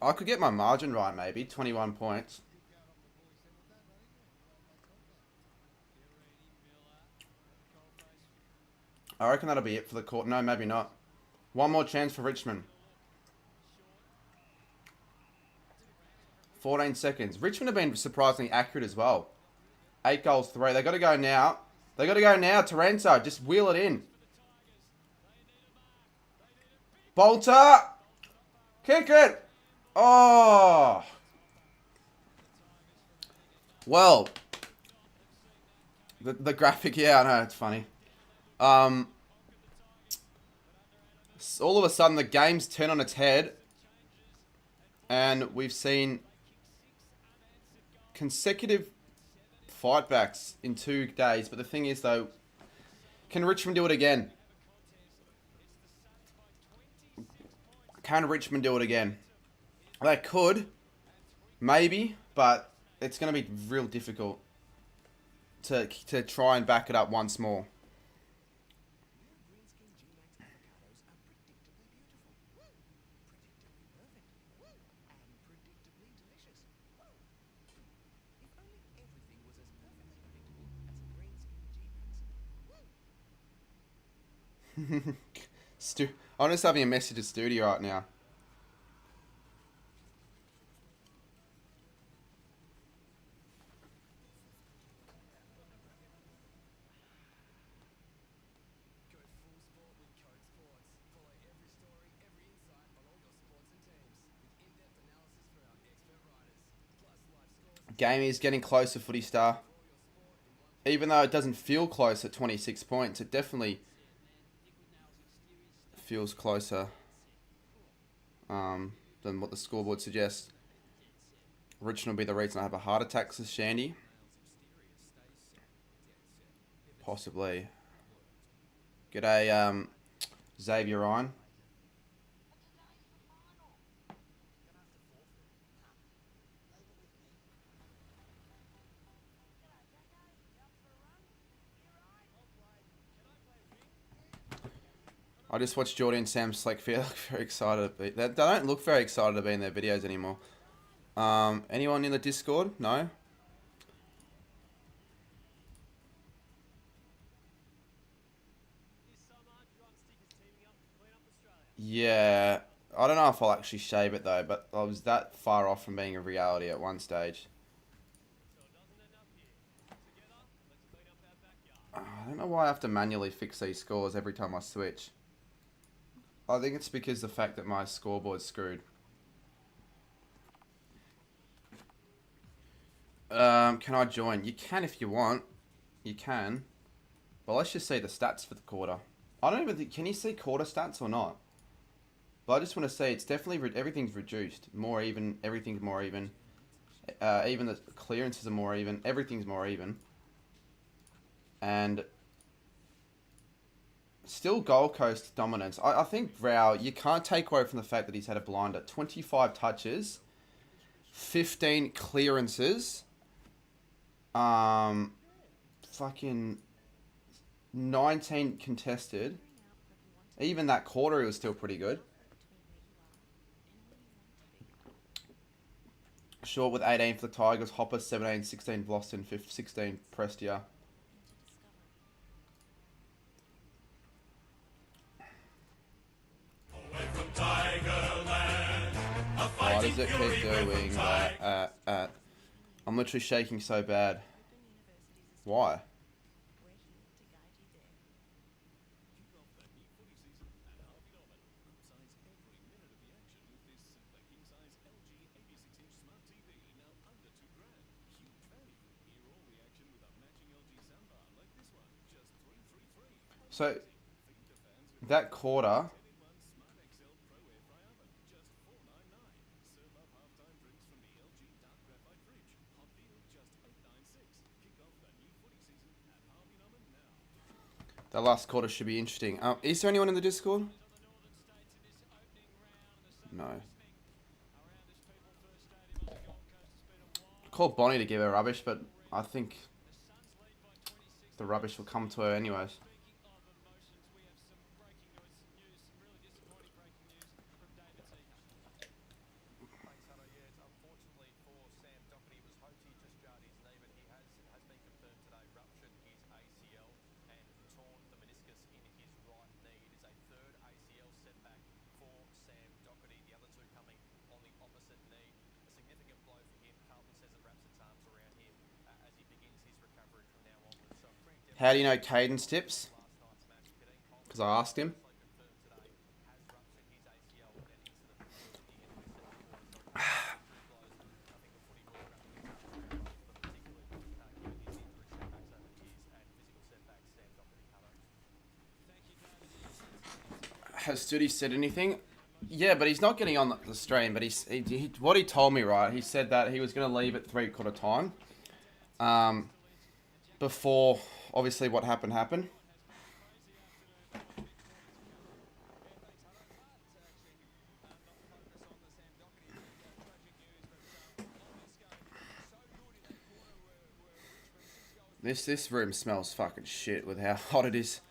I could get my margin right, maybe 21 points. I reckon that'll be it for the court. No, maybe not. One more chance for Richmond. 14 seconds. Richmond have been surprisingly accurate as well. 8 goals, 3. They got to go now. They got to go now. Taranto, just wheel it in. Bolter! Kick it! Oh! Well. The graphic, yeah, I know, it's funny. All of a sudden, the game's turned on its head. And we've seen consecutive fightbacks in 2 days. But the thing is, though, can Richmond do it again? Can Richmond do it again? They could. Maybe. But it's going to be real difficult to try and back it up once more. I'm just having a message to Studio right now. Game is getting closer, Footy Star. Even though it doesn't feel close at 26 points, it definitely feels closer than what the scoreboard suggests. Richmond will be the reason I have a heart attack, says Shandy. Possibly. G'day, Xavier Ryan. I just watched Jordan and Sam Slick. They look very excited to be. They don't look very excited to be in their videos anymore. Anyone in the Discord? No? Yeah. I don't know if I'll actually shave it though, but I was that far off from being a reality at one stage. I don't know why I have to manually fix these scores every time I switch. I think it's because the fact that my scoreboard's screwed. Can I join? You can if you want. You can. But let's just see the stats for the quarter. I don't even think... Can you see quarter stats or not? But I just want to say it's definitely... Everything's reduced. More even. Everything's more even. Even the clearances are more even. Everything's more even. And... Still Gold Coast dominance. I think Rao, you can't take away from the fact that he's had a blinder. 25 touches. 15 clearances. Fucking 19 contested. Even that quarter, he was still pretty good. Short with 18 for the Tigers. Hopper 17, 16 Vlosten, 16 Prestia. Why does it keep doing that? I'm literally shaking so bad. Why? So, that quarter... The last quarter should be interesting. Is there anyone in the Discord? No. Call Bonnie to give her rubbish, but I think the rubbish will come to her anyways. How do you know Caden's tips? Because I asked him. Has Studi said anything? Yeah, but he's not getting on the stream. But what he told me, right? He said that he was going to leave at 3/4 time. Before, obviously, what happened. This room smells fucking shit with how hot it is.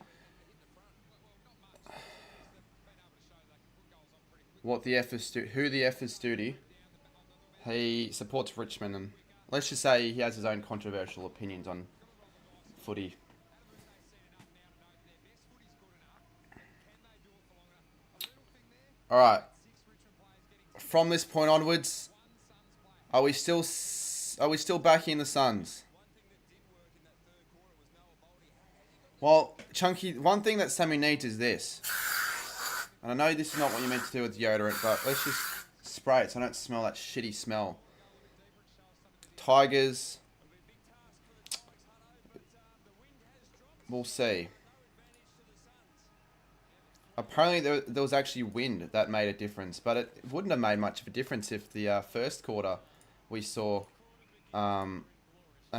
What the F is who the F is Studi? He supports Richmond, and let's just say he has his own controversial opinions on footy. All right. From this point onwards, are we still backing the Suns? Well, Chunky, one thing that Sammy needs is this. And I know this is not what you meant to do with deodorant, but let's just spray it so I don't smell that shitty smell. Tigers. We'll see. Apparently there was actually wind that made a difference, but it wouldn't have made much of a difference if the first quarter we saw, and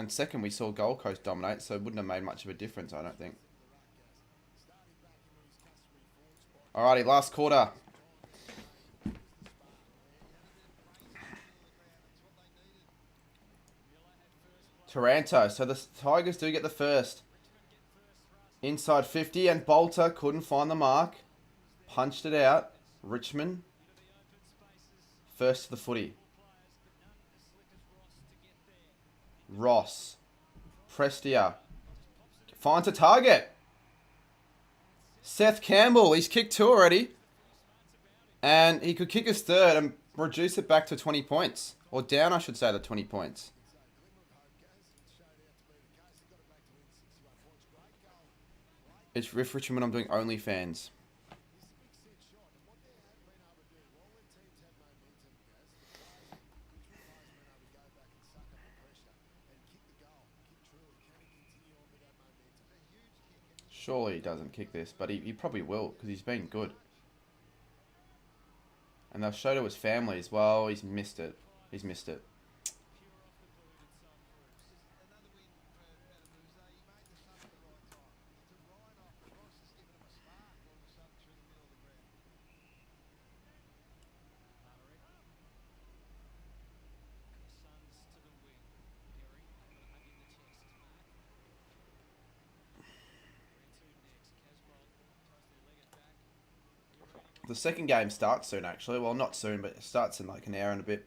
second we saw Gold Coast dominate, so it wouldn't have made much of a difference, I don't think. Alrighty, last quarter. Taranto. So the Tigers do get the first. Inside 50, and Bolter couldn't find the mark. Punched it out. Richmond. First to the footy. Ross. Prestia. Finds a target. Seth Campbell, he's kicked 2 already. And he could kick his third and reduce it back to 20 points. Or down, I should say, to 20 points. It's with Richmond, I'm doing OnlyFans. Surely he doesn't kick this, but he probably will because he's been good. And they'll show to his family as well. He's missed it. He's missed it. The second game starts soon, actually. Well, not soon, but it starts in like an hour and a bit.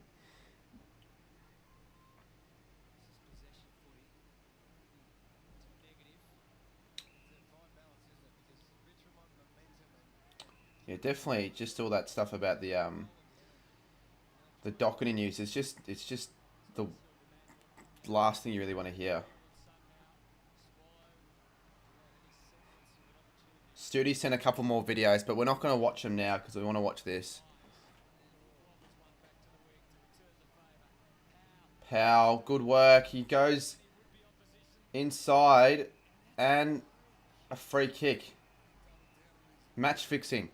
Yeah, definitely. Just all that stuff about the docketing news. It's just the last thing you really want to hear. Studi sent a couple more videos, but we're not going to watch them now because we want to watch this. Powell, good work. He goes inside and a free kick. Match fixing.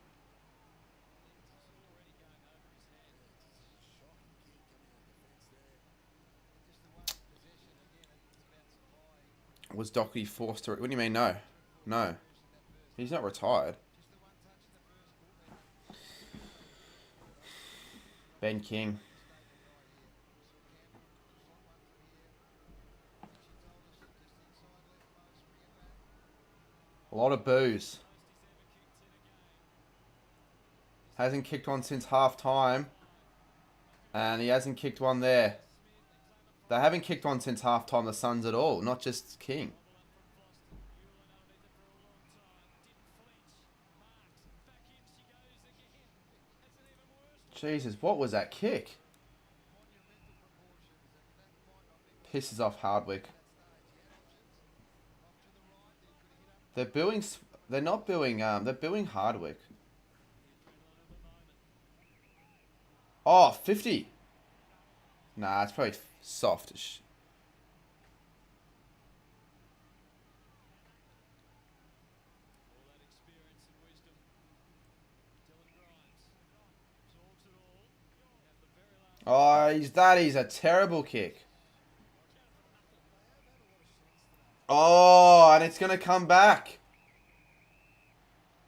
Was Doherty forced to... What do you mean, no? No. He's not retired. Ben King. A lot of boos. Hasn't kicked one since half time. And he hasn't kicked one there. They haven't kicked one since half time, the Suns, at all. Not just King. Jesus, what was that kick? Pisses off Hardwick. They're booing... They're not booing... They're booing Hardwick. Oh, 50. Nah, it's probably softish. Oh, he's a terrible kick. Oh, and it's going to come back.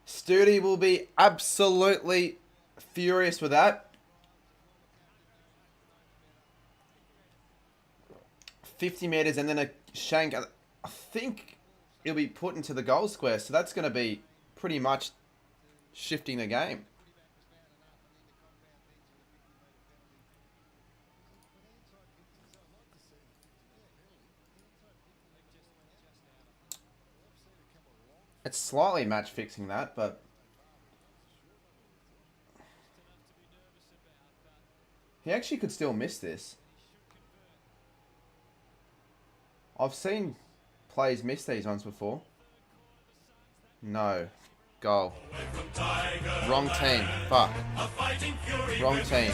Studi will be absolutely furious with that. 50 metres and then a shank. I think it'll be put into the goal square. So that's going to be pretty much shifting the game. It's slightly match fixing that, but he actually could still miss this. I've seen players miss these ones before. No. Goal. Wrong team. Fuck. Wrong team.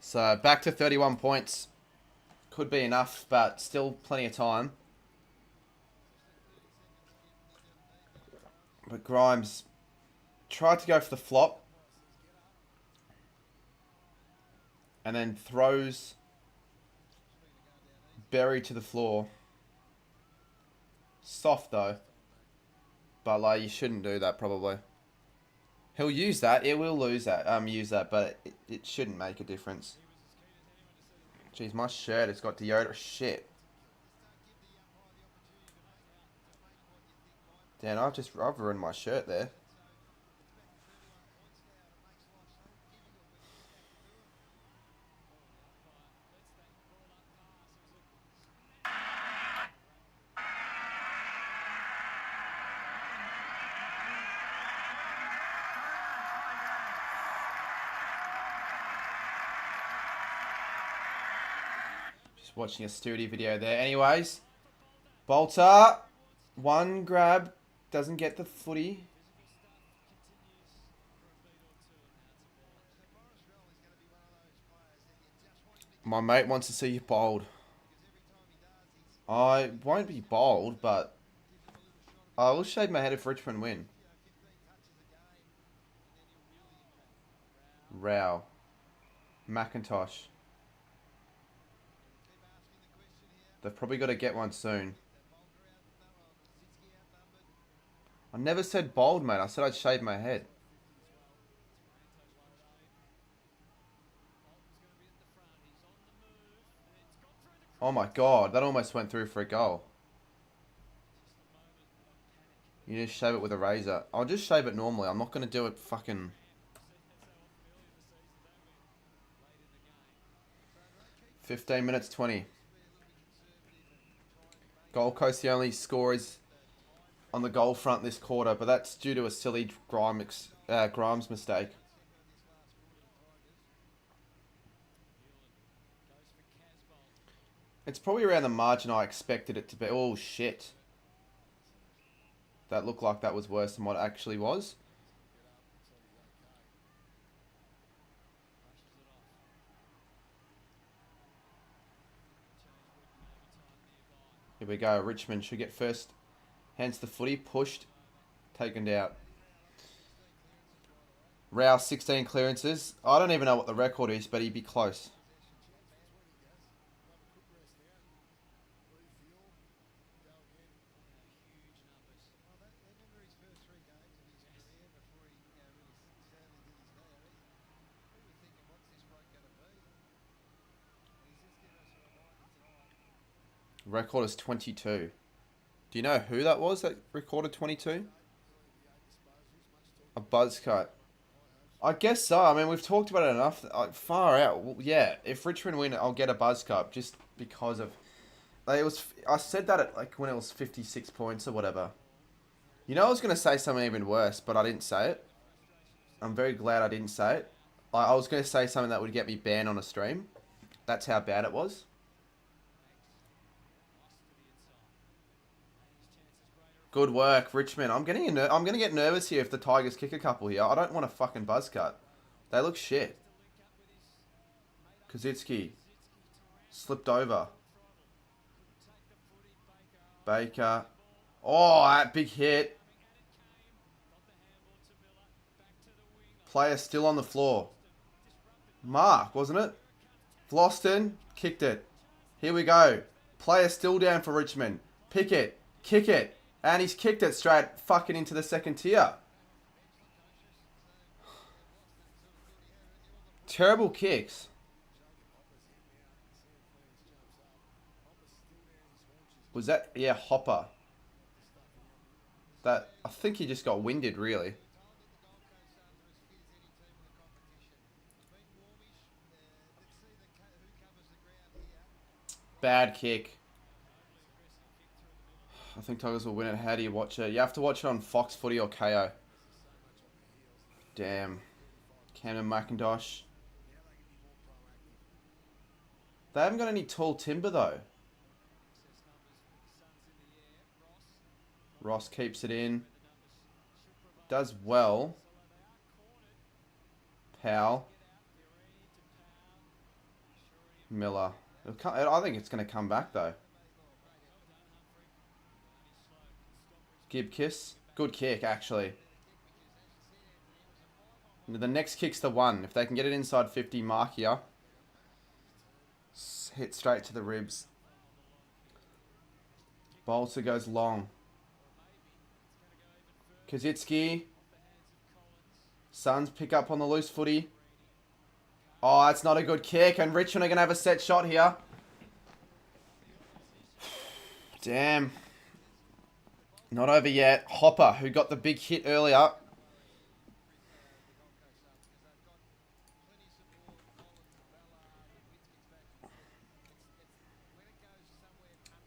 So back to 31 points. Could be enough, but still plenty of time. But Grimes tried to go for the flop. And then throws Berry to the floor. Soft though. But like, you shouldn't do that probably. He'll use that. It will use that, but it shouldn't make a difference. Jeez, my shirt has got deodorant. Shit. Damn, I've ruined my shirt there. Watching a Studi video there. Anyways, Bolter, one grab, doesn't get the footy. My mate wants to see you bowled. I won't be bold, but I will shave my head if Richmond win. Rao. McIntosh. They've probably got to get one soon. I never said bold, mate. I said I'd shave my head. Oh my god, that almost went through for a goal. You need to shave it with a razor. I'll just shave it normally. I'm not going to do it fucking... ...15 minutes 20. Gold Coast, the only scorers on the goal front this quarter, but that's due to a silly Grimes mistake. It's probably around the margin I expected it to be. Oh, shit. That looked like that was worse than what it actually was. Here we go. Richmond should get first. Hence the footy. Pushed. Taken out. Rao, 16 clearances. I don't even know what the record is, but he'd be close. Record is 22. Do you know who that was that recorded 22? A buzz cut. I guess so. I mean, we've talked about it enough. Far out. Well, yeah, if Richmond win, I'll get a buzz cut just because of... Like, it was. I said that at, like, when it was 56 points or whatever. You know, I was going to say something even worse, but I didn't say it. I'm very glad I didn't say it. I was going to say something that would get me banned on a stream. That's how bad it was. Good work, Richmond. I'm gonna get nervous here if the Tigers kick a couple here. I don't want a fucking buzz cut. They look shit. Kazitsky. Slipped over. Baker. Oh, that big hit. Player still on the floor. Mark, wasn't it? Vlosten. Kicked it. Here we go. Player still down for Richmond. Pick it. Kick it. And he's kicked it straight fucking into the second tier. Terrible kicks. Was that... Yeah, Hopper. That... I think he just got winded, really. Bad kick. I think Tigers will win it. How do you watch it? You have to watch it on Fox Footy or KO. Damn. Cameron McIntosh. They haven't got any tall timber, though. Ross keeps it in. Does well. Powell. Miller. I think it's going to come back, though. Gibkiss. Good kick, actually. The next kick's the one. If they can get it inside 50, mark here. Hit straight to the ribs. Bolter goes long. Kazitsky. Suns pick up on the loose footy. Oh, that's not a good kick. And Richmond are going to have a set shot here. Damn. Not over yet. Hopper, who got the big hit earlier.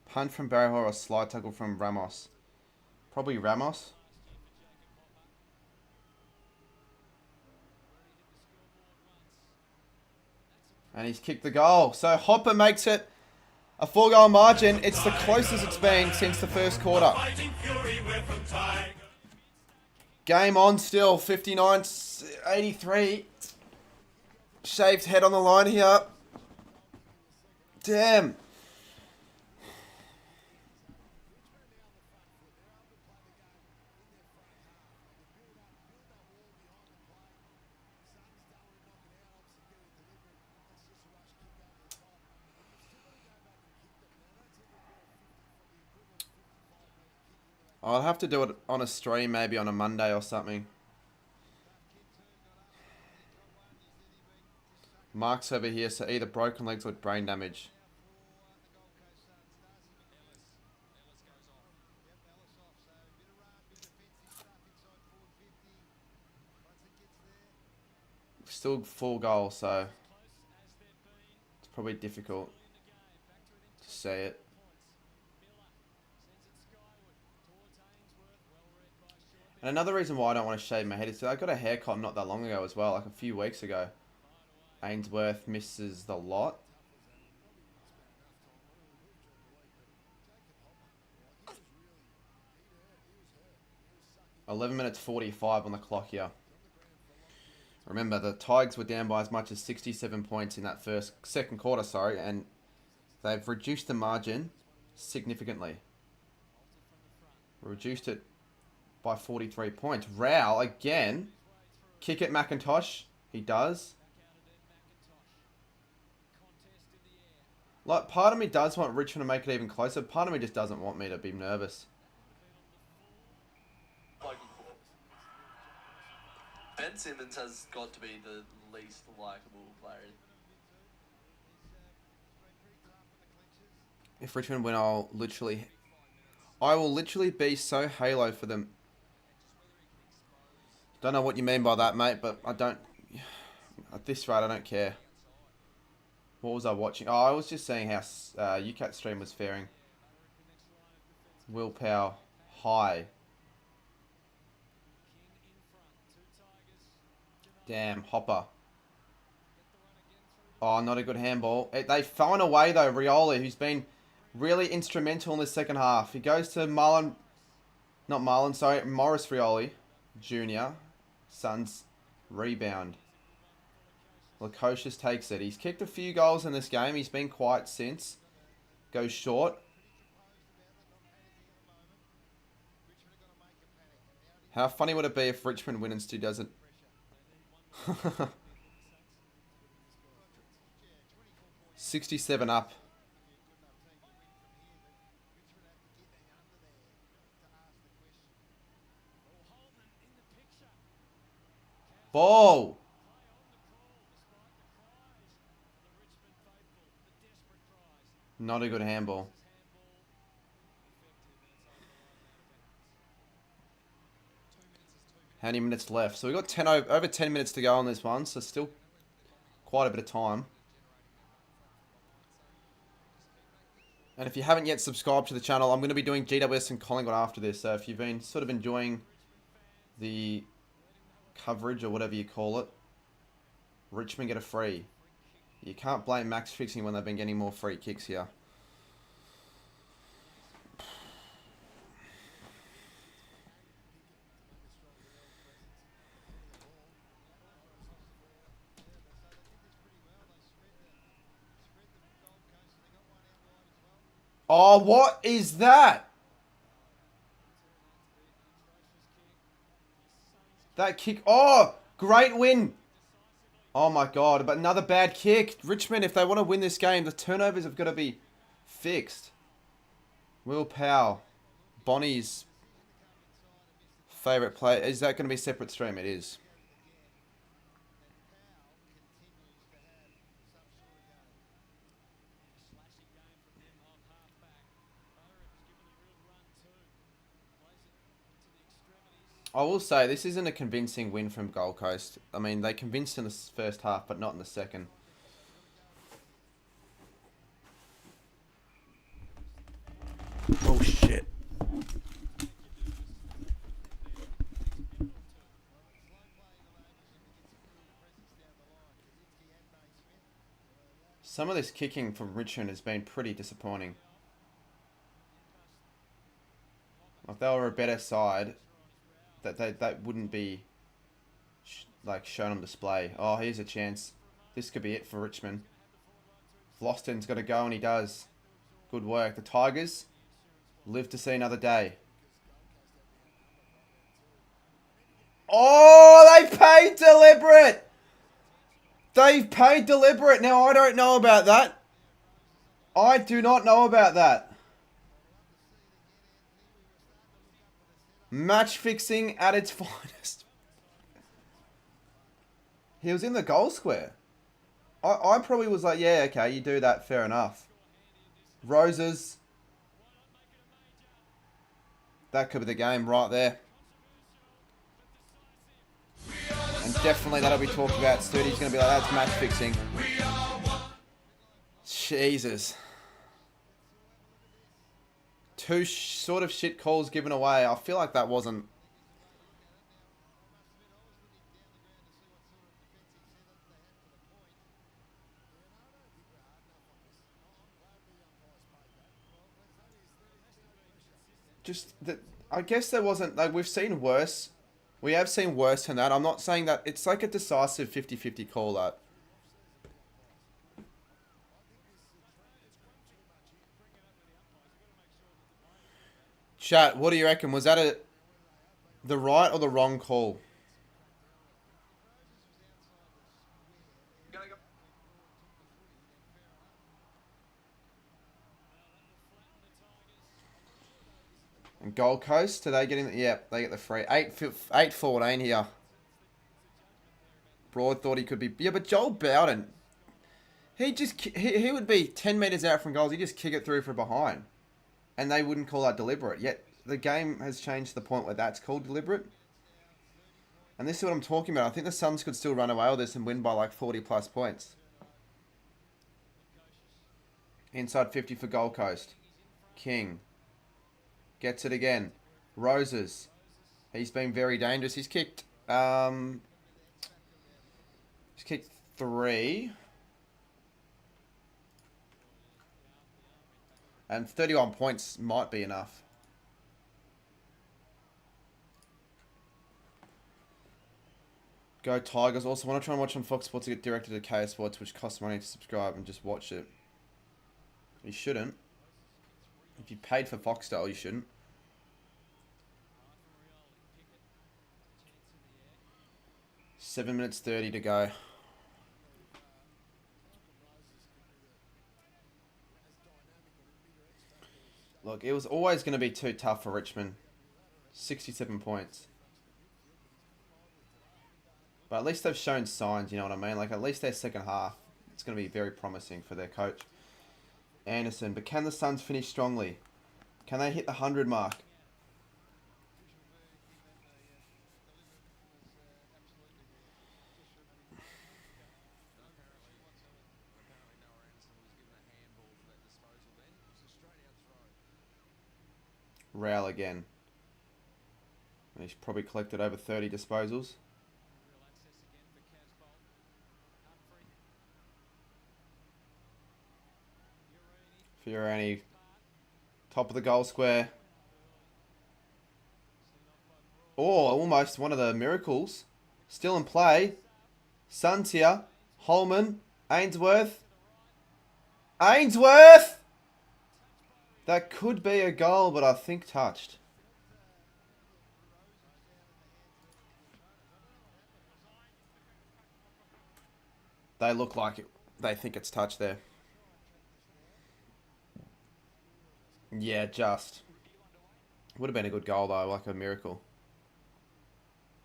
Punt from Barrow or a slide tackle from Ramos. Probably Ramos. And he's kicked the goal. So Hopper makes it a 4-goal margin. It's the closest it's been since the first quarter. Game on still. 59-83. Shaved head on the line here. Damn. I'll have to do it on a stream, maybe on a Monday or something. Mark's over here, so either broken legs or brain damage. Still full goal, so it's probably difficult to say it. And another reason why I don't want to shave my head is that I got a haircut not that long ago as well, like a few weeks ago. Ainsworth misses the lot. (11 minutes 45 on the clock here. Remember, the Tigers were down by as much as 67 points in that second quarter, sorry, and they've reduced the margin significantly. Reduced it by 43 points. Rao, again. Kick at McIntosh. He does. Like, part of me does want Richmond to make it even closer. Part of me just doesn't want me to be nervous. Ben Simmons has got to be the least likeable player. If Richmond win, I will literally be so Halo for them. Don't know what you mean by that, mate, but I don't... At this rate, I don't care. What was I watching? Oh, I was just seeing how UCAT stream was faring. Willpower high. Damn, Hopper. Oh, not a good handball. They found a way, though, Rioli, who's been really instrumental in the second half. He goes to Marlon... Not Marlon, sorry. Morris Rioli Jr. Suns rebound. Lukosius takes it. He's kicked a few goals in this game. He's been quiet since. Goes short. How funny would it be if Richmond win and Stu doesn't? 67 up. Ball. Not a good handball. How many minutes left? So we've got over 10 minutes to go on this one, so still quite a bit of time. And if you haven't yet subscribed to the channel, I'm going to be doing GWS and Collingwood after this. So if you've been sort of enjoying the coverage or whatever you call it, Richmond get a free. You can't blame Max fixing when they've been getting more free kicks here. Oh, what is that? That kick. Oh, great win. Oh my God, but another bad kick. Richmond, if they want to win this game, the turnovers have got to be fixed. Will Powell, Bonnie's favourite player. Is that going to be a separate stream? It is. I will say, this isn't a convincing win from Gold Coast. I mean, they convinced in the first half, but not in the second. Oh, shit. Some of this kicking from Richmond has been pretty disappointing. If they were a better side, that wouldn't be shown on display. Oh, here's a chance. This could be it for Richmond. Vlosten's got to go, and he does. Good work. The Tigers live to see another day. Oh, they paid deliberate. They've paid deliberate. Now, I don't know about that. I do not know about that. Match fixing at its finest. He was in the goal square. I probably was like, yeah, okay, you do that, fair enough. Roses. That could be the game right there. And definitely that'll be talked about. Studi's going to be like, that's match fixing. Jesus. Two sort of shit calls given away. I feel like that wasn't... Just that, I guess there wasn't, like, we've seen worse. We have seen worse than that. I'm not saying that it's like a decisive 50-50 call that. Chat, what do you reckon? Was that the right or the wrong call? And Gold Coast, are they getting... Yeah, they get the free. 8-14 here. Broad thought he could be... Yeah, but Joel Bowden... He would be 10 metres out from goals. He'd just kick it through from behind. And they wouldn't call that deliberate. Yet, the game has changed to the point where that's called deliberate. And this is what I'm talking about. I think the Suns could still run away with this and win by like 40+ points. Inside 50 for Gold Coast. King. Gets it again. Roses. He's been very dangerous. He's kicked 3. And 31 points might be enough. Go Tigers. Also want to try and watch on Fox Sports to get directed to KS Sports, which costs money to subscribe, and just watch it. You shouldn't. If you paid for Foxtel, you shouldn't. Seven minutes 30 to go. Look, it was always going to be too tough for Richmond. 67 points. But at least they've shown signs, you know what I mean? Like, at least their second half, it's going to be very promising for their coach, Anderson. But can the Suns finish strongly? Can they hit the 100 mark? Rail again. And he's probably collected over 30 disposals. Fiorani, top of the goal square. Oh, almost one of the miracles. Still in play. Suns here. Holman. Ainsworth. Ainsworth! That could be a goal, but I think touched. They look like it. They think it's touched there. Yeah, just. Would have been a good goal, though, like a miracle.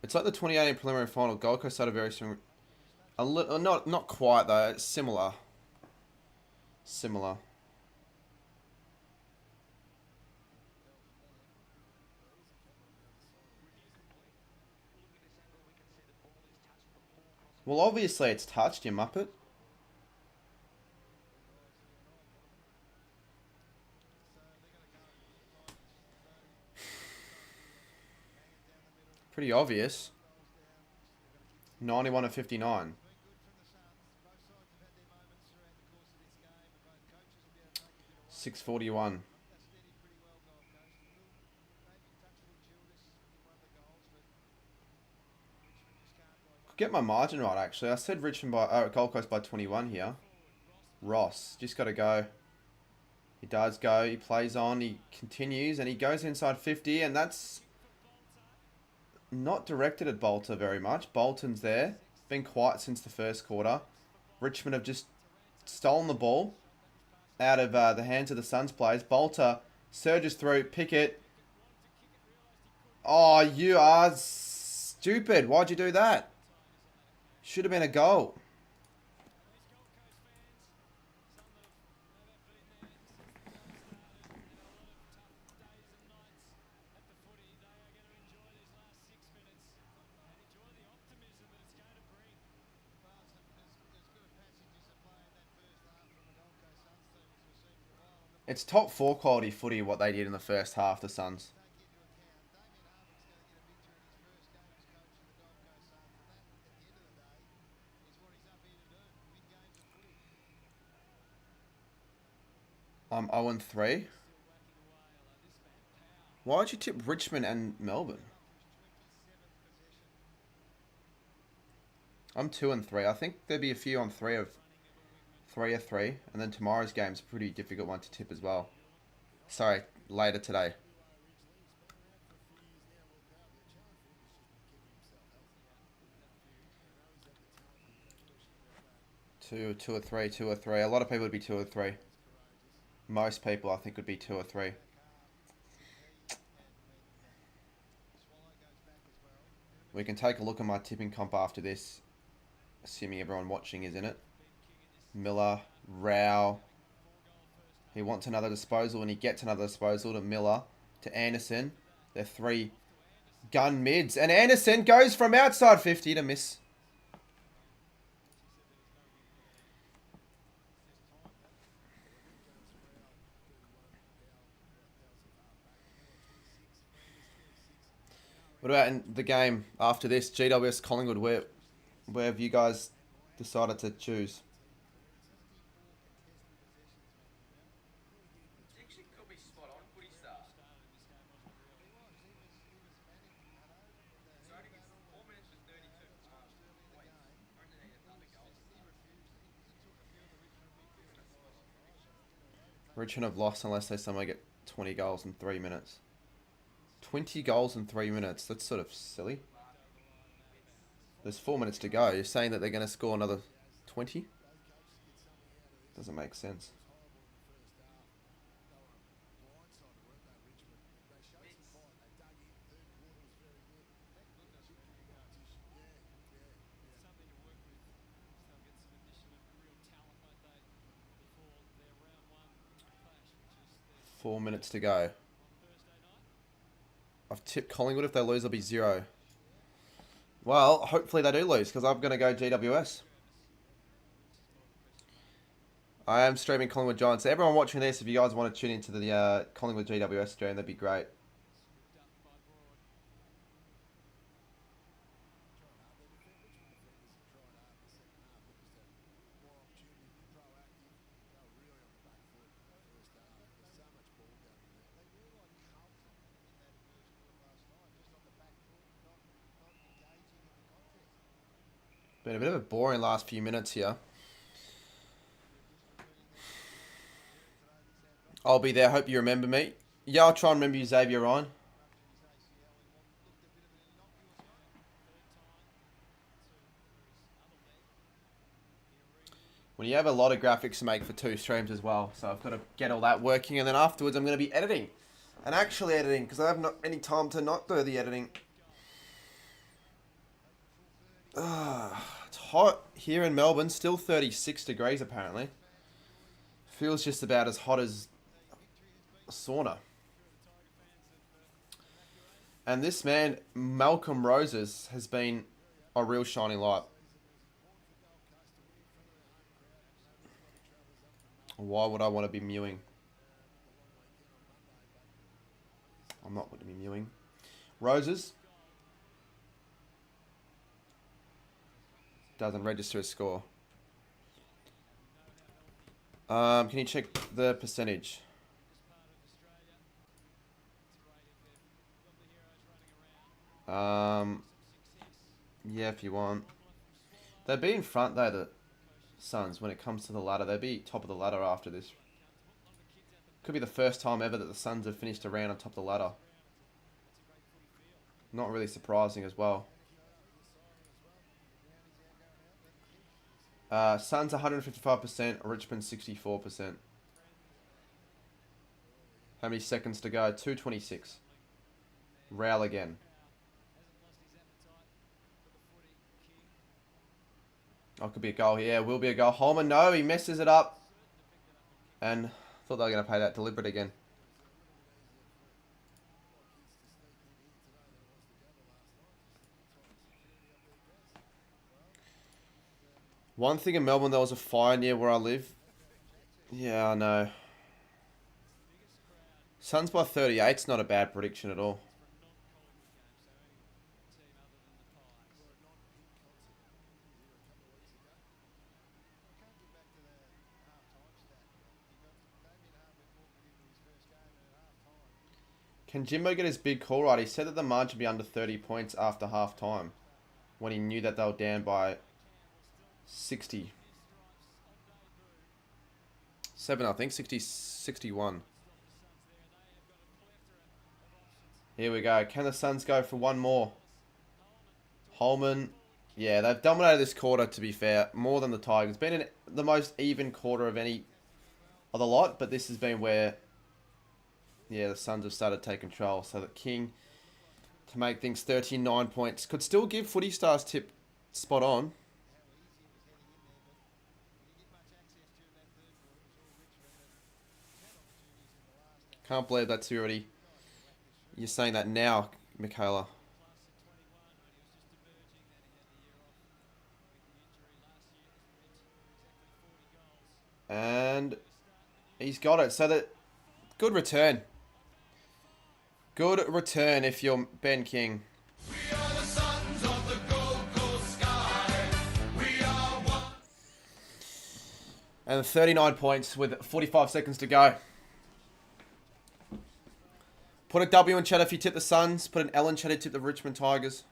It's like the 2018 preliminary final. Gold Coast had a very strong... not quite, though. It's similar. Similar. Well, obviously it's touched, you muppet. Pretty obvious. 91 of 59. $6.41. Get my margin right, actually. I said Richmond by Gold Coast by 21 here. Ross just got to go. He does go. He plays on. He continues, and he goes inside 50, and that's not directed at Bolter very much. Bolton's there. Been quiet since the first quarter. Richmond have just stolen the ball out of the hands of the Suns players. Bolter surges through. Pickett. Oh, you are stupid. Why'd you do that? Should have been a goal. It's top 4 quality footy what they did in the first half, the Suns. I'm 0-3. Why'd you tip Richmond and Melbourne? I'm 2-3. I think there'd be a few on 3 of 3-3, and then tomorrow's game's a pretty difficult one to tip as well. Sorry, later today. Two or three. A lot of people would be 2 or 3. Most people, I think, would be 2 or 3. We can take a look at my tipping comp after this, assuming everyone watching is in it. Miller, Rao. He wants another disposal, and he gets another disposal to Miller, to Anderson. They're 3 gun mids, and Anderson goes from outside 50 to miss. What about in the game after this? GWS Collingwood, where have you guys decided to choose? Actually could be spot on, footy star. It's only 4 minutes and 32 points. Only need another goal. Richmond have lost unless they somehow get 20 goals in 3 minutes. 20 goals in 3 minutes. That's sort of silly. There's 4 minutes to go. You're saying that they're going to score another 20? Doesn't make sense. Four minutes to go. I've tipped Collingwood. If they lose, it'll be 0. Well, hopefully they do lose, because I'm going to go GWS. I am streaming Collingwood Giants. So everyone watching this, if you guys want to tune into the Collingwood GWS stream, that'd be great. Been a bit of a boring last few minutes here. I'll be there. Hope you remember me. Yeah, I'll try and remember you, Xavier Ryan. When you have a lot of graphics to make for 2 streams as well. So I've got to get all that working. And then afterwards I'm going to be editing. And actually editing, because I have not any time to not do the editing. It's hot here in Melbourne. Still 36 degrees apparently. Feels just about as hot as a sauna. And this man, Malcolm Roses, has been a real shining light. Why would I want to be mewing? I'm not going to be mewing. Roses doesn't register a score. Can you check the percentage? Yeah, if you want. They'd be in front though, the Suns, when it comes to the ladder. They'd be top of the ladder after this. Could be the first time ever that the Suns have finished a round on top of the ladder. Not really surprising as well. Suns 155%, Richmond 64%. How many seconds to go? 2:26. Rail again. Oh, could be a goal. Yeah, will be a goal. Holman, no, he messes it up. And thought they were going to play that deliberate again. One thing in Melbourne, there was a fire near where I live. Yeah, I know. Suns by 38's not a bad prediction at all. Can Jimbo get his big call right? He said that the margin would be under 30 points after half time, when he knew that they were down by 60. 7, I think. 61. Here we go. Can the Suns go for one more? Holman. Yeah, they've dominated this quarter, to be fair. More than the Tigers. Been in the most even quarter of any of the lot, but this has been where, yeah, the Suns have started to take control. So that King, to make things 39 points, could still give Footy Stars tip spot on. Can't believe that's already... You're saying that now, Michaela. And he's got it. So that... Good return. Good return if you're Ben King. We are the sons of the Gold Coast sky. We are one. And 39 points with 45 seconds to go. Put a W in chat if you tip the Suns. Put an L in chat if you tip the Richmond Tigers.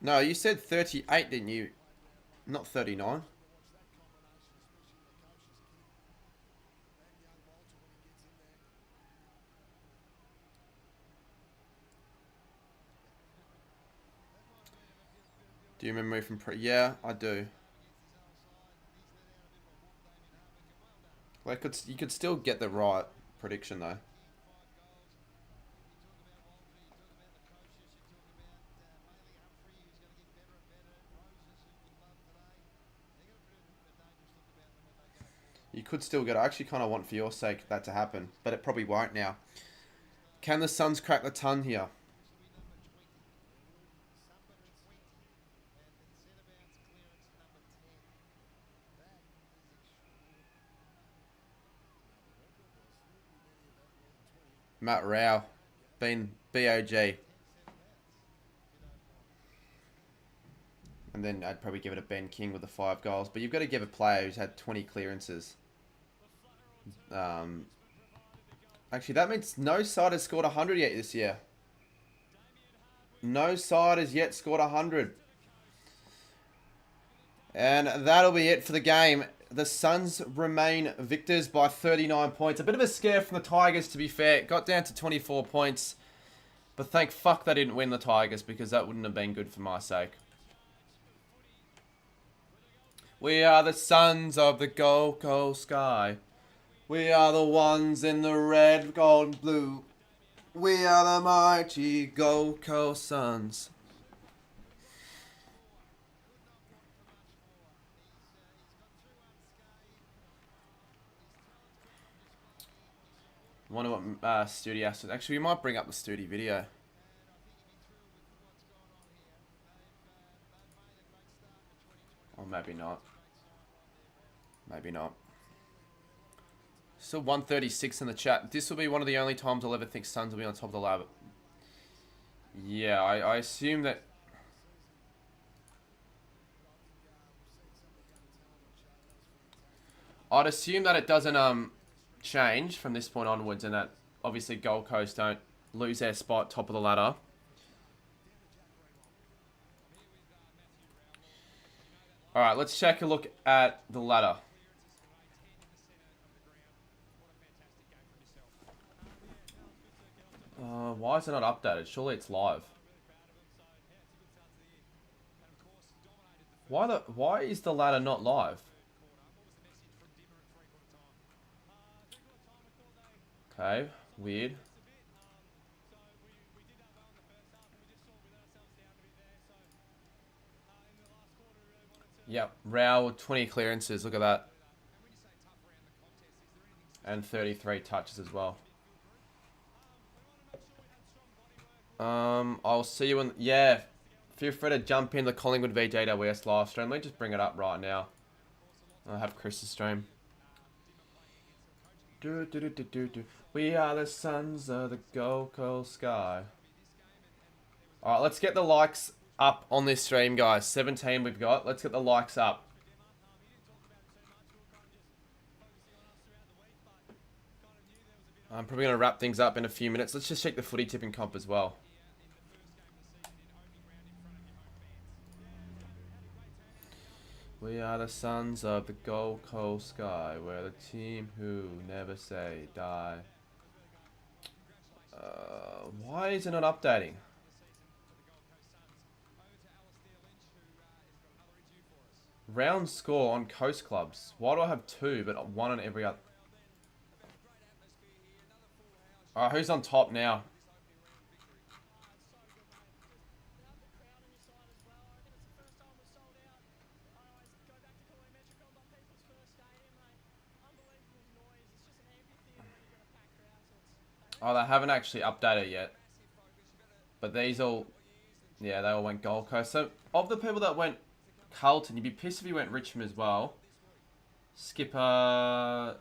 No, you said 38, didn't you? Not 39. Do you remember me from Yeah, I do. Well, you could still get the right prediction, though. You could still get it. I actually kind of want, for your sake, that to happen. But it probably won't now. Can the Suns crack the ton here? Matt Rao, been BOG. And then I'd probably give it a Ben King with the 5 goals. But you've got to give a player who's had 20 clearances. Actually, that means no side has scored 100 yet this year. No side has yet scored 100. And that'll be it for the game. The Suns remain victors by 39 points. A bit of a scare from the Tigers, to be fair. It got down to 24 points. But thank fuck they didn't win the Tigers, because that wouldn't have been good for my sake. We are the sons of the Gold Coast sky. We are the ones in the red, gold, and blue. We are the mighty Gold Coast Suns. Wonder what Studi has to... Actually, we might bring up the Studi video. Or maybe not. Maybe not. Still 136 in the chat. This will be one of the only times I'll ever think Suns will be on top of the ladder. Yeah, I assume that... I'd assume that it doesn't change from this point onwards, and that obviously Gold Coast don't lose their spot top of the ladder. Alright, let's take a look at the ladder. Why is it not updated? Surely it's live. Why is the ladder not live? Okay, weird. Yep, Rao 20 clearances. Look at that. And 33 touches as well. I'll see you in... Yeah, feel free to jump in the Collingwood v JWS live stream. Let me just bring it up right now. I'll have Chris's stream. We are the sons of the Gold Coast sky. Alright, let's get the likes up on this stream, guys. 17 we've got. Let's get the likes up. I'm probably going to wrap things up in a few minutes. Let's just check the footy tipping comp as well. We are the sons of the Gold Coast sky. We're the team who never say die. Why is it not updating? Round score on Coast Clubs. Why do I have 2 but 1 on every other? Alright, who's on top now? Oh, they haven't actually updated yet. But these all... Yeah, they all went Gold Coast. So, of the people that went Carlton, you'd be pissed if you went Richmond as well. Skipper...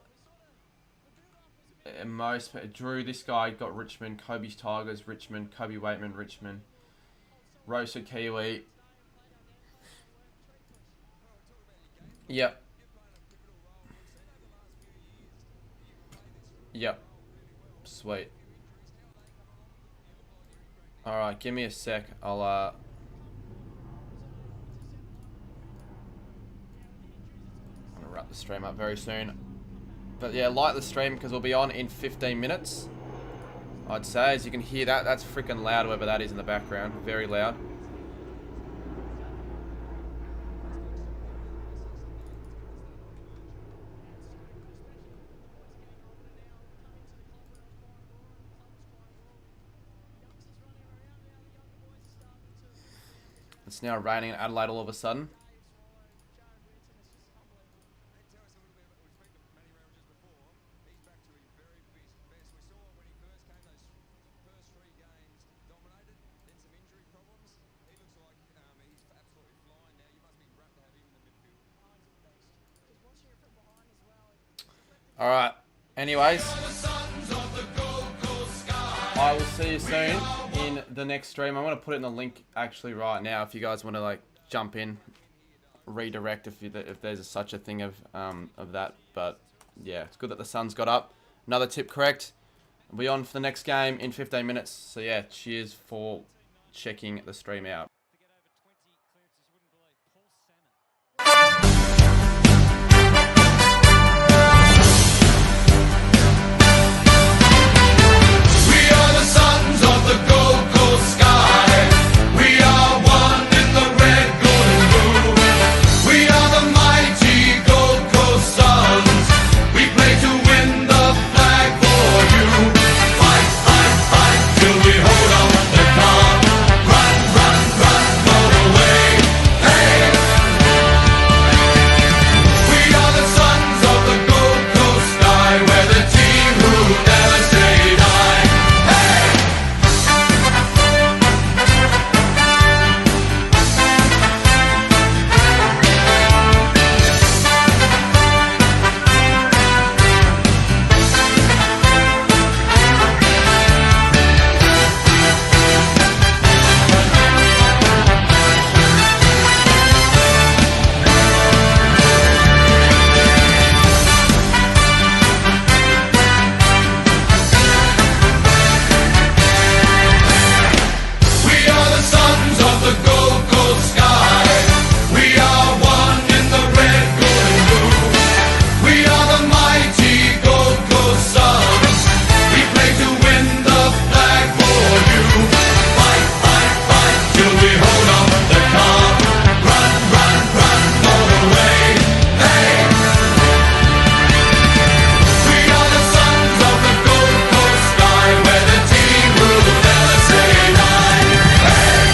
Most... Drew, this guy got Richmond. Kobe's Tigers, Richmond. Kobe Waitman, Richmond. Rosa Kiwi. Yep. Yep. Sweet. Alright, give me a sec. I'm gonna wrap the stream up very soon. But yeah, like the stream because we'll be on in 15 minutes. I'd say, as you can hear that, that's freaking loud, whoever that is in the background. Very loud. It's now raining in Adelaide all of a sudden. Alright, anyways, I will see you soon in the next stream. I'm going to put it in the link actually right now if you guys want to like jump in, redirect if there's such a thing of that. But yeah, it's good that the sun's got up. Another tip correct. We'll be on for the next game in 15 minutes. So yeah, cheers for checking the stream out.